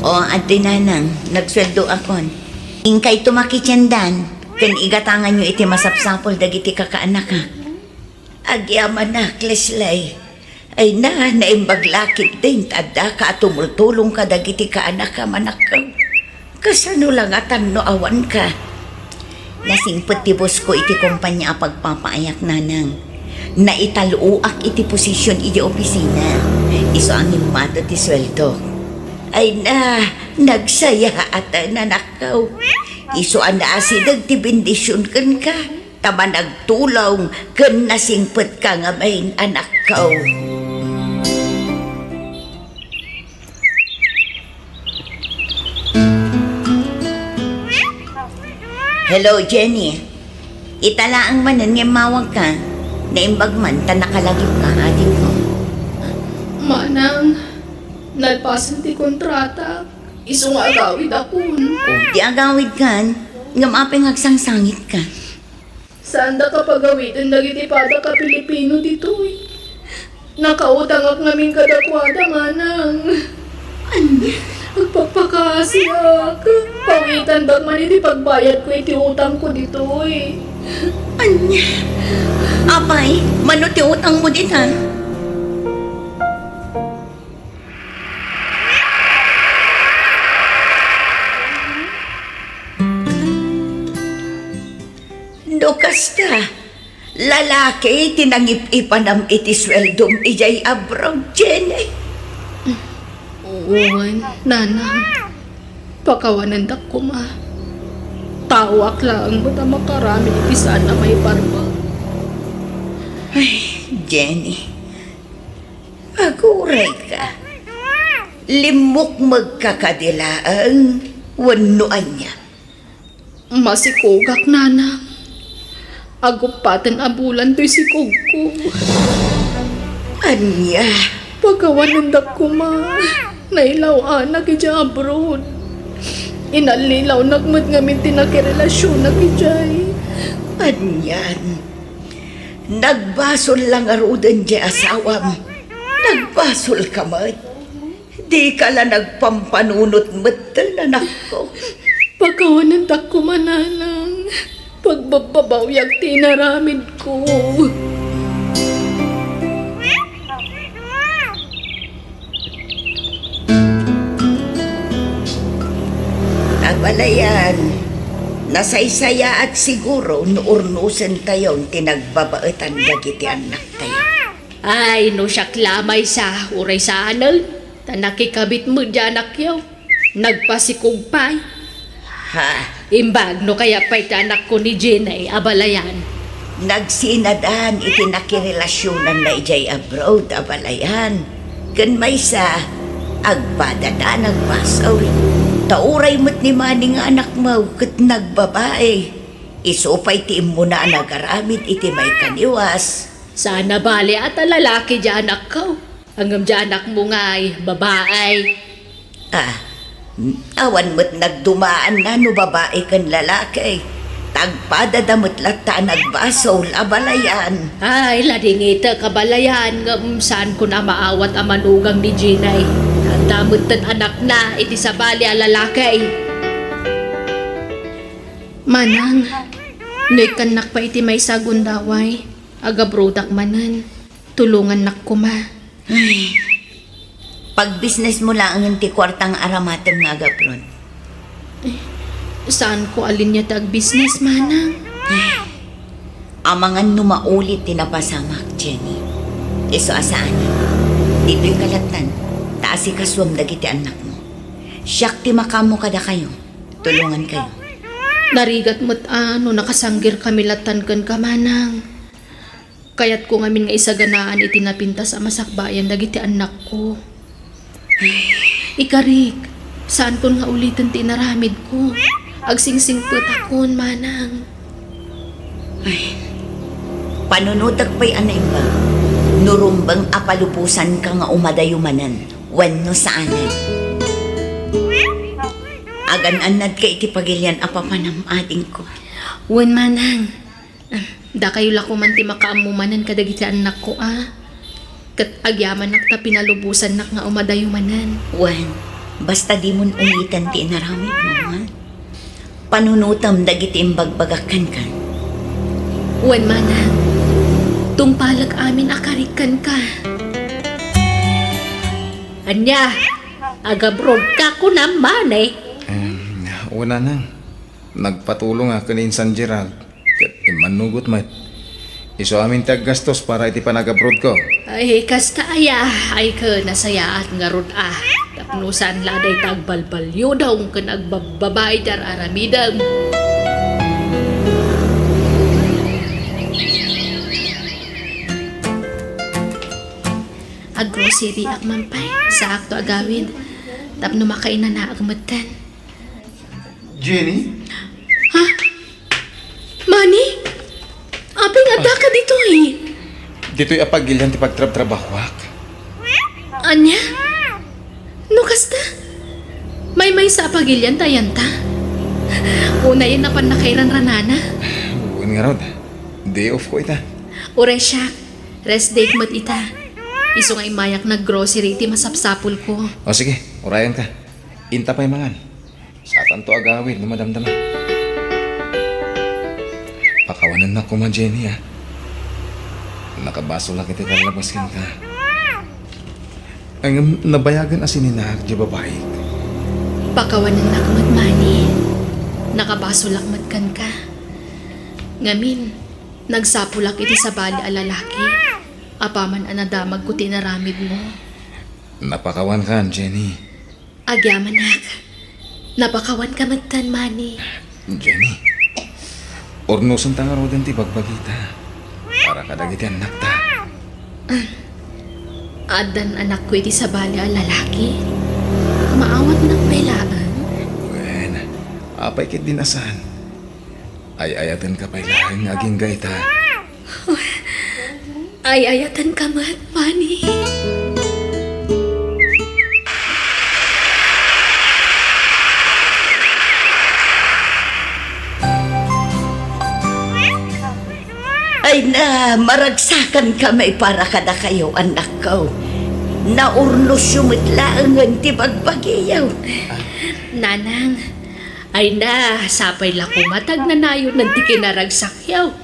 O, ati nanang, nagsweldo akon. Ingkay tumakityandan, ken igatangan nyo iti masapsapol dagiti kakaanak ha. Agyaman na, Kleslay. Ay na, naimbaglakit din, tada ka at tumultulong ka dagiti kaanak ka manakaw. Kasano lang atan no awan ka. Nasingpet ti boss ko iti kumpanya a pagpapaayak nanang. Naitaluak iti posisyon iti opisina. Iso ang imato ti sweldo. Ay na, nagsaya at nanakaw. Iso ang naasidag ti bendisyon kan ka. Tama nagtulaw kan nasingpet ka nga main anak kaw. Hello, Jenny. Italaang manan nga mawag ka. Naimbag man, nakalagip ka, ating ko.
Manang, nalpasan ti kontrata. Iso nga agawid akon.
Di agawid kan, nga mapeng agsangsangit ka.
Saan da ka pagawitin dagiti pada ka Pilipino dito eh. Nakautang ak namin kadakwada, manang. Agpagpakasiyak. Pawitan bag man iti pagbayad ko iti utang ko dito eh.
Anya? Apay, mano ti utang mo din ha? Dukas ka. Lalaki, tinangip-ipanam iti sweldom ijay abroad, Jenny.
Uwan, nanang. Pakawanan dak ko ma. Tawak lang mo na makarami iti sana may barba.
Ay, Jenny. Aguray ka. Limok magkakadilaan. Wanuan niya.
Masikugak, nanang.
Agupatan abulan to'y si Kugkug.
Anya,
Pagkawan ng ko ma. Nailaw anak ija abroad. Inalilaw nagmat ngamin tinakirelasyon na kijay.
anyan. Nagbasol lang arudan di asawam. Nagbasol ka man. Di ka lang nagpampanunot matal na nako.
Pagkawan ng ko mananang. Pagbababawyag tinaramid ko.
Nabalayan. Nasaysaya at siguro nuurnusan tayong tinagbabaetan dagiti anak tayo.
Ay, no siya klamay sa uray sa anal. Tanakikabit mo dyan akyaw. Nagpasikugpay.
Ha?
Imbag no kaya pa'y tanak ko ni Jenay abalayan.
Nagsinadaan iti nakirelasyonan na ijay abroad abalayan. Kan may sa agbada na nagbasaw. Tauray mo't ni maning anak mo kat nagbabae. Isupay ti mo na nagaramid iti may kaniwas.
Sana bali at lalaki dyan ako. Hanggang dyan mo nga'y babae.
Awan mo't nagdumaan na no babae kan lalaki. Tagpadadamot lata nagbasaw abalayan.
Ay, ladingita kabalayan. Saan ko na maawat ang manugang ni Jenay. Ang damot tan anak na iti sa bali ang lalaki.
Manang, kanak pa iti may sagundaway. Agabrodak manan. Tulungan nak ko ma.
Pag business mo lang ang ti kwartang aramatem nga gapron.
Saan ko alin niya tag business, manang?
Amangan numaulit tinapasamak, Jenny. Iso asaan. Dito'y kalatan. Taas ikaswam dagiti anak mo. Siyak ti makamo kada kayo. Tulungan kayo.
Narigat mo't nakasanggir kami latan kan kamanang. Kaya't ko ngamin nga isaganaan itinapinta sa masakbayan dagiti anak ko. Ikarik, saan ko nga ulitin tinaramid ko? Agsingsing putakon, manang.
Panunutag pa'y anay ba? Nurumbang apalupusan ka nga umadayumanan. Wano saanan. Agan-anad ka iti pagilyan apapanam ading ko.
Wan, manang. Da kayo lako man ti makaamumanan kadagiti anak ko, Kat agyaman nak ta pinalubusan nak nga umadayumanan.
Wan, basta di mon ulitan ti inaramid mo, ha? Panunutam dagiti imbagbagakan ka.
Wan, manang. Tungpalag amin akarikan ka.
Anya, agabrod ka ko naman eh.
Una nang. Nagpatulong ako ni San Gerald. Kat imanugot mat. Iso amin taggastos para iti panagabroad ko.
Ay, kasta aya. Ay ka nasaya at ngarod Tapnusan laday tagbalbalyo daw ka nagbababay dar aramidam.
Grocery ak mampay sa akto agawid. Tapno makain na agmatan.
Jenny?
Ha? Mani? Aping ada ka dito eh.
Dito'y apagilyan ti pagtrab-trabahwak.
Anya? No kasta? May sa apagilyan tayan ta. Una yun na panakairan ranana.
Uwan nga rod. Day off ko ita.
Ure siya. Rest date mo't ita. Iso nga imayak na grocery ti masapsapul ko.
O sige, urayan ka. Inta pa'y mangan. Sa tanto agawin, lumadamdama. Pakawanan na ko ma, Jenny, Nakabaso lang kita kalabaskin ka. Ang nabayagan asin ni Nahag di babae.
Pakawanan na kamat mani. Nakabaso lakmat kan ka. Ngamin, nagsapulak iti sa bali a lalaki. Apaman anadamag ko tinaramid mo.
Napakawan ka, Jenny.
Agyaman nak. Napakawan ka magtan, mani.
Jenny, ornusan ta nga rodan ti bagbagita. Para kadagiti anak ta.
Adan anak ko iti sa bali a lalaki. Maawat ng pelaan.
Wen, apay kit dinasan. Ay ayatan ka pa'y lahing aging gaita.
Ay ayatan ka mat, Manny.
Ay na, maragsakan kami para kada kayo, anak ko. Naurnos sumitlaangan ti bagbagiyaw.
Nanang, ay na, sapay la kumatag na nayon ng ti kinaragsakyaw.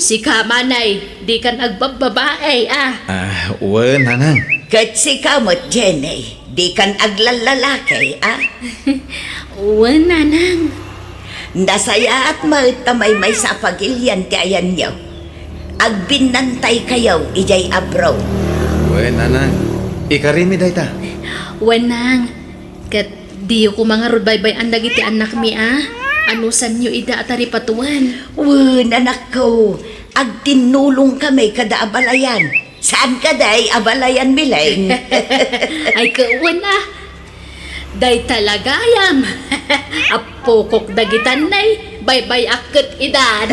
Si Kamanay, di ka nagbababae, ah.
Wen, nanang.
Kat si kamot, Jenny, di kan aglalalaki, ah.
Uwan, Nanang.
Nasaya at may sa pagilyan ti ayan niyo. Agbinantay kayo, ijay abraw.
Wen, nanang. Ikarimi dayta.
Wanang, kat di ko mga rubaybay ang nagiti anak mi, ah. Anusan nyo ida atari patuan.
Wen, anak ko, agtinulong kami kada abalayan. Saan ka day abalayan, Mileng?
Ay kauwan, ah. Day talagayam. Apokok dagitan nay, baybay akit idan.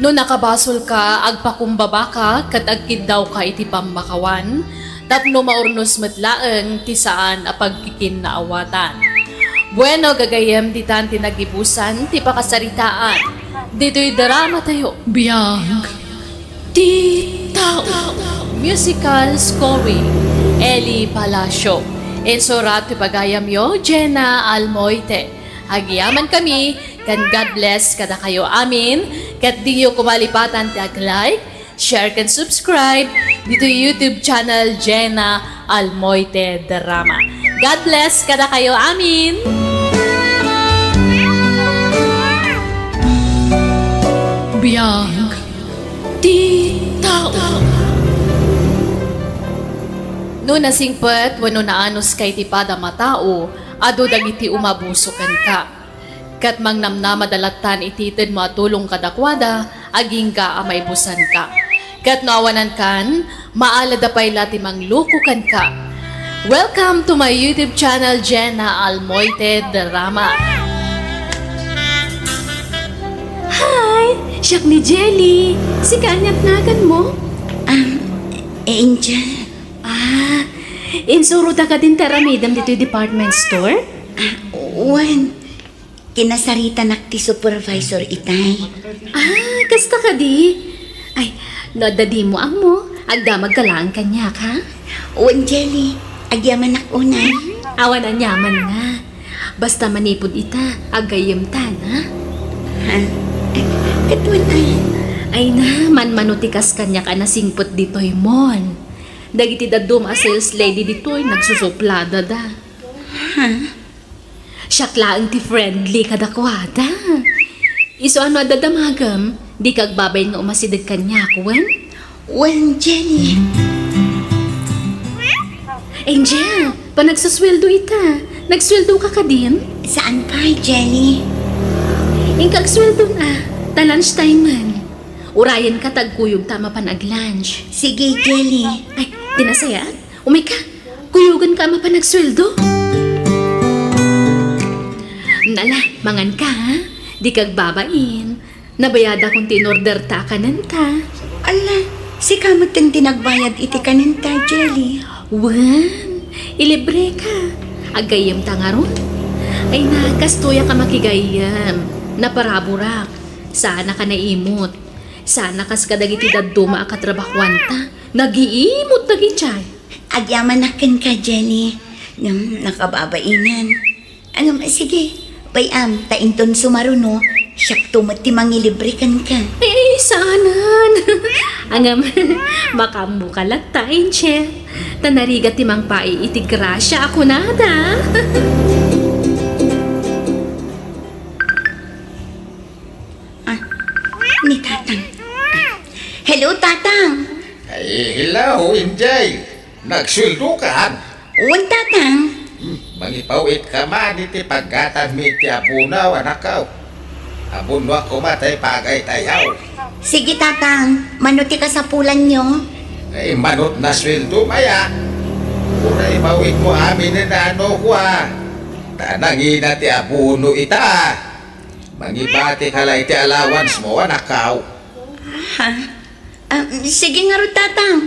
No nakabasol ka, agpakumbaba ka, kat agkid daw ka iti pamakawan, tapno maurnos matlaeng ti saan a pagkikin na awatan. Bueno, gagayem di tan tinagibusan, ti pakasaritaan. Dito'y drama tayo.
Biyag. Di tao.
Musical scoring, Eli Palacio. Ensorat ti pagayam yo, Jenna Almoite. Hagiyaman kami, kan God bless kada kayo amin, kat di yo kumalipatan ti like, share kan subscribe dito YouTube channel Jenna Almoite Drama. God bless kada kayo amin!
Biyag. Di tao.
No nasingpet, wano naanos kay ti pada matao, ado dagiti umabusukan ka. Kat mang namna madalatan ititid mo at tulong kadakwada, aging ka amay busan ka. Kat nawanan kan, maalada pa'y lati mang lukukan ka. Welcome to my YouTube channel, Jenna Almoite Drama.
Hi! Siyak ni Jelly. Si kanyat nagan mo?
Angel,
Insuro ta ka din taramidam dito yung department store?
Wen, kinasarita nakti supervisor itay.
Kasta ka di? Ay, nadadi mo ang mo. Agdamag ka lang kanyak, ha?
Wen, Jelly, agyaman ak unay.
Awan ang yaman nga. Basta manipod ita, agayam ta, na?
Katwan ay,
Ay na, manutikas kanya ka na singpot dito'y mon. Dagiti dadum a sales lady dito'y nagsusuplada da. Siyak laang ti friendly kadakwada. Iso ano dadamagam, di kagbabay nga umasidag kanya kuwan?
Wen, Jelly.
Angel, pa nagsusweldo ita. Nagsweldo ka ka din?
Saan pa, Jelly?
Ingkagsweldo na, ta lunchtime man. Urayan ka tagkuyog tama pa nag-lunch.
Sige, Jelly.
Ay, tinasaya? Umay ka, kuyugan ka pa nagsweldo. Nala, mangan ka ha? Di kagbabain. Nabayada kung tinorder ta kananta.
Ala, si kamot ang tinagbayad iti kaninta, Jelly.
Wan, ilibre ka. Agayam ta nga ron. Ay na, kastuya ka makigayam. Naparaburak. Sana ka naimot. Sana kas kadagiti daduma akatrabakwanta. Nagiimot nagichay.
Agyaman akin ka, Jelly. Nakababainan. Sige. Bayam, tainton sumaruno. Siyak tumati mangilibrikan ka.
Eh, saanan? Angam, makamukalat ta, Angel. Tanarigat timang pai iti grasya ako nada.
Ni Tatang. Hello, Tatang.
Ay, hello, Injay. Nagsuldo ka?
Wan, Tatang.
Mangipawit ka man iti paggatan mi ti abunaw, anak ko. Abunwa ko matay pagay tayaw.
Sige, Tatang. Manuti ka sa pulan nyo.
Ay, manot na sweldo, maya. Uray mawit mo amin na ano ko Tanangin na ti abuno ita. Mangibati ka lang iti allowance mo, anakaw.
Ha? Sige nga ro, tatang.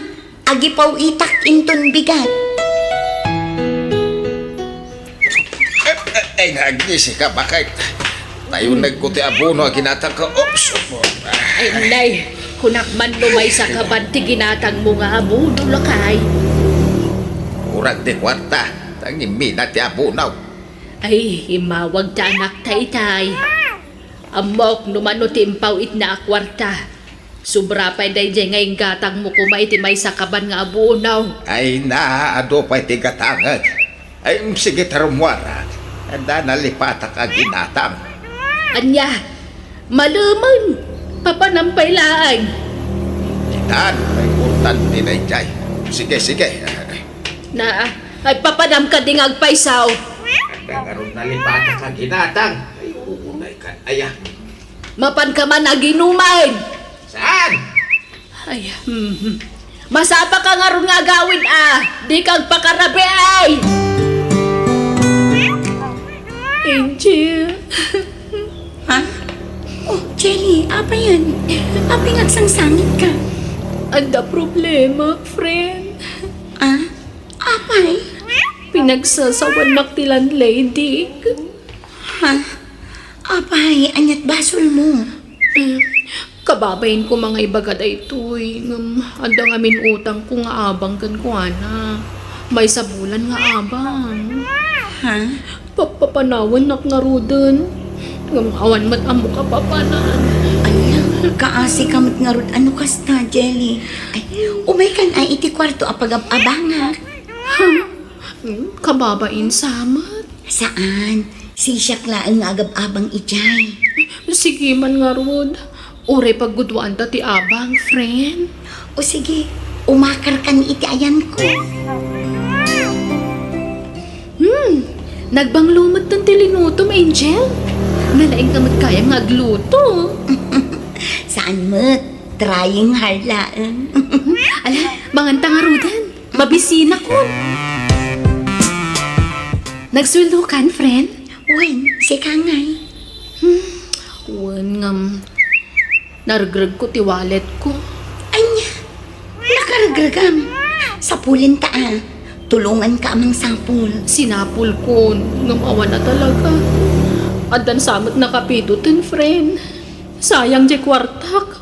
Agipaw itak inton bigat.
Ay, nagisi ka, bakit? Tayo nagkuti abuno, ginatang ka. Oops!
Ay, nay, kunak man lumay sa kabanti ginatang mo nga abuno lakay.
Urag de kwarta. Tangin minat ti abunaw.
Ay, himawag ta anak tay-tay. Amok numano ti impaw it na akwarta. Sobra pa day jay ngayong gatang mo kumay ti may sakaban nga abunaw.
Ay, naado pa iti gatangan. Ay, sige tarumwara. Anda nalipata ka ginatang.
Anya, maluman, papanampay laan.
Itan, may kurtan din ay jay. Sige, sige.
Ay papanam ka ding agpaysaw.
Anda nga ron nalipata ka ginatang. Ay, uunay ka. Aya.
Mapan ka man naginuman.
Saan?
Ay, masapa ka nga ron nga gawin di kang pakarabi ay. Angel.
Ha? Oh, Jelly, apa yan? Apa nga sangsangit ka?
Anda problema, friend.
Apay?
Pinagsasawan naktilan lady.
Ha? Apay, anyat basol mo.
Kababayin ko mga ibagad ay ito'y. Andang amin utang ko nga abang kan ko May sabulan nga abang.
Ha?
Papapanawan nak nga rudan. Awan mat amo ka papanan.
Ala, kaasi kamot nga rod. Ano kasta, Jelly? Ay, umay kan ay iti kwarto apag-abanga.
Kababain samat.
Saan? Si Syaklaan nga agab-abang ijay.
Sige man nga rod. Ure paggudwaan ta ti abang, friend.
O sige, umakar ka ni iti ayan ko.
Nagbanglumot ng tilinutom, Angel. Nalaing ka kayang agluto.
Saan mo't? Trying harlaan.
Ala, manganta nga rudan. Mabisina ko. Nagsweldo kan, friend?
Wen, si Kangay.
Wen ngam. Naragrag ko ti wallet ko.
Anya, nakaragragam. Sapulin ta Tulungan ka amang sapul.
Sinapul ko. Ngamawa na talaga. Adan samot nakapidutin, friend. Sayang di kwartak.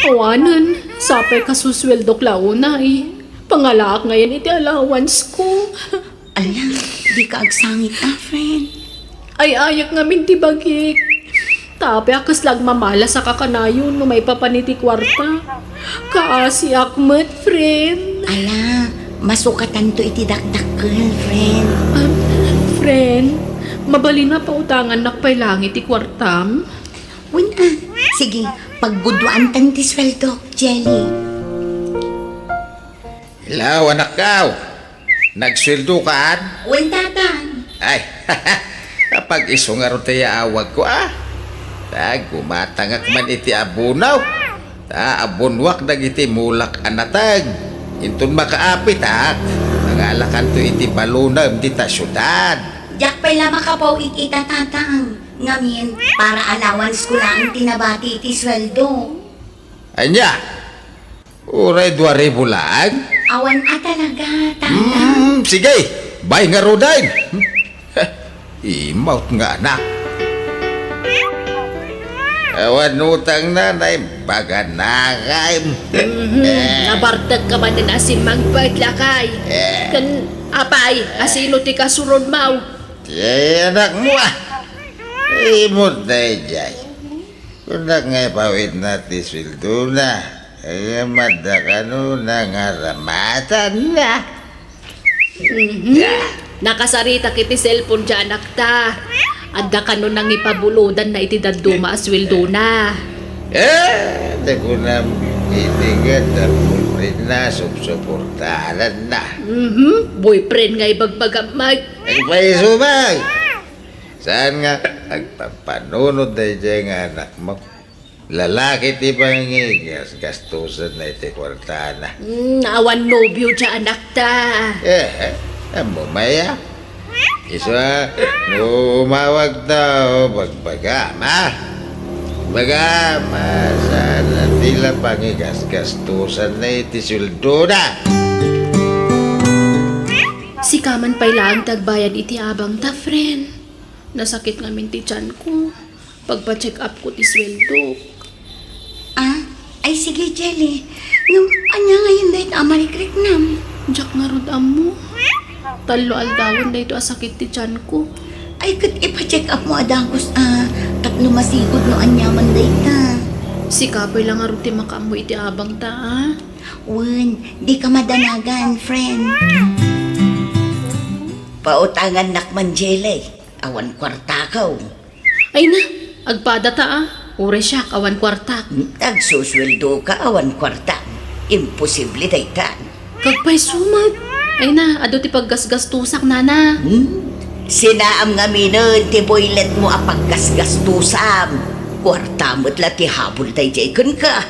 Awanan, sapay kasusweldok launay. Pangalak ngayon iti allowance ko.
Ala, di ka agsangit friend.
Ay ayak nga minti bagik. Tapi akas lag mamala sa kakanayon no may papaniti kwarta. Kaasi akmat, friend.
Ala, masukatan to iti dakdakkel, friend.
Friend, mabali na pautangan nakpay langit ti kwartam.
Wen sige, paggudwaan tan ti sweldo, Jelly.
Hello, anak kaw. Nagsweldo ka?
Wen, tatang.
Ay, kapag iso nga ron tayo awag ko gumatangak man iti abunaw. Abunwak dagiti mulak anatag. Intun makaapit Mangalakan to iti balunam dita syudad.
Jak pala makapaw ikita, tatang. Ngamin, para allowance ko lang tinabati iti sweldo.
Anya? Uray 2,000 lang?
Awan talaga, tatang.
Sige, bay nga rodain. Imaut nga anak. Awan utang nanay, baga nakay.
Nabartag ka man na asin magpaglakay. Kan apay, asino ti kasurod mau.
Ay, anak mo Imot na ijay. Kung ngay pawid na ti sweldo na, ay madakano na nga ramatan na.
Nakasarita kiti cellphone dyan akta. Adda ka nun nang ipabuludan na iti daduma asweldo na.
Dago na itigat na boyfriend na, suportahan na.
Boyfriend nga ibagbagamag.
Nagpaisumag! Saan nga agpapanunod na dyan nga anak mo?
Lalaki ti pangigas, gastusan na iti kwartana.
Awan nobyo dyan anak ta.
Amo maya. Iswa, umawag daw, bagbagama. Bagama, sana tila pangigas, gastusan na iti suldo na.
Si kaman pa'y lang tagbayad iti abang ta, friend. Nasakit nga ti tiyan ko. Pagpa-check up ko ti sweldo.
Ay sige, Jelly. Anya ngayon dahil amarikrik nam.
Jack nga rod mo. Talo aldawon dahil asakit ti tiyan ko.
Ay, kat ipa-check up mo adangos, tapno masigod no anyaman dahil ta.
Si kapay lang nga rod ti makamo iti abang ta, ah.
Wen, di ka madanagan, friend.
Pautangan nakman, Jelly. Awan kwarta ka.
Ay na, agpada ta, ah. Ure siya, awan kwartak.
Tagsusweldo ka, awan kwarta. Imposible daytan.
Kagpay sumag. Ay na, ado ti paggasgastusak, nana.
Sinaam nga minun, ti boylet mo apaggasgastusam. Kwarta mo't la ti habol tay jaykon ka.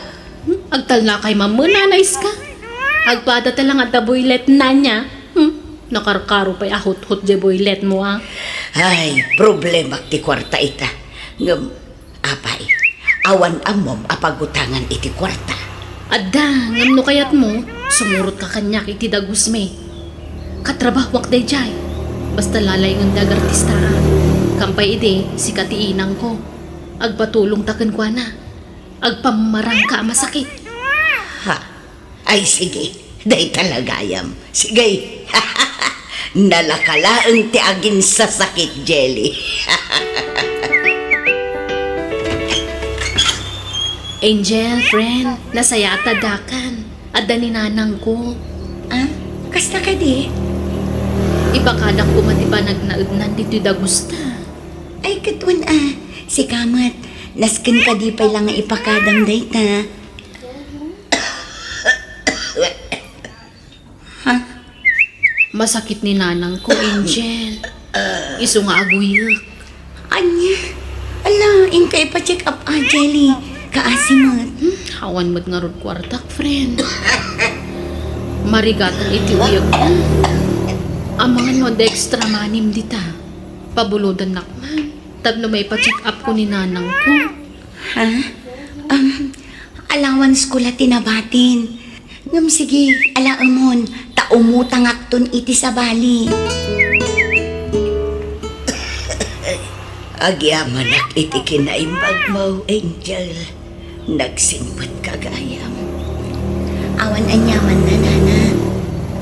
Agtal na kay mamunanays ka. Agpada ta lang at boylet na niya. Nakarkaro pa'y ahot-hot di boylet mo, ah.
Ay, problema ti kwarta ita. Ngam, apay, awan amom apagutangan iti kwarta.
Adda, ngam no kayat mo, sumurot ka kanyak iti dagus me. Katrabahwak day jay. Basta lalay ng dagartista. Kampay ide, si katiinang ko. Agpatulong taken kwa na. Agpamarang ka masakit.
Ha? Ay, sige. Day talagayam. Sige. Nalakalaang ti agin sa sakit, Jelly.
Angel, friend, nasaya at tadakan. Adda ni nanang ko.
Kasta ka di?
Ipakadak ko matiba nagnaudnan dito dagusta.
Ay, katwan si Kamat, naskin ka di pa lang nga ipakadang dayta.
Masakit ni nanang ko, Angel. Iso nga aguyak.
Anya? Ala, in ka ipa-check up, Jelly. Kaasimat.
Hawan mo't nga rod kwartak, friend. Marigatan iti uyag ko. Ang mga no, extra manim dita. Pabulodan nakman. Tapno may pa-check up ko ni nanang ko.
Allowance ko la tinabatin. Ngam sige, alaamon, taumutang akton iti sa bali.
Agyamanak iti kinaimbag mo, Angel. Nagsimpat kagayam.
Awan anyaman na, nana.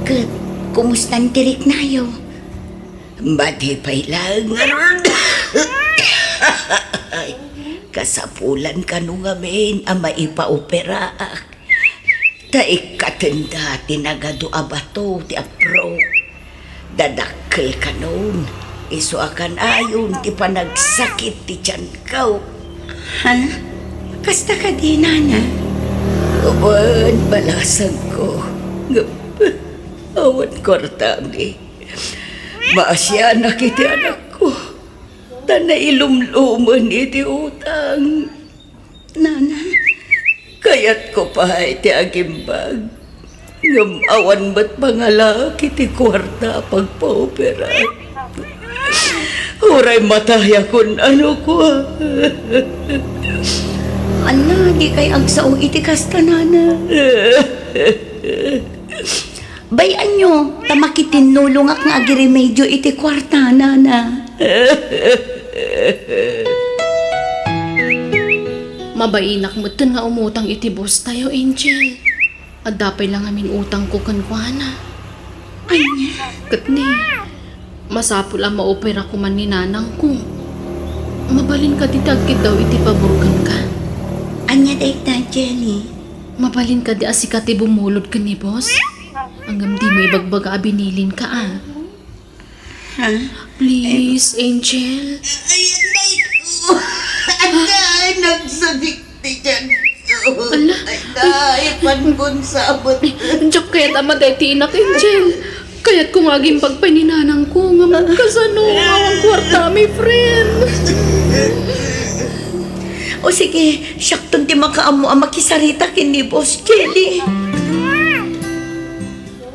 Kat, kumustan tirik nayo?
Madi pa'y lang. Kasapulan ka nung amin ang maipaopera. Taik katenda tinagado abato ti apro. Dadakkel ka nun. Iso akan ayon ti panagsakit ti tiyan kaw.
Kasta ka di, nana?
Awan, balasan ko. Awan kortami. Maasya na kiti anak ko. Tanay ilumluman iti utang.
Nana?
Kayat ko pa iti agimbag. Ngam awan ba't pangalaki ti kwarta pagpaopera. Huray mataya kun ano ko.
Ala, di kay agsao iti kasta, nana. Bayan nyo, tamakitin nulungak nga agiremedyo iti kwarta, nana.
Mabainak mo dun nga umutang iti boss tayo, Angel. At dapay lang amin utang ko kankwana.
Anya?
Katni, masapul ang maopera ko man ni nanang ko. Mabalin ka ditagkid daw iti paborkan ka.
Anya dayta, Jelly?
Mabalin ka di asikati bumulod ka ni boss. Hanggang di mo ibagbaga binilin ka, ah. Please, Angel.
Ay, ko. Ay, nagsadik ti dyan.
Ala.
Ay, pankon sabot.
Diyak kaya't ama dahi ti inak, Angel. Kaya't kung aging pagpaninanang ko, nga magkasano, ang kwarta, my friend.
O sige, syakton ti makaamo ang makisarita kini Boss Jelly.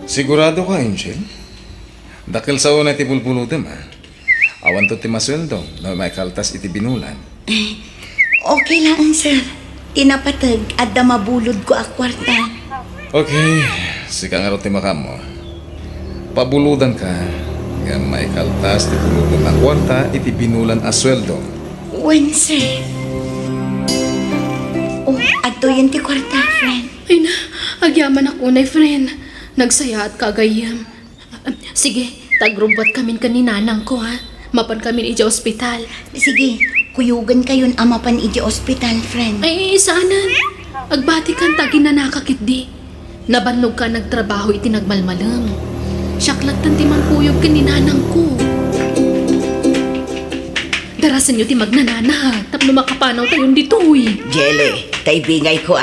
Sigurado ka, Angel? Dakil sa una ti bulbuludem, ha? Awan to ti masweldo na may kaltas iti binulan.
Okay lang, sir. Tinapatag at mabulod ko a kwarta.
Okay, sika nga ti makamo. Pabuludan ka, nga may kaltas ti buludem ang kwarta iti binulan a sweldo.
When, sir? Oh, ato yan ti kwarta, friend.
Ay na, agyaman ako na, friend. Nagsaya at kagayam. Sige, tagrumbat kami kaninanang ko, ha? Mapan kami ija ospital.
Sige, kuyugan kayon amapan iji ospital, friend.
Ay, saanan. Agbati kan tagi na nakakit di. Nabanlog ka nagtrabaho iti nagmalmalang. Syaklat tanti man kuyog kaninanang ko. Darasan nyo ti magnanana. Tapno makapanaw tayon dito, eh.
Jelly, tay bingay ko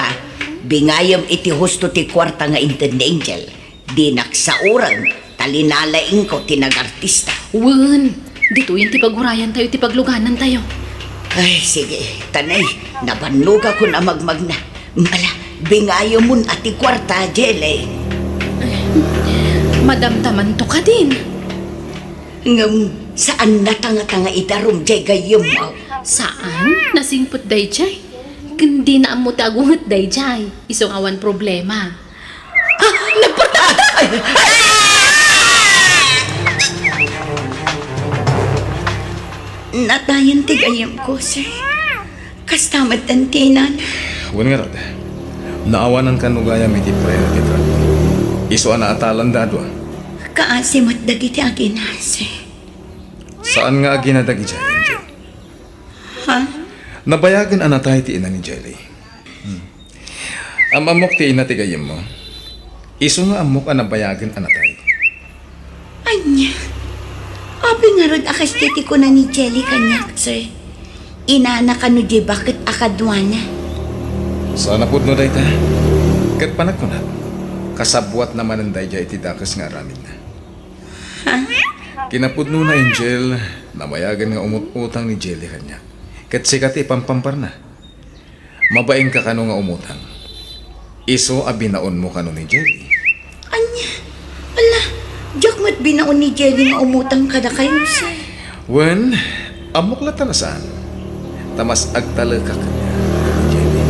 Bingayam iti husto ti kwarta nga Indian Angel. Di naksauran, talinalaing ko tinagartista.
Wen, dito yun ti pagurayan tayo, ti pagluganan tayo.
Ay, sige, tanay, nabanluga ko na magmagna. Mala, bingayo mun ati kwarta, Jelly.
Madamdaman to ka din.
Ngam, saan na tanga-tanga itarom, jay gayom mo?
Saan? Nasingpot day jay? Kundi na mo tagungot day jay. Isong awan problema.
Natayan ti gayam ko, sir. Kastamad tantinan.
Wan nga rad, naawanan ka nugayam iti prayer ti trap. Iso na atalan dadwa.
Kaasimot dagiti agina, sir.
Saan nga ginadag iti Angel?
Ha?
Nabayagan anatay ti ina ni Jelly. Amok ti ina ti gayam mo. Iso nga amok anabayagan anatay.
Anya. Abi nga rod akas titi ko na ni Jelly kanyak, sir. Inana ka no di bakit akadwana.
Sana pud no day ta. Kat panak ko na. Kasabwat naman ang dayja iti dakas nga aramid na.
Ha?
Kinapudno na Angel, namayagan nga umutang ni Jelly kanya. Kat sikat ipampampar na. Mabaing ka kano nga umutang. Iso abinaon mo kano ni Jelly.
Anya. Ala, diyak mo't binaon ni Jelly nga umutang kada kayo, sir.
Wen, amok la talasan. Tamas agtalaga kanya ni Jelly.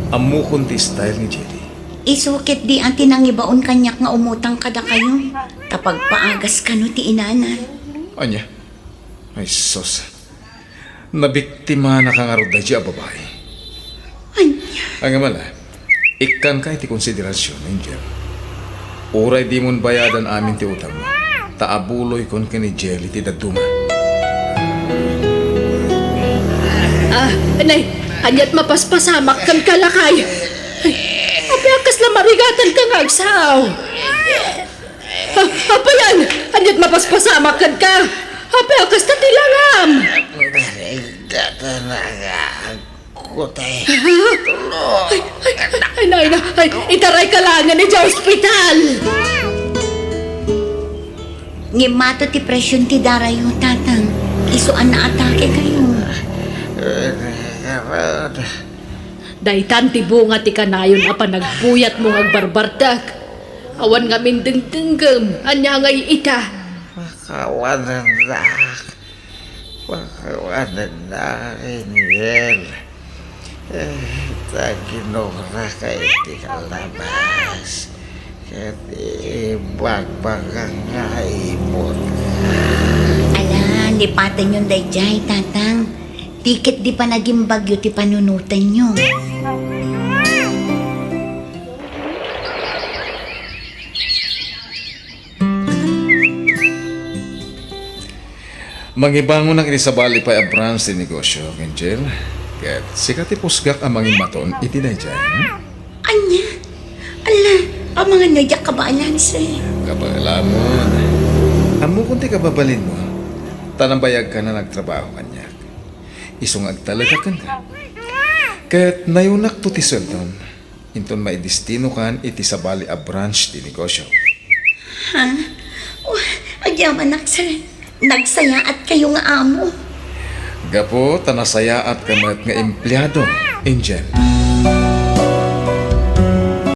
Amukon ti style ni Jelly.
Isukit di ang tinangibaon kanyak nga umutang kada kayo. Kapag paagas ka no ti inanan.
Anya? Ay sos. Nabiktima na kang arod na siya babae.
Anya.
Ang amala, ikan ka iti konsiderasyon, Angel. Uray di mon bayadan amin ti utang mo. Taabuloy kon ka ni Jelly ti daduma.
Anay, anyat mapaspasamak kan kalakay. Ay, apiakas na marigatan ka nga agsaw. Apayan, anyat mapaspasamak kan ka. Apiakas na tilangam. Ay, nay, itaray ka lang ni sa ospital.
Ngimato ti presyon ti darayo, tatang. Isuan na atake kayo.
Daytan ti bunga ti kanayon apa nagpuyat mo agbarbardak. Awan nga min dengdenggem, anya ngay ita.
Pakawanan na, Angel. Taginora kay ti kalabas. Kati bagbagang nga imot.
Ala, lipatan yung dayjay, tatang. Tiket di pa naging bagyo ti panunutan nyo.
Mangibangon ang inisabali pa a branch ti negosyo, Angel. Kat sikat ipusgak ang mangin maton iti dayjay.
Anya? Ala, ang mga nadyak kabalan, sir.
Kabalamon. Amo kung ti kababalin mo, tanambayag ka na nagtrabaho kanya. Isong agtalaga kan ka. Kat nayunak to ti seldom, inton maidistino kan iti sabali a branch ti negosyo.
Ha? Agyaman nak, sir. Nagsaya at kayo nga amo.
Gapo tanasaya at kamat nga empleyado, Angel.